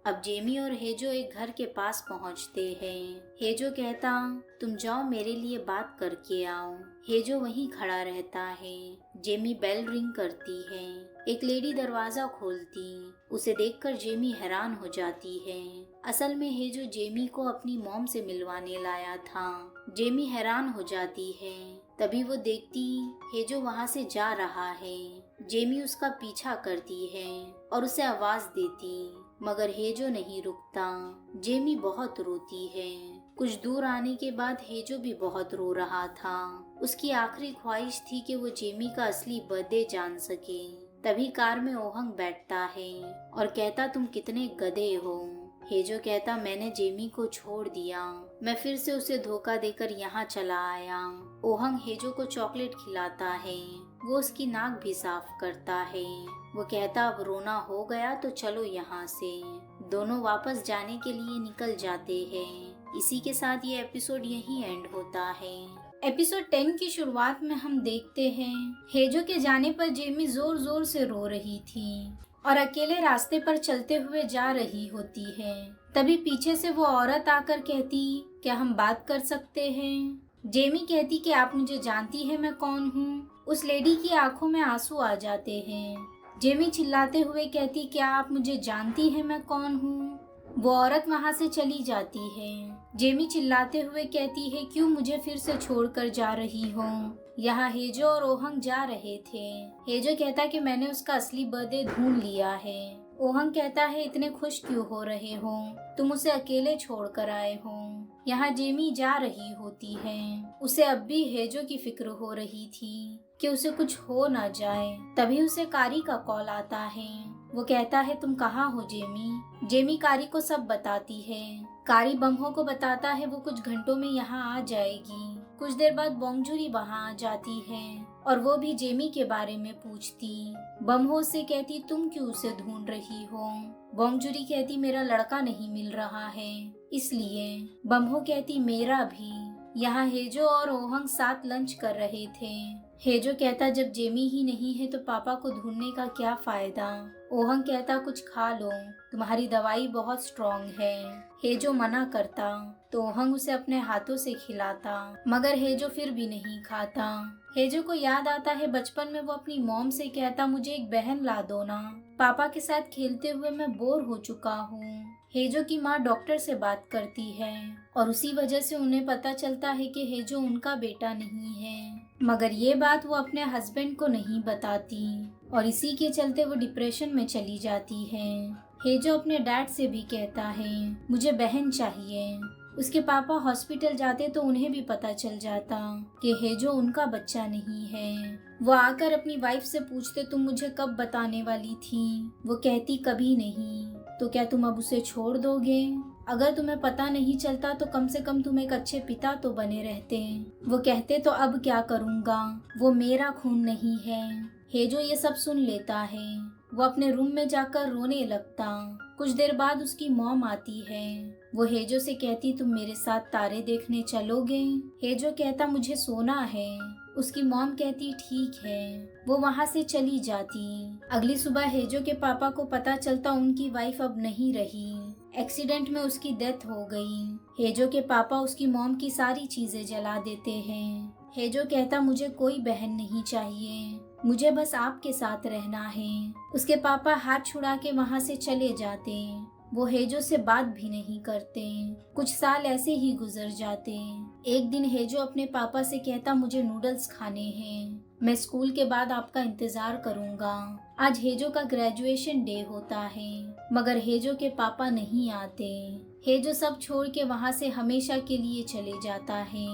अब जेमी और हेजो एक घर के पास पहुंचते हैं। हेजो कहता तुम जाओ मेरे लिए बात करके आओ। हेजो वहीं खड़ा रहता है। जेमी बेल रिंग करती है। एक लेडी दरवाजा खोलती। उसे देखकर जेमी हैरान हो जाती है। असल में हेजो जेमी को अपनी मॉम से मिलवाने लाया था। जेमी हैरान हो जाती है। तभी वो देखती हेजो वहाँ से जा रहा है। जेमी उसका पीछा करती है और उसे आवाज देती मगर हेजो नहीं रुकता। जेमी बहुत रोती है। कुछ दूर आने के बाद हेजो भी बहुत रो रहा था। उसकी आखिरी ख्वाहिश थी कि वो जेमी का असली बर्थडे जान सके। तभी कार में ओहंग बैठता है और कहता, तुम कितने गधे हो। हेजो कहता, मैंने जेमी को छोड़ दिया, मैं फिर से उसे धोखा देकर यहाँ चला आया। ओहंग हेजो को चॉकलेट खिलाता है, वो उसकी नाक भी साफ करता है। वो कहता, अब रोना हो गया तो चलो यहाँ से। दोनों वापस जाने के लिए निकल जाते हैं। इसी के साथ ये एपिसोड यहीं एंड होता है। एपिसोड 10 की शुरुआत में हम देखते हैं हेजो के जाने पर जेमी जोर जोर से रो रही थी और अकेले रास्ते पर चलते हुए जा रही होती है। तभी पीछे से वो औरत आकर कहती, क्या हम बात कर सकते हैं? जेमी कहती कि आप मुझे जानती है मैं कौन हूँ। उस लेडी की आंखों में आंसू आ जाते हैं। जेमी चिल्लाते हुए कहती, क्या आप मुझे जानती है मैं कौन हूँ? वो औरत वहाँ से चली जाती है। जेमी चिल्लाते हुए कहती है, क्यों मुझे फिर से छोड़कर जा रही हो? यहाँ हेजो और ओहंग जा रहे थे। हेजो कहता कि मैंने उसका असली बर्थडे ढूंढ लिया है। ओहंग कहता है, इतने खुश क्यों हो रहे हो? तुम उसे अकेले छोड़कर आए हो। यहाँ जेमी जा रही होती है। उसे अब भी हेजो की फिक्र हो रही थी कि उसे कुछ हो ना जाए। तभी उसे कारी का कॉल आता है। वो कहता है, तुम कहाँ हो जेमी? जेमी कारी को सब बताती है। कारी बम्हो को बताता है वो कुछ घंटों में यहाँ आ जाएगी। कुछ देर बाद बोंगजूरी वहाँ आ जाती है और वो भी जेमी के बारे में पूछती। बम्हो से कहती, तुम क्यों उसे ढूंढ रही हो? बोंगजूरी कहती, मेरा लड़का नहीं मिल रहा है इसलिए। बम्हो कहती, मेरा भी। यहाँ हेजो और ओहंग साथ लंच कर रहे थे। हेजो कहता, जब जेमी ही नहीं है तो पापा को ढूंढने का क्या फायदा? ओहंग कहता, कुछ खा लो, तुम्हारी दवाई बहुत स्ट्रॉन्ग है। हेजो मना करता तो ओहंग उसे अपने हाथों से खिलाता, मगर हेजो फिर भी नहीं खाता। हेजो को याद आता है बचपन में वो अपनी मॉम से कहता, मुझे एक बहन ला दो ना, पापा के साथ खेलते हुए मैं बोर हो चुका हूँ। हेजो की माँ डॉक्टर से बात करती है और उसी वजह से उन्हें पता चलता है कि हेजो उनका बेटा नहीं है, मगर ये बात वो अपने हस्बैंड को नहीं बताती और इसी के चलते वो डिप्रेशन में चली जाती है। हेजो अपने डैड से भी कहता है, मुझे बहन चाहिए। उसके पापा हॉस्पिटल जाते तो उन्हें भी पता चल जाता कि हेजो उनका बच्चा नहीं है। वो आकर अपनी वाइफ से पूछते, तुम मुझे कब बताने वाली थी? वो कहती, कभी नहीं। तो क्या तुम अब उसे छोड़ दोगे? अगर तुम्हें पता नहीं चलता तो कम से कम तुम एक अच्छे पिता तो बने रहते। वो कहते, तो अब क्या करूँगा, वो मेरा खून नहीं है। हेजो ये सब सुन लेता है। वो अपने रूम में जाकर रोने लगता। कुछ देर बाद उसकी मॉम आती है। वो हेजो से कहती, तुम मेरे साथ तारे देखने चलोगे? हेजो कहता, मुझे सोना है। उसकी मॉम कहती, ठीक है। वो वहाँ से चली जाती। अगली सुबह हेजो के पापा को पता चलता उनकी वाइफ अब नहीं रही, एक्सीडेंट में उसकी डेथ हो गई। हेजो के पापा उसकी मॉम की सारी चीजें जला देते हैं। हेजो कहता, मुझे कोई बहन नहीं चाहिए, मुझे बस आपके साथ रहना है। उसके पापा हाथ छुड़ा के वहाँ से चले जाते। वो हेजो से बात भी नहीं करते। कुछ साल ऐसे ही गुजर जाते। एक दिन हेजो अपने पापा से कहता, मुझे नूडल्स खाने हैं, मैं स्कूल के बाद आपका इंतजार करूंगा। आज हेजो का ग्रेजुएशन डे होता है, मगर हेजो के पापा नहीं आते। हेजो सब छोड़ के वहाँ से हमेशा के लिए चले जाता है।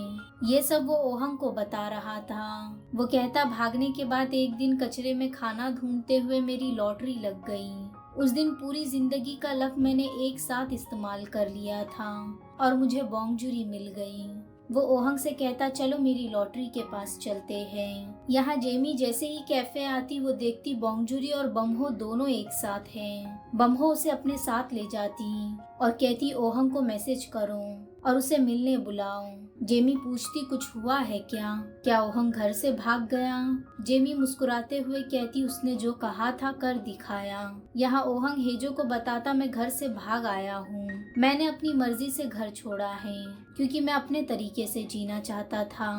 ये सब वो ओहंग को बता रहा था। वो कहता, भागने के बाद एक दिन कचरे में खाना ढूंढते हुए मेरी लॉटरी लग गई। उस दिन पूरी जिंदगी का लक मैंने एक साथ इस्तेमाल कर लिया था और मुझे बोंगजूरी मिल गई। वो ओहंग से कहता, चलो मेरी लॉटरी के पास चलते हैं। यहाँ जेमी जैसे ही कैफे आती वो देखती बोंगजूरी और बम्हो दोनों एक साथ हैं। बम्हो उसे अपने साथ ले जाती और कहती, ओहंग को मैसेज करो और उसे मिलने बुलाओ। जेमी पूछती, कुछ हुआ है क्या? क्या ओहंग घर से भाग गया? जेमी मुस्कुराते हुए कहती, उसने जो कहा था कर दिखाया। यहाँ ओहंग हेजो को बताता, मैं घर से भाग आया हूँ, मैंने अपनी मर्जी से घर छोड़ा है क्योंकि मैं अपने तरीके से जीना चाहता था।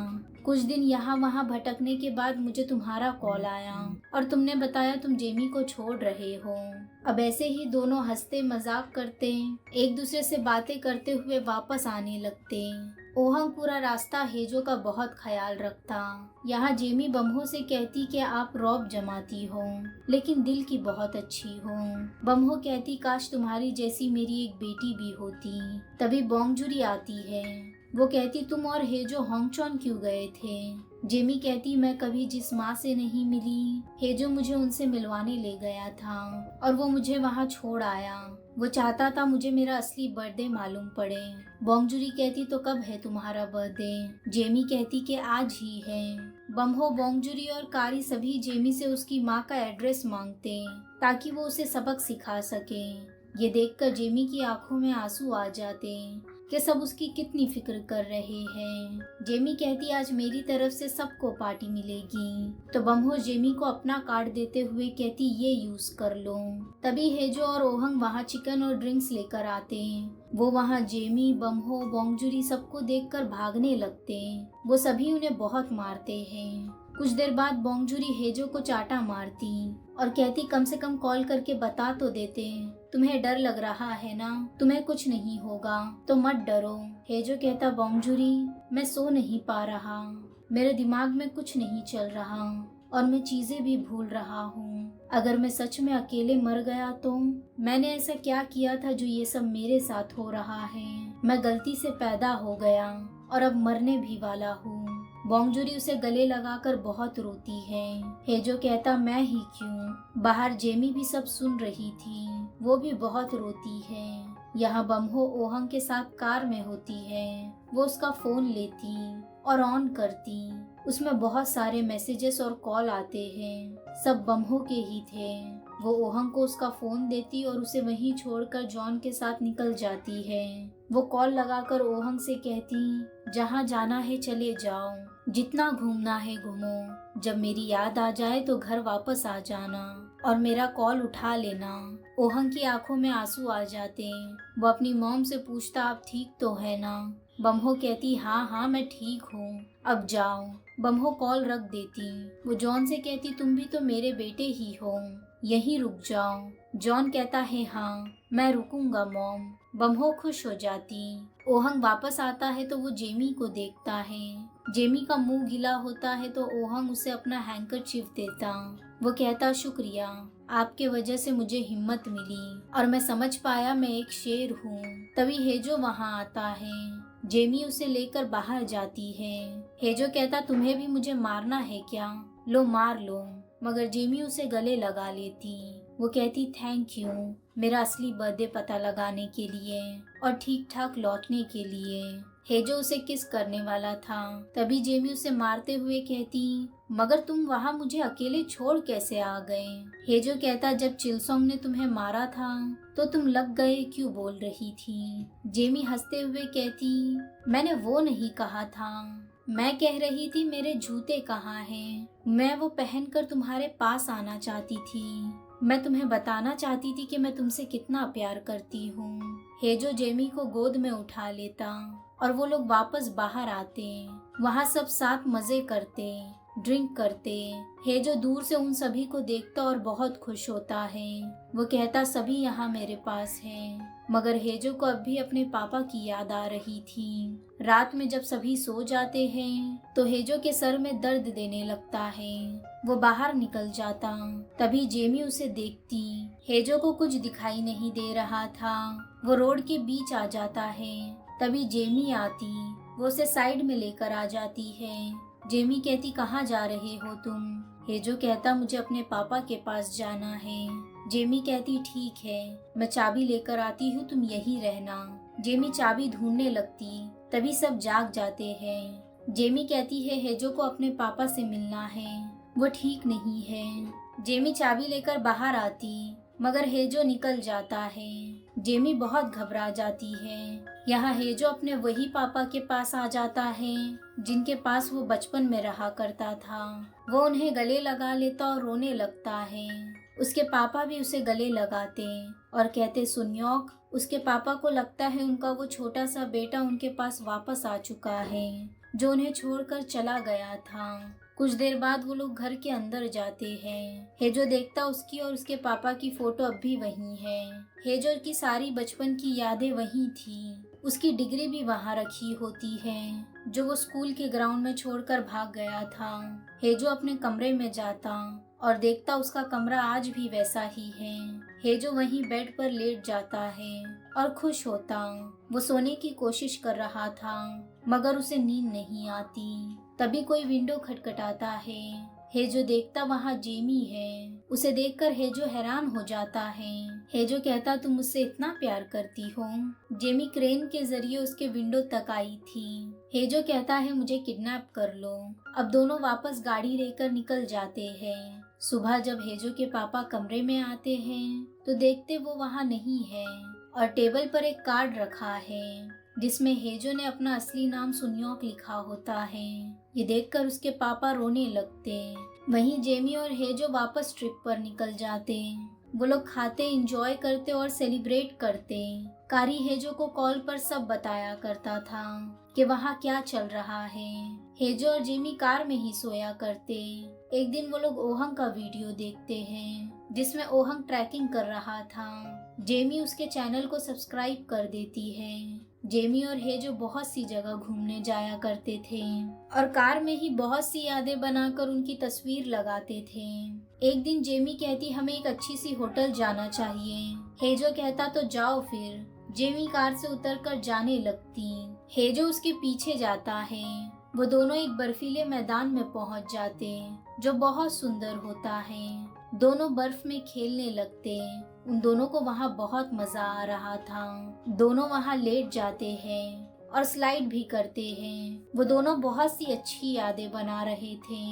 कुछ दिन यहाँ वहाँ भटकने के बाद मुझे तुम्हारा कॉल आया और तुमने बताया तुम जेमी को छोड़ रहे हो। अब ऐसे ही दोनों हंसते मजाक करते एक दूसरे से बातें करते हुए वापस आने लगते। ओहंग पूरा रास्ता हेजो का बहुत ख्याल रखता। यहाँ जेमी बम्हो से कहती कि आप रौब जमाती हो लेकिन दिल की बहुत अच्छी हो। बम्हो कहती काश तुम्हारी जैसी मेरी एक बेटी भी होती। तभी बोंगजुरी आती है। वो कहती तुम और हेजो होंगचोन क्यों गए थे। जेमी कहती मैं कभी जिस माँ से नहीं मिली, हेजो मुझे उनसे मिलवाने ले गया था और वो मुझे वहाँ छोड़ आया। वो चाहता था मुझे मेरा असली बर्थडे मालूम पड़े। बोंगजुरी कहती तो कब है तुम्हारा बर्थडे। जेमी कहती कि आज ही है। बम्हो, बोंगजुरी और कारी सभी जेमी से उसकी माँ का एड्रेस मांगते ताकि वो उसे सबक सिखा सके। ये देखकर जेमी की आंखों में आंसू आ जाते कि सब उसकी कितनी फिक्र कर रहे हैं। जेमी कहती आज मेरी तरफ से सबको पार्टी मिलेगी। तो बम्हो जेमी को अपना कार्ड देते हुए कहती ये यूज कर लो। तभी हेजो और ओहंग वहाँ चिकन और ड्रिंक्स लेकर आते। वो वहाँ जेमी, बम्हो, बोंगजुरी सबको देखकर भागने लगते। वो सभी उन्हें बहुत मारते हैं। कुछ देर बाद बोंगजुरी हेजो को चाटा मारती और कहती कम से कम कॉल करके बता तो देते। तुम्हें डर लग रहा है ना, तुम्हें कुछ नहीं होगा तो मत डरो। हेजो कहता बोंगजुरी मैं सो नहीं पा रहा, मेरे दिमाग में कुछ नहीं चल रहा और मैं चीजें भी भूल रहा हूँ। अगर मैं सच में अकेले मर गया तो मैंने ऐसा क्या किया था जो ये सब मेरे साथ हो रहा है। मैं गलती से पैदा हो गया और अब मरने भी वाला हूँ। बोंगजुरी उसे गले लगाकर बहुत रोती है। हेजो कहता मैं ही क्यों। बाहर जेमी भी सब सुन रही थी, वो भी बहुत रोती है। यहाँ बम्हो ओहंग के साथ कार में होती है। वो उसका फोन लेती और ऑन करती। उसमें बहुत सारे मैसेजेस और कॉल आते हैं, सब बम्हो के ही थे। वो ओहंग को उसका फोन देती और उसे वहीं छोड़कर जॉन के साथ निकल जाती है। वो कॉल लगाकर ओहंग से कहती जहाँ जाना है चले जाओ, जितना घूमना है घूमो, जब मेरी याद आ जाए तो घर वापस आ जाना और मेरा कॉल उठा लेना। ओहंग की आंखों में आंसू आ जाते। वो अपनी मॉम से पूछता आप ठीक तो है ना। बम्हो कहती हाँ हाँ मैं ठीक हूँ, अब जाओ। बम्हो कॉल रख देती। वो जॉन से कहती तुम भी तो मेरे बेटे ही हो, यहीं रुक जाओ। जॉन कहता है हाँ मैं रुकूंगा मॉम। बम्हो खुश हो जाती। ओहंग वापस आता है तो वो जेमी को देखता है। जेमी का मुंह गीला होता है तो ओहंग उसे अपना हैंकरचीफ देता। वो कहता शुक्रिया, आपके वजह से मुझे हिम्मत मिली और मैं समझ पाया मैं एक शेर हूँ। तभी हेजो वहाँ आता है। जेमी उसे लेकर बाहर जाती है। हेजो कहता तुम्हें भी मुझे मारना है क्या, लो मार लो। मगर जेमी उसे गले लगा लेती। वो कहती थैंक यू मेरा असली बर्थडे पता लगाने के लिए और ठीक ठाक लौटने के लिए। हेजो उसे किस करने वाला था, तभी जेमी उसे मारते हुए कहती मगर तुम वहाँ मुझे अकेले छोड़ कैसे आ गए। हेजो कहता जब चिलसोंग ने तुम्हें मारा था तो तुम लग गए क्यों बोल रही थी। जेमी हंसते हुए कहती मैंने वो नहीं कहा था, मैं कह रही थी मेरे जूते कहाँ हैं, मैं वो पहनकर तुम्हारे पास आना चाहती थी। मैं तुम्हें बताना चाहती थी कि मैं तुमसे कितना प्यार करती हूँ। हेजो जेमी को गोद में उठा लेता और वो लोग वापस बाहर आते। वहाँ सब साथ मजे करते, ड्रिंक करते। हेजो दूर से उन सभी को देखता और बहुत खुश होता है। वो कहता सभी यहाँ मेरे पास हैं। मगर हेजो को अब भी अपने पापा की याद आ रही थी। रात में जब सभी सो जाते हैं तो हेजो के सर में दर्द देने लगता है। वो बाहर निकल जाता। तभी जेमी उसे देखती। हेजो को कुछ दिखाई नहीं दे रहा था। वो रोड के बीच आ जाता है। तभी जेमी आती, वो उसे साइड में लेकर आ जाती है। जेमी कहती कहाँ जा रहे हो तुम। हेजो कहता मुझे अपने पापा के पास जाना है। जेमी कहती ठीक है मैं चाबी लेकर आती हूँ, तुम यहीं रहना। जेमी चाबी ढूंढने लगती। तभी सब जाग जाते हैं। जेमी कहती है हेजो को अपने पापा से मिलना है, वो ठीक नहीं है। जेमी चाबी लेकर बाहर आती मगर हेजो निकल जाता है। जेमी बहुत घबरा जाती है। यहाँ हेजो अपने वही पापा के पास आ जाता है जिनके पास वो बचपन में रहा करता था। वो उन्हें गले लगा लेता और रोने लगता है। उसके पापा भी उसे गले लगाते और कहते सुन्योक। उसके पापा को लगता है उनका वो छोटा सा बेटा उनके पास वापस आ चुका है जो उन्हें छोड़कर चला गया था। कुछ देर बाद वो लोग घर के अंदर जाते हैं। हेजो देखता उसकी और उसके पापा की फोटो अब भी वही है। हेजो की सारी बचपन की यादें वही थी। उसकी डिग्री भी वहाँ रखी होती है जो वो स्कूल के ग्राउंड में छोड़कर भाग गया था। हेजो अपने कमरे में जाता और देखता उसका कमरा आज भी वैसा ही है। हेजो वहीं बेड पर लेट जाता है और खुश होता। वो सोने की कोशिश कर रहा था मगर उसे नींद नहीं आती। तभी कोई विंडो खटखटाता है। हेजो देखता वहाँ जेमी है। उसे देखकर हेजो हैरान हो जाता है। हेजो कहता तुम मुझसे इतना प्यार करती हो। जेमी क्रेन के जरिए उसके विंडो तक आई थी। हेजो कहता है मुझे किडनैप कर लो। अब दोनों वापस गाड़ी लेकर निकल जाते हैं। सुबह जब हेजो के पापा कमरे में आते हैं तो देखते वो वहाँ नहीं है और टेबल पर एक कार्ड रखा है जिसमें हेजो ने अपना असली नाम सुन्योक लिखा होता है। ये देखकर उसके पापा रोने लगते। वहीं जेमी और हेजो वापस ट्रिप पर निकल जाते। वो लोग खाते, एंजॉय करते और सेलिब्रेट करते। कारी हेजो को कॉल पर सब बताया करता था कि वहाँ क्या चल रहा है। हेजो और जेमी कार में ही सोया करते। एक दिन वो लोग ओहंग का वीडियो देखते हैं जिसमें ओहंग ट्रैकिंग कर रहा था। जेमी उसके चैनल को सब्सक्राइब कर देती है। जेमी और हेजो बहुत सी जगह घूमने जाया करते थे और कार में ही बहुत सी यादें बनाकर उनकी तस्वीर लगाते थे। एक दिन जेमी कहती हमें एक अच्छी सी होटल जाना चाहिए। हेजो कहता तो जाओ फिर। जेमी कार से उतरकर जाने लगती। हेजो उसके पीछे जाता है। वो दोनों एक बर्फीले मैदान में पहुंच जाते जो बहुत सुंदर होता है। दोनों बर्फ में खेलने लगते। उन दोनों को वहाँ बहुत मजा आ रहा था। दोनों वहाँ लेट जाते हैं और स्लाइड भी करते हैं। वो दोनों बहुत सी अच्छी यादें बना रहे थे।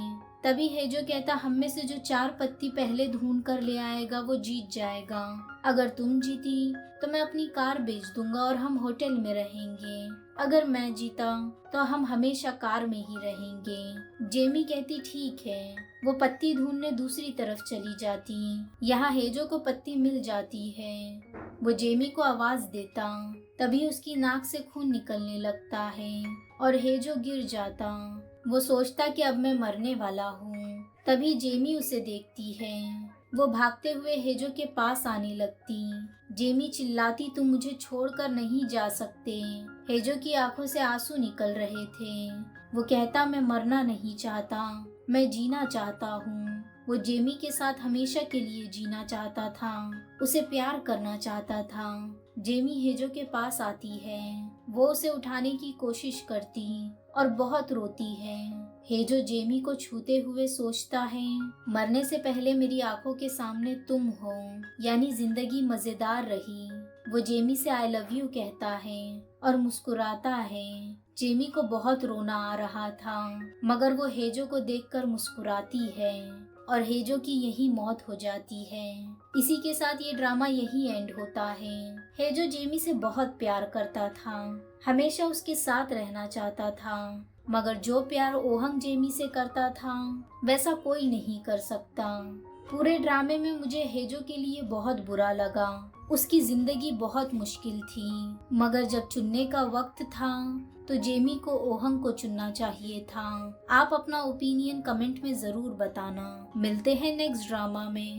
तभी हेजो कहता हम में से जो 4 पत्ती पहले ढूंढ कर ले आएगा वो जीत जाएगा। अगर तुम जीती तो मैं अपनी कार बेच दूंगा और हम होटल में रहेंगे। अगर मैं जीता तो हम हमेशा कार में ही रहेंगे। जेमी कहती ठीक है। वो पत्ती ढूंढने दूसरी तरफ चली जाती। यहाँ हेजो को पत्ती मिल जाती है। वो जेमी को आवाज देता। तभी उसकी नाक से खून निकलने लगता है और हेजो गिर जाता। वो सोचता कि अब मैं मरने वाला हूँ। तभी जेमी उसे देखती है। वो भागते हुए हेजो के पास आने लगती। जेमी चिल्लाती तुम मुझे छोड़कर नहीं जा सकते। हेजो की आंखों से आंसू निकल रहे थे। वो कहता मैं मरना नहीं चाहता, मैं जीना चाहता हूँ। वो जेमी के साथ हमेशा के लिए जीना चाहता था, उसे प्यार करना चाहता था। जेमी हेजो के पास आती है। वो उसे उठाने की कोशिश करती और बहुत रोती है। हेजो जेमी को छूते हुए सोचता है मरने से पहले मेरी आंखों के सामने तुम हो, यानी जिंदगी मजेदार रही। वो जेमी से आई लव यू कहता है और मुस्कुराता है। जेमी को बहुत रोना आ रहा था मगर वो हेजो को देखकर मुस्कुराती है और हेजो की यही मौत हो जाती है। इसी के साथ ये ड्रामा यही एंड होता है। हेजो जेमी से बहुत प्यार करता था, हमेशा उसके साथ रहना चाहता था, मगर जो प्यार ओहंग जेमी से करता था वैसा कोई नहीं कर सकता। पूरे ड्रामे में मुझे हेजो के लिए बहुत बुरा लगा। उसकी जिंदगी बहुत मुश्किल थी, मगर जब चुनने का वक्त था तो जेमी को ओहंग को चुनना चाहिए था। आप अपना ओपिनियन कमेंट में जरूर बताना। मिलते हैं नेक्स्ट ड्रामा में।